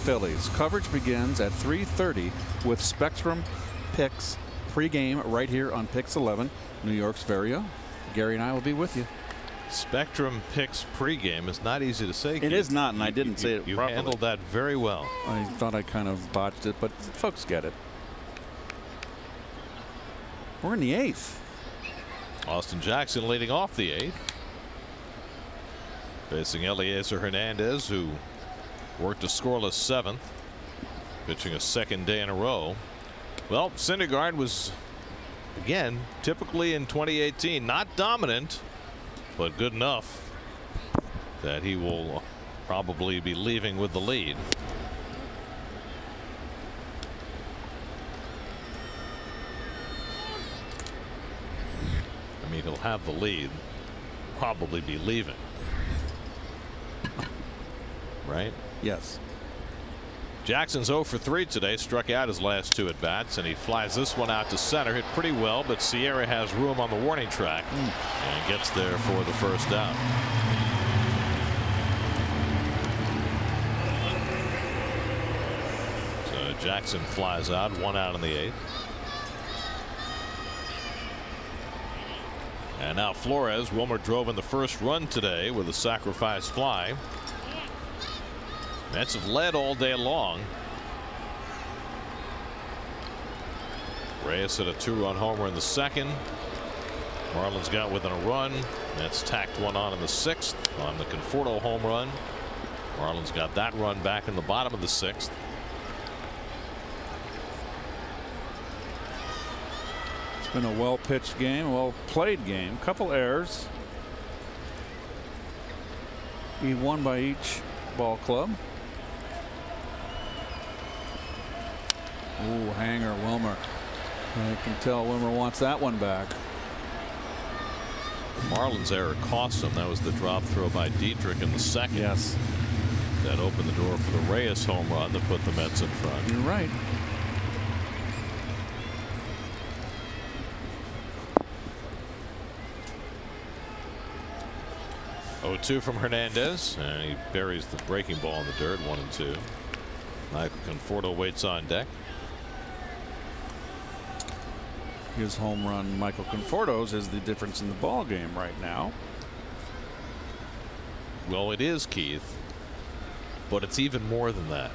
Phillies. Coverage begins at 3:30 with Spectrum Picks pregame right here on Pix 11, New York's very own. Gary and I will be with you. Spectrum Picks pregame is not easy to say. It is not, and I didn't say it you properly. handled that very well. I thought I kind of botched it, but folks get it. We're in the 8th. Austin Jackson leading off the 8th. Facing Eliezer Hernandez, who worked a scoreless 7th, pitching a 2nd day in a row. Well, Syndergaard was, again, typically in 2018, not dominant, but good enough that he will probably be leaving with the lead. I mean, he'll have the lead, probably be leaving, right? Yes. Jackson's 0 for 3 today, struck out his last 2 at bats, and he flies this one out to center. Hit pretty well, but Sierra has room on the warning track and gets there for the first out. So Jackson flies out, 1 out in the 8th. And now Flores. Wilmer drove in the first run today with a sacrifice fly. Mets have led all day long. Reyes hit a 2-run homer in the 2nd. Marlins got within a run. Mets tacked one on in the 6th on the Conforto home run. Marlins got that run back in the bottom of the 6th. It's been a well-pitched game, well-played game. Couple errors. One by each ball club. Ooh, hanger, Wilmer. I can tell Wilmer wants that one back. Marlins error cost him. That was the drop throw by Dietrich in the 2nd. Yes. That opened the door for the Reyes home run that put the Mets in front. You're right. Oh, 2 from Hernandez, and he buries the breaking ball in the dirt. 1-2. Michael Conforto waits on deck. His home run, Michael Conforto's, is the difference in the ball game right now. Well, it is, Keith, but it's even more than that.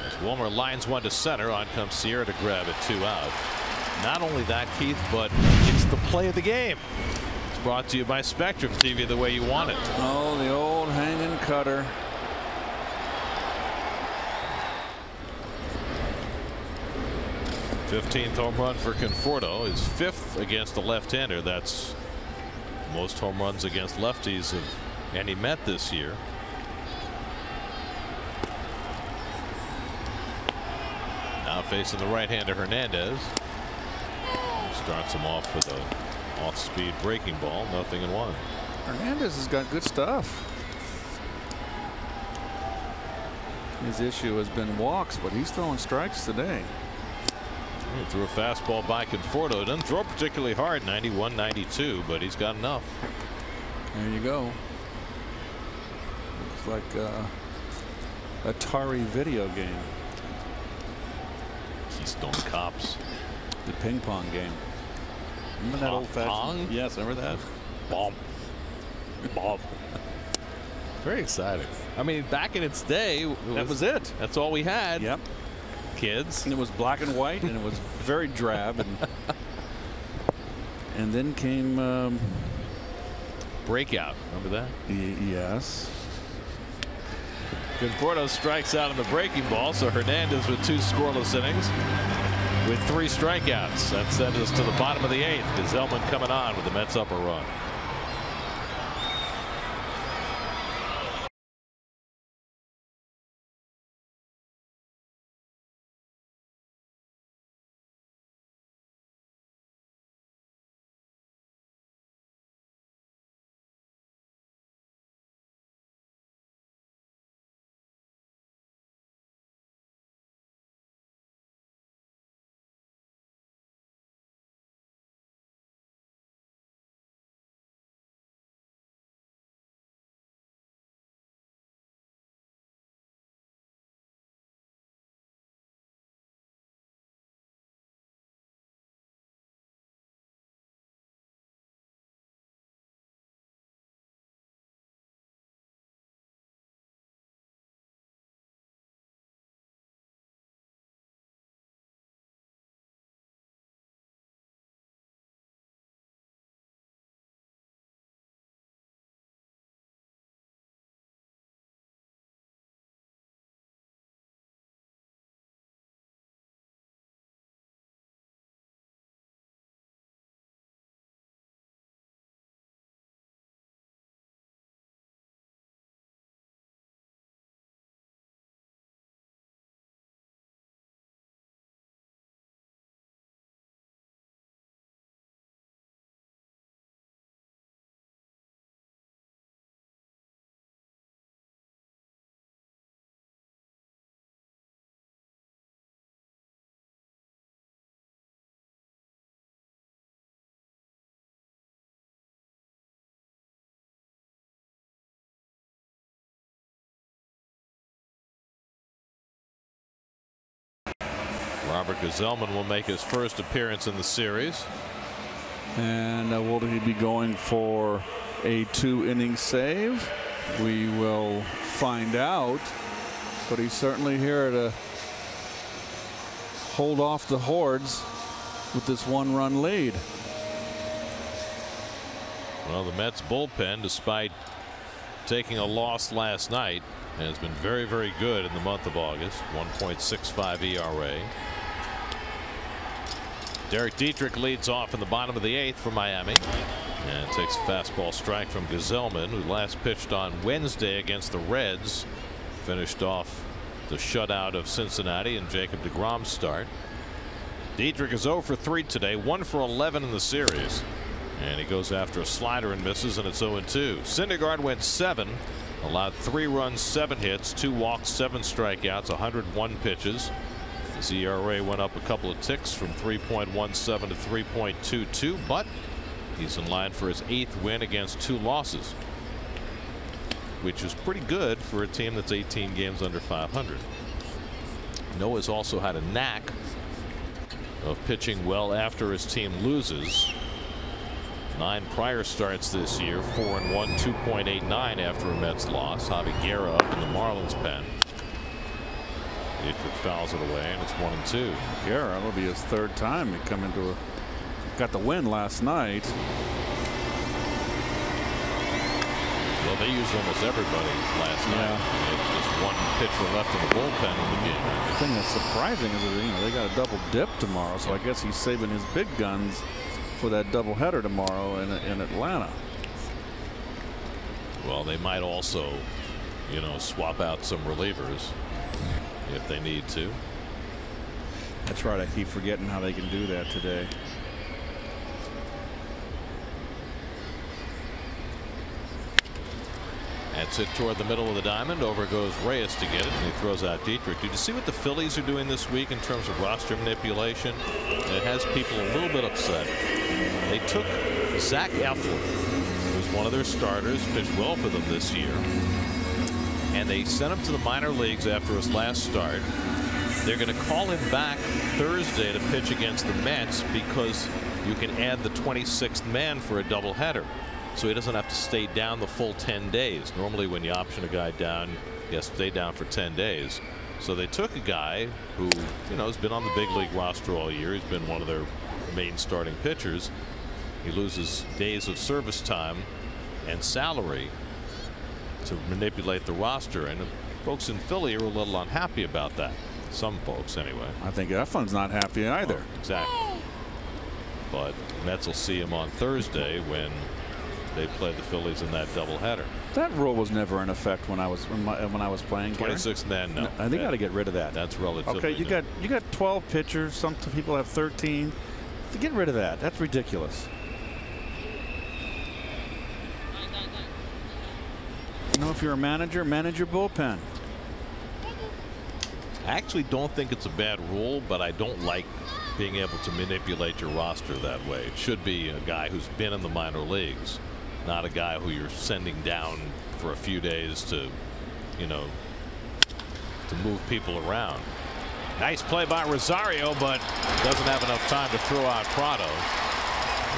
As Wilmer lines one to center, on comes Sierra to grab it, 2 out. Not only that, Keith, but it's the play of the game. It's brought to you by Spectrum TV, the way you want it. Oh, the old hanging cutter. '15th home run for Conforto, his 5th against a left-hander. That's most home runs against lefties of any Met this year. Now facing the right-hander Hernandez. Starts him off with a off-speed breaking ball. 0-1. Hernandez has got good stuff. His issue has been walks, but he's throwing strikes today. He threw a fastball by Conforto. Doesn't throw particularly hard, 91-92, but he's got enough. There you go. Looks like a Atari video game. Keystone Cops. The ping pong game. Remember that old fashioned? Yes, remember that? Bomb. Bomb. Very exciting. I mean, back in its day, That was it. That's all we had. Yep. Kids. And it was black and white, and it was very drab. And then came Breakout. Remember that? yes. Conforto strikes out on the breaking ball, so Hernandez with 2 scoreless innings with 3 strikeouts. That sends us to the bottom of the 8th. Gazelman coming on with the Mets up a run. Robert Gsellman will make his first appearance in the series. And will he be going for a 2-inning save? We will find out. But he's certainly here to hold off the Hordes with this 1-run lead. Well, the Mets bullpen, despite taking a loss last night, has been very, very good in the month of August. 1.65 ERA. Derek Dietrich leads off in the bottom of the 8th for Miami, and takes a fastball strike from Gsellman, who last pitched on Wednesday against the Reds. Finished off the shutout of Cincinnati and Jacob deGrom's start. Dietrich is 0 for 3 today, 1 for 11 in the series. And he goes after a slider and misses, and it's 0-2. Syndergaard went 7, allowed 3 runs, 7 hits, 2 walks, 7 strikeouts, 101 pitches. His ERA went up a couple of ticks from 3.17 to 3.22, but he's in line for his 8th win against 2 losses, which is pretty good for a team that's 18 games under 500. Noah's also had a knack of pitching well after his team loses. 9 prior starts this year, 4-1, 2.89 after a Mets loss. Javi Guerra up in the Marlins pen. Dietrich fouls it away, and it's 1-2. Guerra will be his 3rd time he come into a. Got the win last night. Well, they used almost everybody last night. Just 1 pitcher left in the bullpen in the game. The thing that's surprising is that they got a double dip tomorrow, so I guess he's saving his big guns for that doubleheader tomorrow in Atlanta. Well, they might also, swap out some relievers if they need to. That's right. I keep forgetting how they can do that today. That's it toward the middle of the diamond. Over goes Reyes to get it, and he throws out Dietrich. Did you see what the Phillies are doing this week in terms of roster manipulation? It has people a little bit upset. They took Zach Eflin, who's one of their starters, pitched well for them this year, and they sent him to the minor leagues after his last start. They're going to call him back Thursday to pitch against the Mets because you can add the 26th man for a doubleheader. So he doesn't have to stay down the full 10 days. Normally when you option a guy down, he has to stay down for 10 days. So they took a guy who, has been on the big league roster all year. He's been one of their main starting pitchers. He loses days of service time and salary to manipulate the roster. And folks in Philly are a little unhappy about that. Some folks, anyway. I think Eflin's not happy either. Oh, exactly. But Mets will see him on Thursday when they play the Phillies in that doubleheader. That rule was never in effect when I was playing. 26th man, no. I think got to get rid of that. That's relatively. Okay, you got 12 pitchers. Some people have 13. To get rid of that, that's ridiculous. If you're a manager, manage your bullpen. I actually don't think it's a bad rule, but I don't like being able to manipulate your roster that way. It should be a guy who's been in the minor leagues, not a guy who you're sending down for a few days to, to move people around. Nice play by Rosario, but doesn't have enough time to throw out Prado.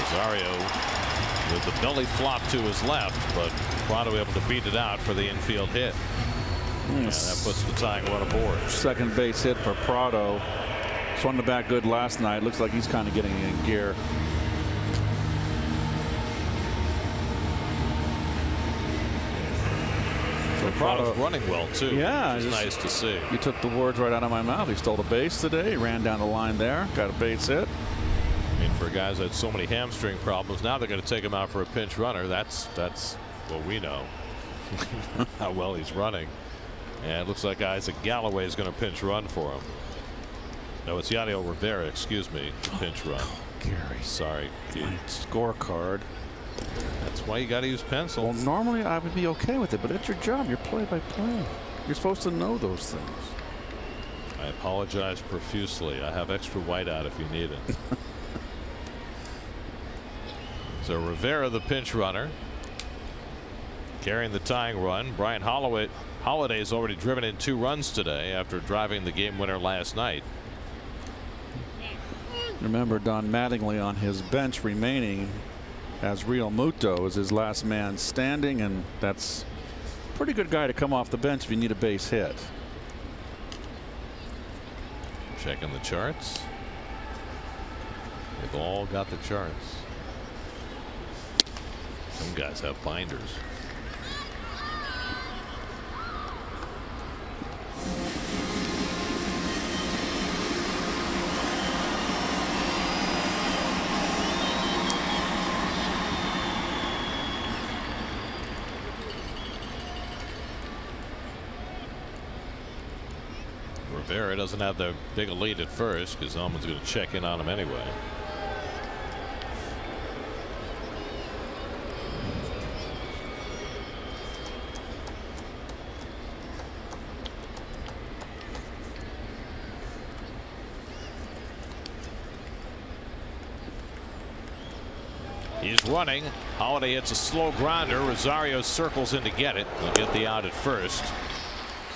Rosario with the belly flop to his left, but Prado able to beat it out for the infield hit. Yeah, that puts the tying run aboard. Second base hit for Prado. Swung the bat good last night. Looks like he's kind of getting in gear. So Prado's running well too. Yeah, it's nice to see. You took the words right out of my mouth. He stole a base today. He ran down the line there. Got a base hit. I mean, for guys that had so many hamstring problems, now they're going to take him out for a pinch runner. That's what we know. How well he's running. And it looks like Isaac Galloway is going to pinch run for him. No, it's Yadiel Rivera, excuse me, the pinch run. Gary. Sorry. My scorecard. That's why you got to use pencil. Well, normally I would be okay with it, but it's your job. You're play-by-play. You're supposed to know those things. I apologize profusely. I have extra whiteout if you need it. So Rivera, the pinch runner, carrying the tying run. Brian Holiday's already driven in 2 runs today after driving the game winner last night. Remember, Don Mattingly on his bench remaining as Real Muto is his last man standing, and that's a pretty good guy to come off the bench if you need a base hit. Checking the charts. They've all got the charts. Some guys have binders. Rivera doesn't have the big a lead at first because Zellman's going to check in on him anyway. He's running. Holiday hits a slow grounder. Rosario circles in to get it. He'll get the out at first.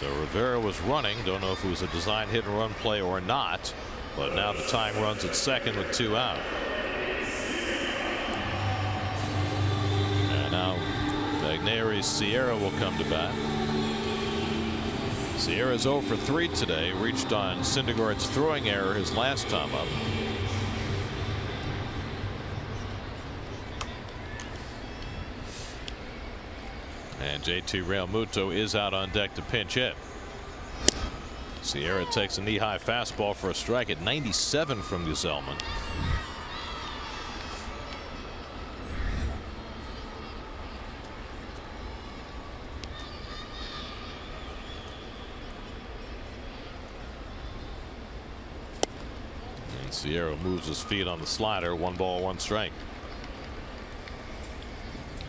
So Rivera was running. Don't know if it was a design hit and run play or not. But now the tying runs at second with 2 out. And now Magneri's Sierra will come to bat. Sierra's 0 for 3 today. Reached on Syndergaard's throwing error his last time up. And JT Realmuto is out on deck to pinch hit. Sierra takes a knee-high fastball for a strike at 97 from Zellman. And Sierra moves his feet on the slider. 1 ball, 1 strike.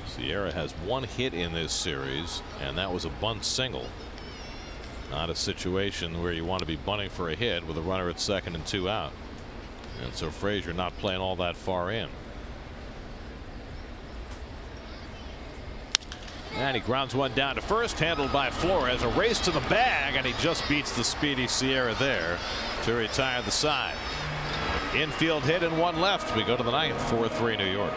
Sierra has 1 hit in this series, and that was a bunt single. Not a situation where you want to be bunting for a hit with a runner at second and 2 out. And so Frazier not playing all that far in. And he grounds one down to first, handled by Flores. A race to the bag, and he just beats the speedy Sierra there to retire the side. Infield hit and 1 left. We go to the 9th, 4-3 New York.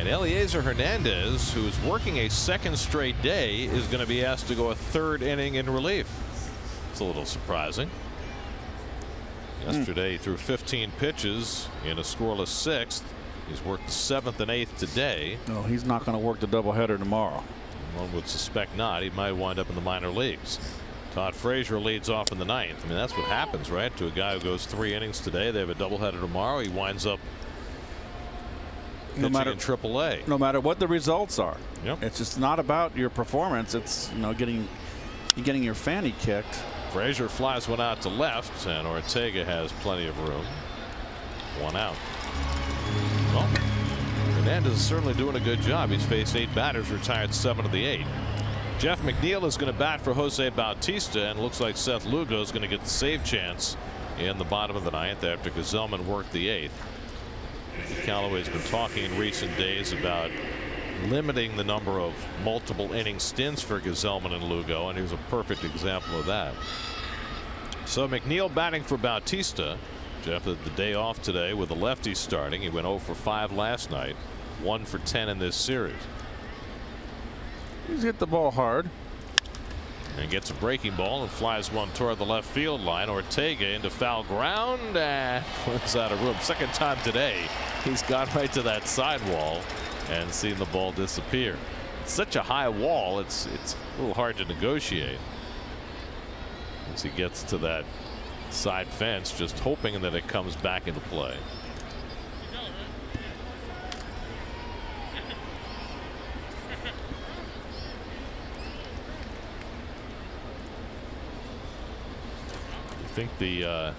Eliezer Hernandez, who's working a 2nd straight day, is going to be asked to go a 3rd inning in relief. It's a little surprising. Yesterday he threw 15 pitches in a scoreless 6th. He's worked the 7th and 8th today. No, he's not going to work the doubleheader tomorrow. One would suspect not. He might wind up in the minor leagues. Todd Frazier leads off in the 9th. I mean, that's what happens, right? To a guy who goes 3 innings today. They have a doubleheader tomorrow. He winds up pitching in AAA. No matter what the results are. Yep. It's just not about your performance. It's, you know, getting your fanny kicked. Frazier flies one out to left, and Ortega has plenty of room. One out. Well, Hernandez is certainly doing a good job. He's faced 8 batters, retired 7 of the 8. Jeff McNeil is going to bat for Jose Bautista, and looks like Seth Lugo is going to get the save chance in the bottom of the 9th after Gazelman worked the 8th. Callaway's been talking in recent days about limiting the number of multiple inning stints for Gazelman and Lugo, and he was a perfect example of that. So McNeil batting for Bautista. Jeff had the day off today with the lefty starting. He went 0 for 5 last night, 1 for 10 in this series. He's hit the ball hard. And gets a breaking ball and flies one toward the left field line. Ortega into foul ground and runs out of room. Second time today he's gone right to that sidewall and seen the ball disappear. It's such a high wall, it's a little hard to negotiate. As he gets to that side fence, just hoping that it comes back into play. I think the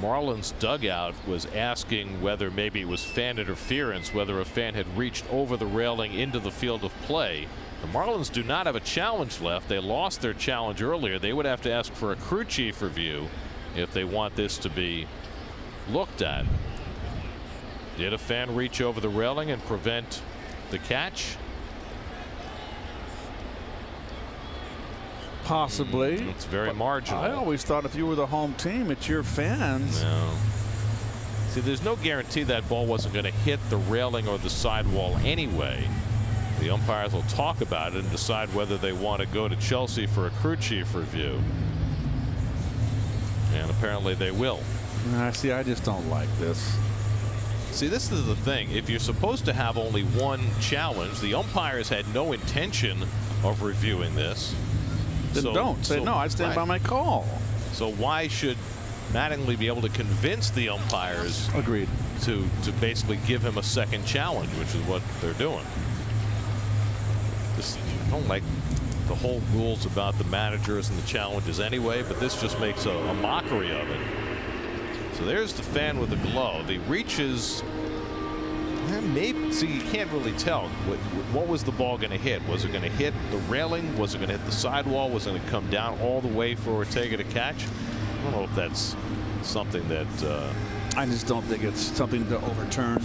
Marlins dugout was asking whether maybe it was fan interference, whether a fan had reached over the railing into the field of play. The Marlins do not have a challenge left. They lost their challenge earlier. They would have to ask for a crew chief review if they want this to be looked at. Did a fan reach over the railing and prevent the catch? Possibly. It's very marginal. I always thought if you were the home team, it's your fans. No. See, there's no guarantee that ball wasn't going to hit the railing or the sidewall anyway. The umpires will talk about it and decide whether they want to go to Chelsea for a crew chief review. And apparently they will. See, I just don't like this. See, this is the thing. If you're supposed to have only one challenge, the umpires had no intention of reviewing this. Then don't say no. I stand by my call. So why should Mattingly be able to convince the umpires? Agreed. To basically give him a second challenge, which is what they're doing. I don't like the whole rules about the managers and the challenges anyway, but this just makes a mockery of it. So there's the fan with the glove. He reaches. Maybe, see, you can't really tell. What was the ball going to hit? Was it going to hit the railing? Was it going to hit the sidewall? Was it going to come down all the way for Ortega to catch? I don't know if that's something that. I just don't think it's something to overturn.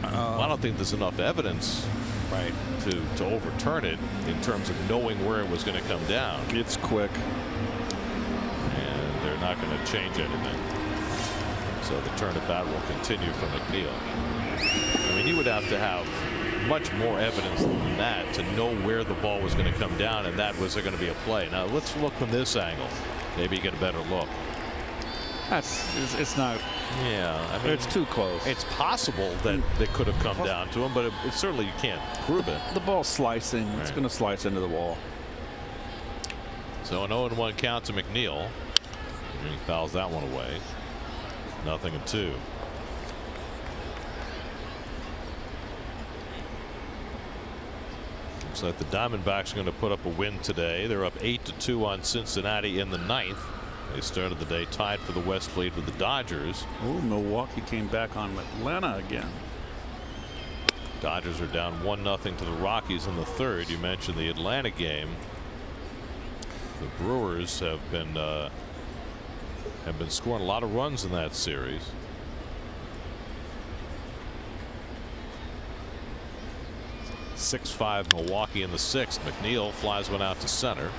Well, I don't think there's enough evidence, right, to overturn it in terms of knowing where it was going to come down. It's quick, and they're not going to change anything. So the turn at bat will continue for McNeil. I mean, you would have to have much more evidence than that to know where the ball was going to come down, and that was going to be a play. Now let's look from this angle. Maybe you get a better look. It's not. Yeah, I mean, it's too close. It's possible that they could have come down to him, but it certainly you can't prove it. The ball's slicing. Right. It's going to slice into the wall. So an 0-1 count to McNeil. And he fouls that one away. 0-2. Looks like the Diamondbacks are going to put up a win today. They're up 8-2 on Cincinnati in the 9th. They started the day tied for the West lead with the Dodgers. Ooh, Milwaukee came back on Atlanta again. Dodgers are down 1-0 to the Rockies in the 3rd. You mentioned the Atlanta game. The Brewers have been scoring a lot of runs in that series. .65 Milwaukee in the 6th. McNeil flies one out to center,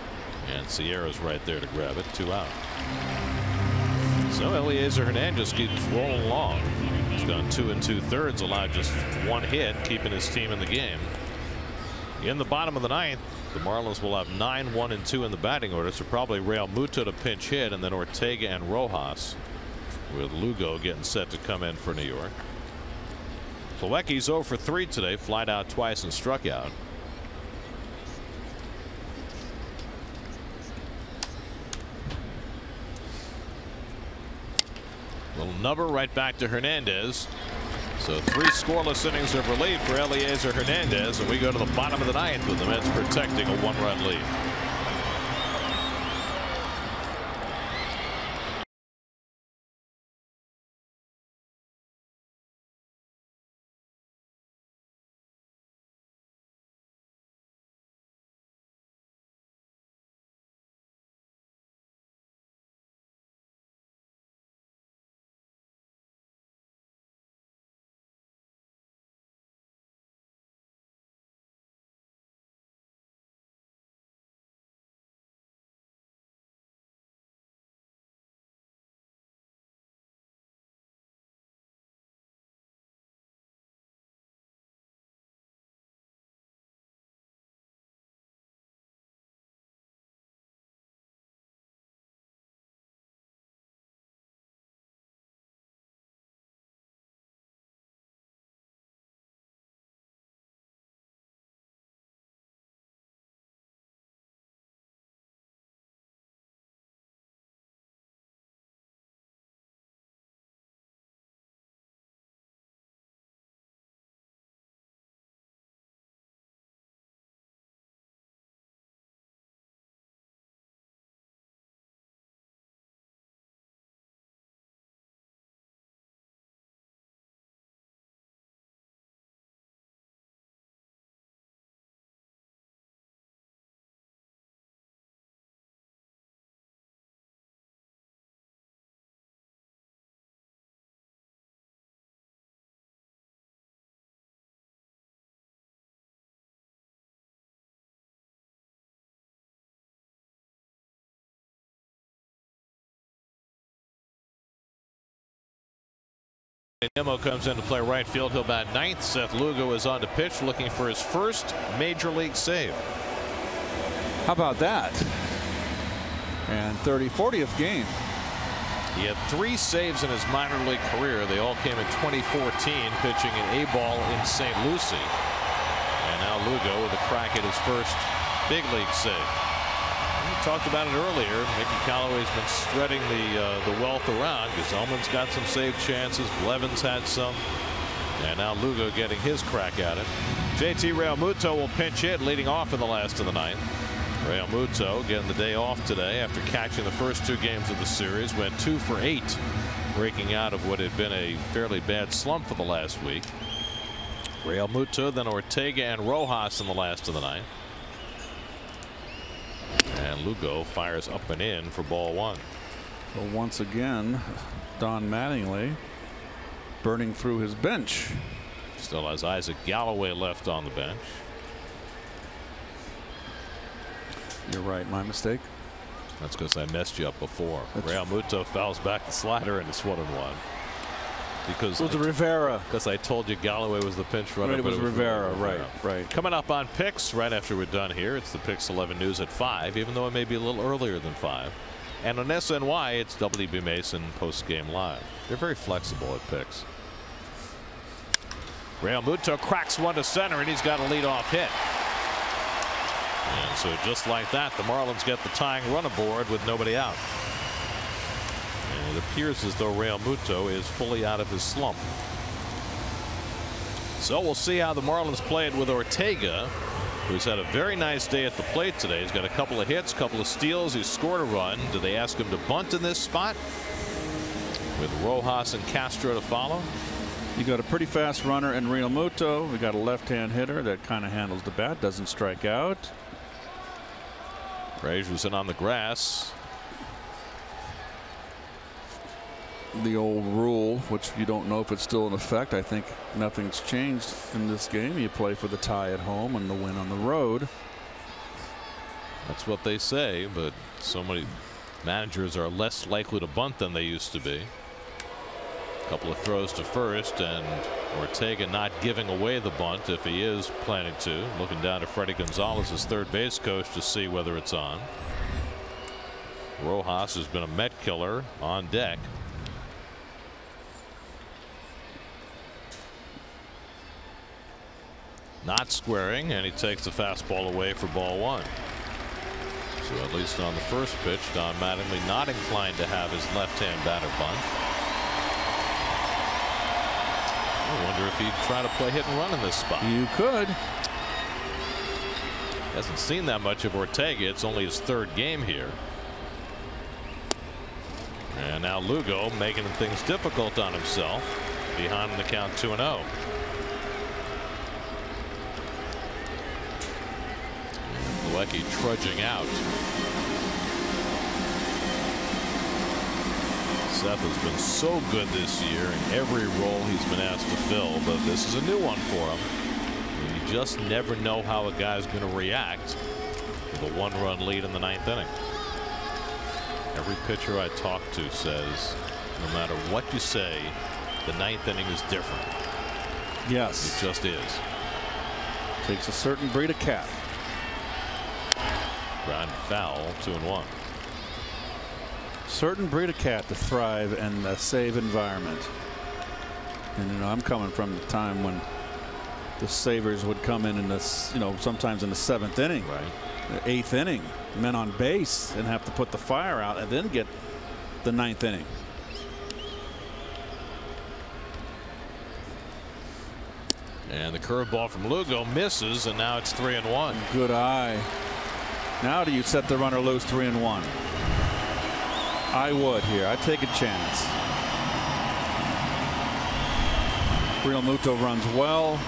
and Sierra's right there to grab it. 2 out. So Eliezer Hernandez keeps rolling along. He's gone 2 2/3, allowed just 1 hit, keeping his team in the game. In the bottom of the 9th, the Marlins will have 9, 1, and 2 in the batting order. So probably Real Muto to pinch hit, and then Ortega and Rojas, with Lugo getting set to come in for New York. Plawecki's 0 for 3 today, flied out twice and struck out. Little number right back to Hernandez. So 3 scoreless innings of relief for Eliezer Hernandez, and we go to the bottom of the 9th with the Mets protecting a 1-run lead. Nimmo comes into play right field. He'll bat 9th. Seth Lugo is on to pitch, looking for his first major league save. How about that? And 40th game. He had 3 saves in his minor league career. They all came in 2014, pitching an A-ball in St. Lucie. And now Lugo with a crack at his first big league save. We talked about it earlier. Mickey Callaway's been spreading the wealth around. Gesellman's got some save chances. Blevins had some. And now Lugo getting his crack at it. JT Realmuto will pinch hit, leading off in the last of the 9th. Realmuto getting the day off today after catching the first 2 games of the series. Went 2 for 8, breaking out of what had been a fairly bad slump for the last week. Realmuto, then Ortega and Rojas in the last of the 9th. And Lugo fires up and in for ball 1. So once again, Don Mattingly burning through his bench. Still has Isaac Galloway left on the bench. You're right, my mistake. That's because I messed you up before. Realmuto fouls back the slider and it's 1-1. Because it was Rivera. Because I told you Galloway was the pinch runner. Right, it was Rivera. Right. Coming up on picks right after we're done here, it's the Picks 11 News at 5, even though it may be a little earlier than 5. And on SNY, it's WB Mason post game live. They're very flexible at picks. Realmuto cracks one to center, and he's got a leadoff hit. And so just like that, the Marlins get the tying run aboard with nobody out. And it appears as though Realmuto is fully out of his slump. So we'll see how the Marlins play it with Ortega, who's had a very nice day at the plate today. He's got a couple of hits, couple of steals. He's scored a run. Do they ask him to bunt in this spot with Rojas and Castro to follow? You got a pretty fast runner in Realmuto. We got a left-hand hitter that kind of handles the bat, doesn't strike out. Frazier's in on the grass. The old rule, which you don't know if it's still in effect. I think nothing's changed in this game. You play for the tie at home and the win on the road. That's what they say, but so many managers are less likely to bunt than they used to be. A couple of throws to first, and Ortega not giving away the bunt if he is planning to. Looking down to Freddie Gonzalez, his third base coach, to see whether it's on. Rojas has been a Met killer on deck. Not squaring, and he takes the fastball away for ball 1. So at least on the first pitch, Don Mattingly not inclined to have his left-hand batter bunt. I wonder if he'd try to play hit and run in this spot. You could. Hasn't seen that much of Ortega. It's only his third game here. And now Lugo making things difficult on himself. Behind in the count 2-0. Lecky trudging out. Seth has been so good this year in every role he's been asked to fill, but this is a new one for him. And you just never know how a guy's going to react with a one-run lead in the 9th inning. Every pitcher I talk to says, no matter what you say, the 9th inning is different. Yes. It just is. Takes a certain breed of cat. Ground foul, 2-1. Certain breed of cat to thrive in a save environment. And you know, I'm coming from the time when the savers would come in this, you know, sometimes in the 7th inning, right, the 8th inning, men on base, and have to put the fire out and then get the 9th inning. And the curveball from Lugo misses, and now it's 3-1. Good eye. Now do you set the runner loose 3-1? I would here. I'd take a chance. Real Muto runs well.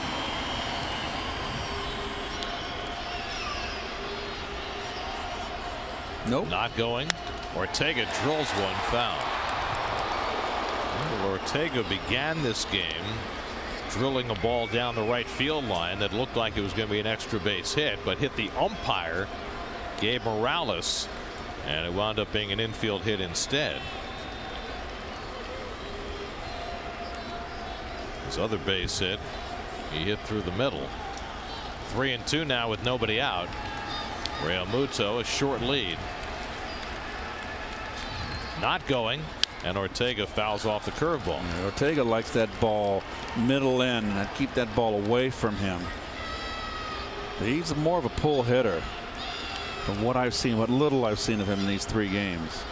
Nope. Not going. Ortega drills one foul. Well, Ortega began this game drilling a ball down the right field line that looked like it was going to be an extra base hit, but hit the umpire, Gabe Morales, and it wound up being an infield hit instead. His other base hit, he hit through the middle. 3-2 now with nobody out. Real Muto, a short lead. Not going, and Ortega fouls off the curveball. Ortega likes that ball middle in and keep that ball away from him. He's more of a pull hitter from what I've seen, what little I've seen of him in these 3 games.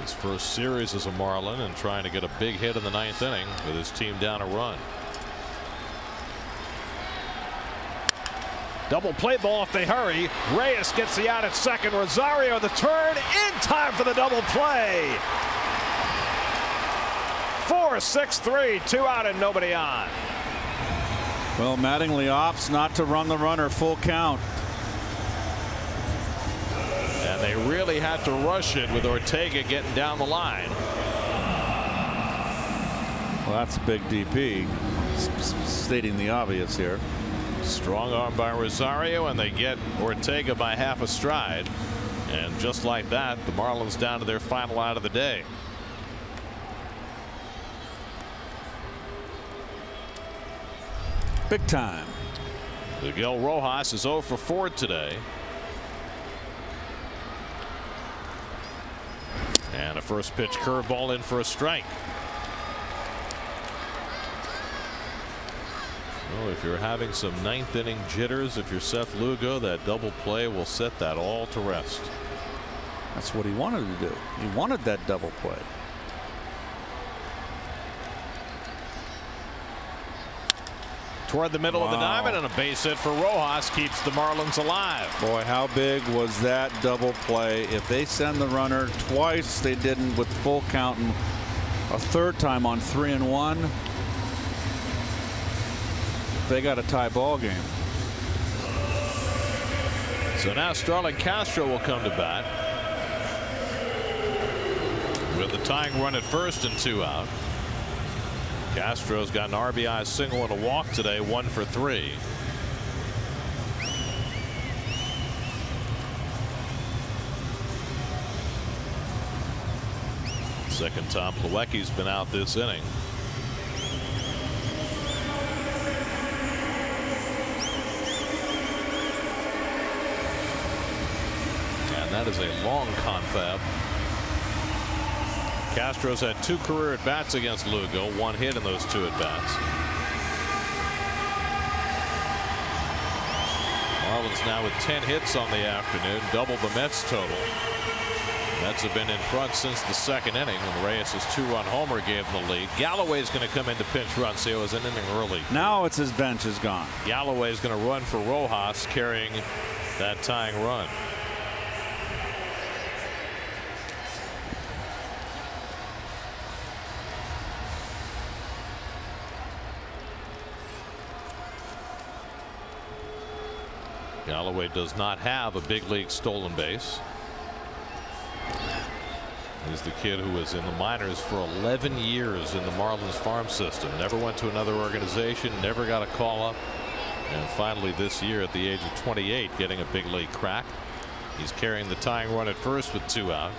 His first series as a Marlin and trying to get a big hit in the 9th inning with his team down a run. Double play ball if they hurry. Reyes gets the out at second. Rosario the turn in time for the double play. 4-6-3, 2 out and nobody on. Well, Mattingly opts not to run the runner full count. And they really had to rush it with Ortega getting down the line. Well, that's a big DP, stating the obvious here. Strong arm by Rosario, and they get Ortega by half a stride. And just like that, the Marlins down to their final out of the day. Big time. Miguel Rojas is 0 for 4 today. And a first pitch curveball in for a strike. Well, if you're having some 9th inning jitters, if you're Seth Lugo, that double play will set that all to rest. That's what he wanted to do. He wanted that double play. Toward the middle of the diamond, and a base hit for Rojas keeps the Marlins alive. Boy, how big was that double play? If they send the runner twice, they didn't with full count, and a third time on 3-1. They got a tie ball game. So now Starlin Castro will come to bat with the tying run at first and 2 out. Castro's got an RBI single and a walk today, 1 for 3. Second Tom Plawecki's been out this inning. And that is a long confab. Castro's had 2 career at bats against Lugo, 1 hit in those 2 at bats. Marlins now with 10 hits on the afternoon, double the Mets total. Mets have been in front since the second inning when Reyes' 2-run homer gave them the lead. Galloway's going to come in to pinch run, so it was an inning early. Now it's his bench is gone. Galloway's going to run for Rojas, carrying that tying run. Galloway does not have a big league stolen base. He's the kid who was in the minors for 11 years in the Marlins farm system. Never went to another organization, never got a call up. And finally this year at the age of 28 getting a big league crack. He's carrying the tying run at first with 2 out.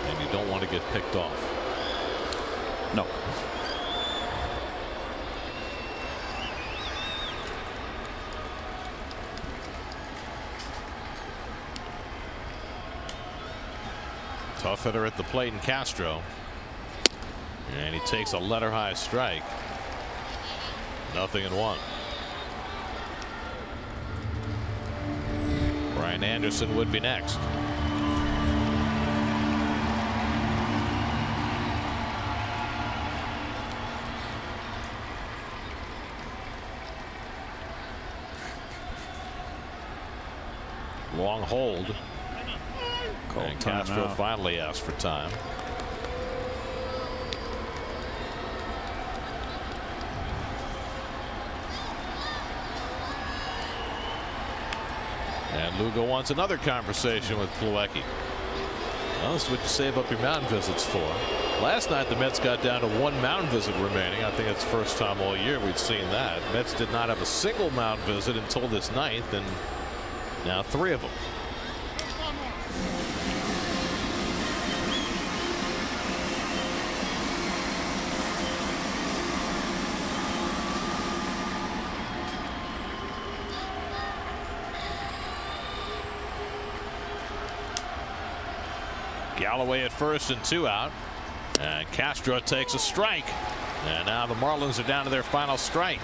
And you don't want to get picked off. No. Tough hitter at the plate in Castro. And he takes a letter high strike. 0-1. Brian Anderson would be next. Long hold. And Castro finally asked for time. And Lugo wants another conversation with Plawecki. Well, that's what you save up your mound visits for. Last night the Mets got down to 1 mound visit remaining. I think it's the first time all year we've seen that. Mets did not have a single mound visit until this 9th, and now 3 of them. Galloway at first and 2 out. And Castro takes a strike. And now the Marlins are down to their final strike.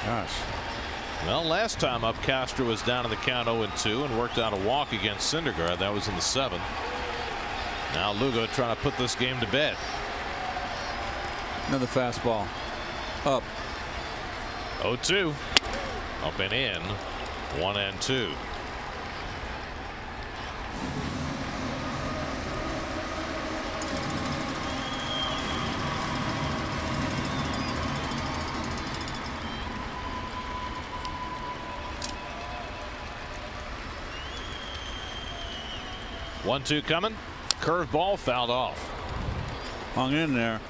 Gosh. Well, last time up, Castro was down in the count 0-2 and worked out a walk against Syndergaard. That was in the 7th. Now Lugo trying to put this game to bed. Another fastball. Up. 0-2. Up and in. 1-2. One-two coming. Curveball fouled off. Hung in there.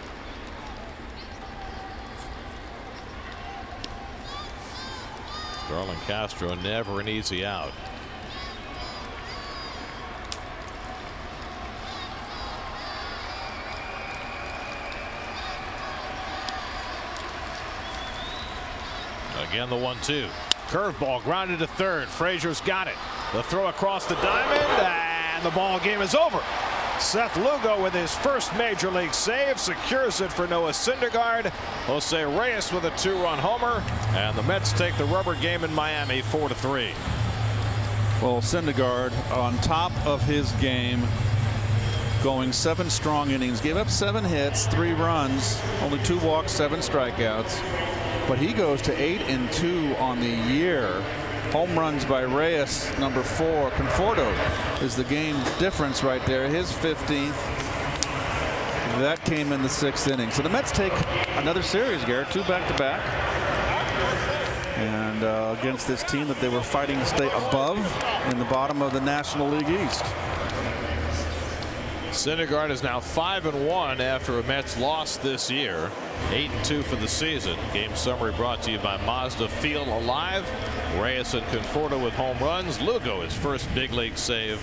Starlin Castro never an easy out. Again the 1-2. Curveball grounded to third. Frazier's got it. The throw across the diamond, and the ball game is over. Seth Lugo with his first major league save secures it for Noah Syndergaard. Jose Reyes with a 2-run homer, and the Mets take the rubber game in Miami 4-3. Well, Syndergaard on top of his game, going 7 strong innings, gave up 7 hits, 3 runs, only 2 walks, 7 strikeouts, but he goes to 8-2 on the year. Home runs by Reyes, number 4. Conforto is the game difference right there, his 15th. That came in the 6th inning. So the Mets take another series, Garrett, 2 back-to-back. And against this team that they were fighting to stay above in the bottom of the National League East. Syndergaard is now 5-1 after a Mets loss this year. 8-2 for the season. Game summary brought to you by Mazda. Feel alive. Reyes and Conforto with home runs. Lugo his first big league save.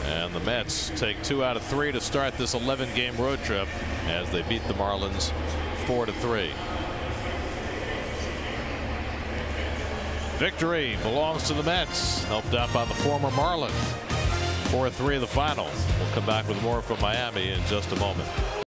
And the Mets take 2 out of 3 to start this 11-game road trip as they beat the Marlins 4-3. Victory belongs to the Mets, helped out by the former Marlin. 4-3 the final. We'll come back with more from Miami in just a moment.